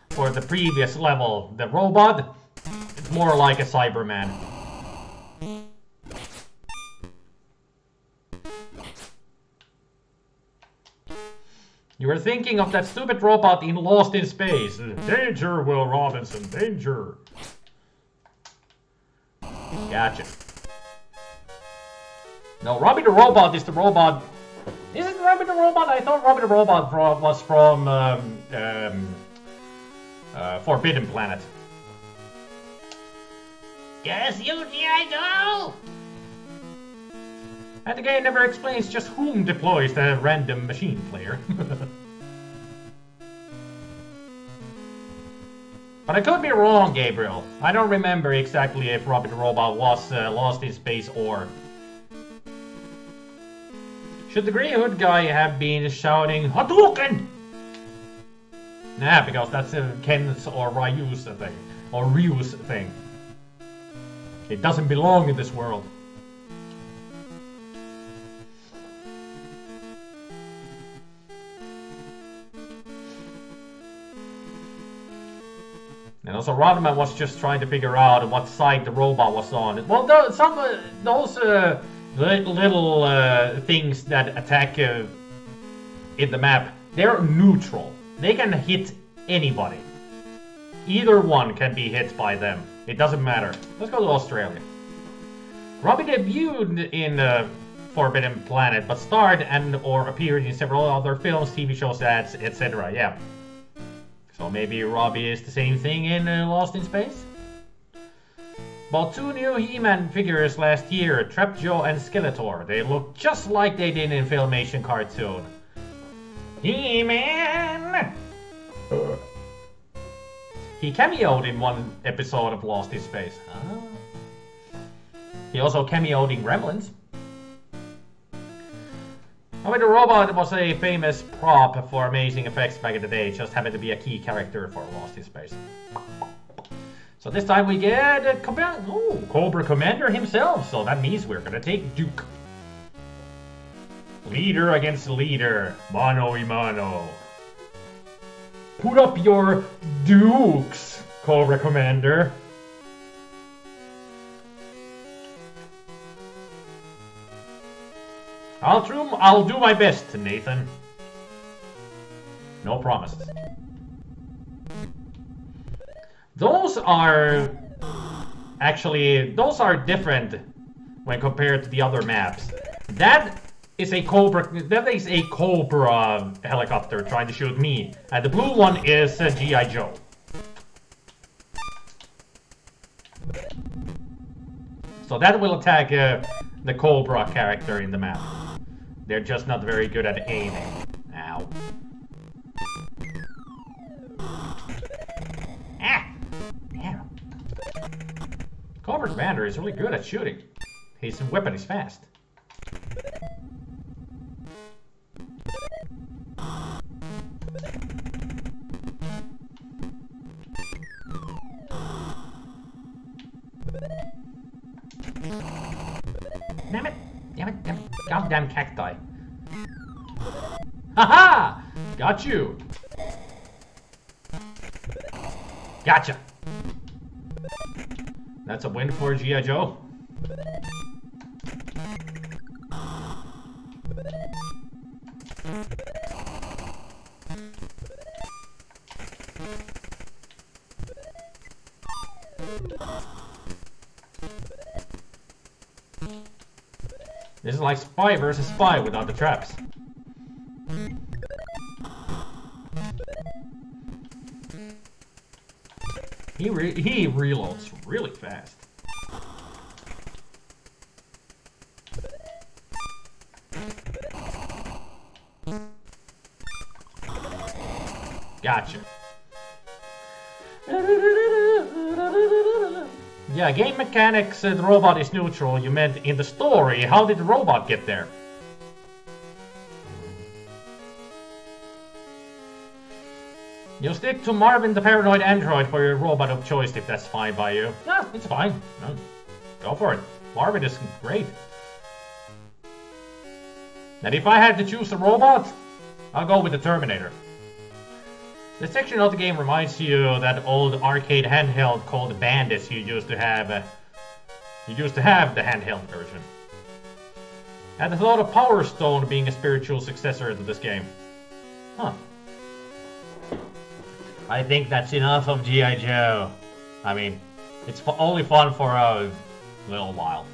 for the previous level, the robot, it's more like a Cyberman. You were thinking of that stupid robot in Lost in Space. Danger, Will Robinson, danger. Gotcha. No, Robbie the Robot is the robot. Isn't Robbie the Robot? I thought Robbie the Robot was from Forbidden Planet. Yes, you G.I. Joe! And the game never explains just whom deploys the random machine player. But I could be wrong, Gabriel. I don't remember exactly if Robbie the Robot was Lost in Space or... Should the Green Hood guy have been shouting Hadouken? Nah, because that's Ken's or Ryu's thing. Or Ryu's thing. It doesn't belong in this world. And also Rodman was just trying to figure out what side the robot was on. Well, those little things that attack in the map, they're neutral. They can hit anybody. Either one can be hit by them. It doesn't matter. Let's go to Australia. Robbie debuted in Forbidden Planet, but starred and or appeared in several other films, TV shows, ads, etc. Yeah. So maybe Robbie is the same thing in Lost in Space? Bought 2 new He-Man figures last year, Trapjaw and Skeletor. They look just like they did in Filmation cartoon. He-Man! He cameoed in one episode of Lost in Space. Oh. He also cameoed in Gremlins. I mean, the robot was a famous prop for amazing effects back in the day, just happened to be a key character for Lost in Space. So this time we get Cobra Commander himself, so that means we're gonna take Duke. Leader against leader, mano a mano. Put up your dukes, Cobra Commander. I'll do my best, Nathan. No promises. Those are different when compared to the other maps. That is a Cobra helicopter trying to shoot me, and the blue one is G.I. Joe. So that will attack the Cobra character in the map. They're just not very good at aiming. Ow. Ah! Yeah. Cobra Commander is really good at shooting. His weapon is fast. Damn it! Damn it! Damn it! Goddamn cacti! Haha! Got you! Gotcha! That's a win for G.I. Joe. This is like Spy versus Spy without the traps. He reloads really fast. Gotcha. Yeah, game mechanics, the robot is neutral. You meant in the story. How did the robot get there? You stick to Marvin the paranoid android for your robot of choice if that's fine by you. Yeah, it's fine. No, go for it. Marvin is great. And if I had to choose a robot, I'll go with the Terminator. This section of the game reminds you of that old arcade handheld called Bandits you used to have. You used to have the handheld version. Had the thought of Power Stone being a spiritual successor to this game. Huh. I think that's enough of G.I. Joe. I mean, it's only fun for a little while.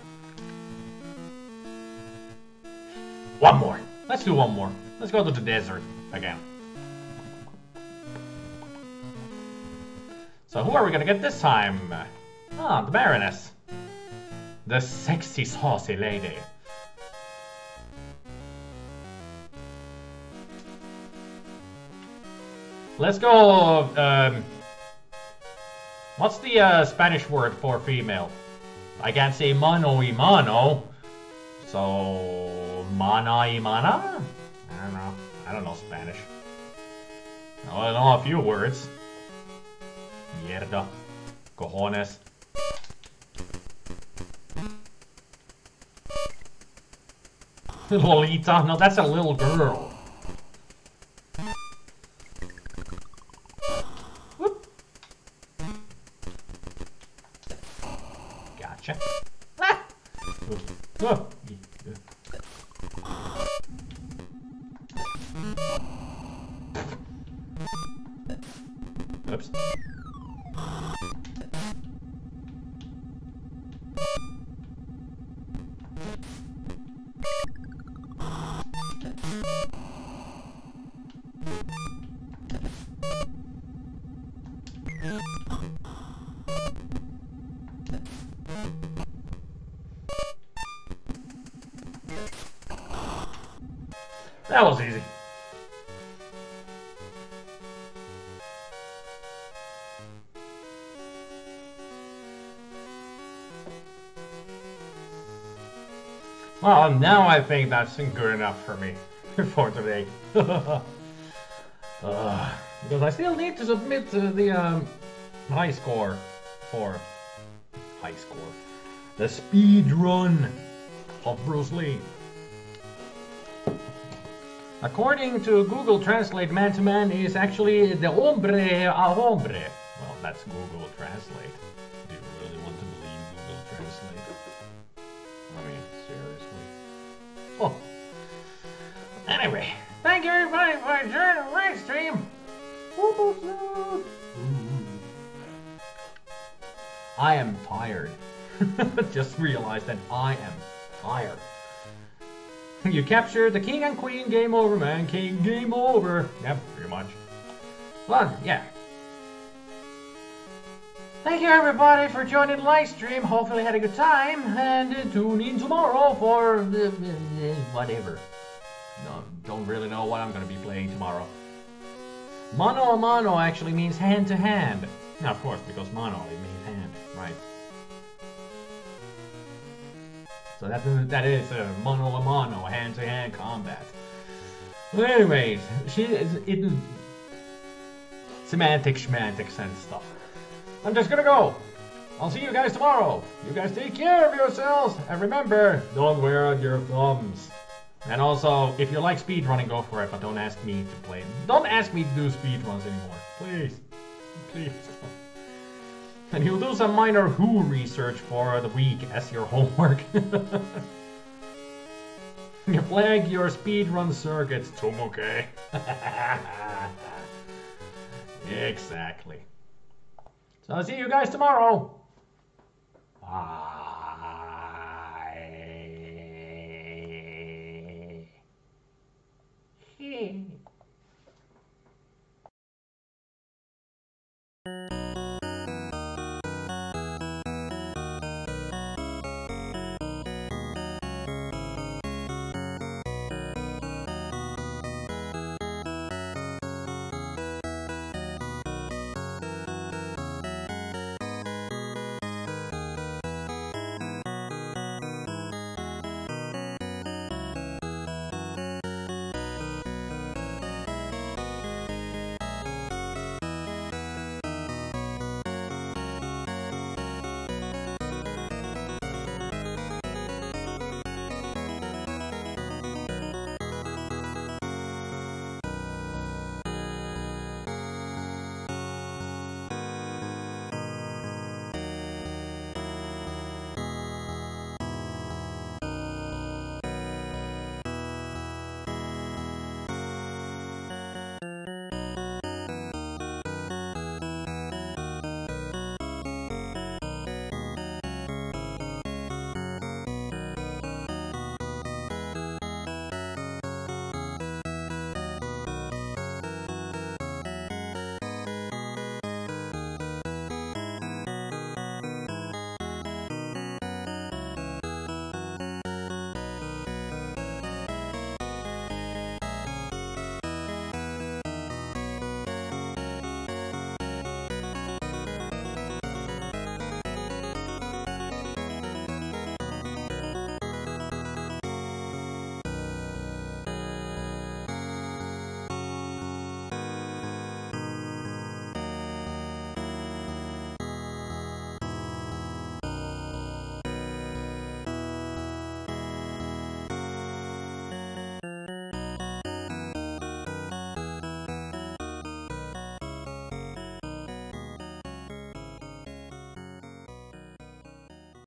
One more. Let's do one more. Let's go to the desert again. So who are we gonna get this time? Ah, the Baroness. The sexy, saucy lady. Let's go, what's the Spanish word for female? I can't say mano y mano. So, mana y mana? I don't know. I don't know Spanish. I know a few words. Mierda. Cojones. Lolita? No, that's a little girl. Whoop. Gotcha. Ah. Oh. Oops. That was easy. Well, now I think that's good enough for me for today. Because I still need to submit the high score for the speed run of Bruce Lee. According to Google Translate, man-to-man is actually the hombre a hombre. Well, that's Google Translate. Do you really want to believe Google Translate? I mean, seriously. Oh. Anyway, thank you everybody for joining the live stream. I am tired. Just realized that I am tired. You captured the king and queen. Game over, man. King, game over. Yep, pretty much. Well, yeah. Thank you everybody for joining the live stream. Hopefully you had a good time. And tune in tomorrow for whatever. No, don't really know what I'm going to be playing tomorrow. Mano a mano actually means hand to hand. Now, of course, because mano, it means hand, right? So that is mano a mano, hand to hand combat. Well, anyways, semantics and stuff. I'm just gonna go. I'll see you guys tomorrow. You guys take care of yourselves, and remember, don't wear out your thumbs. And also, if you like speedrunning, go for it, but don't ask me to play. Don't ask me to do speedruns anymore. Please. Please. And you'll do some minor Who research for the week as your homework. You flag your speedrun circuits, Tomoke. Exactly. So I'll see you guys tomorrow. Bye.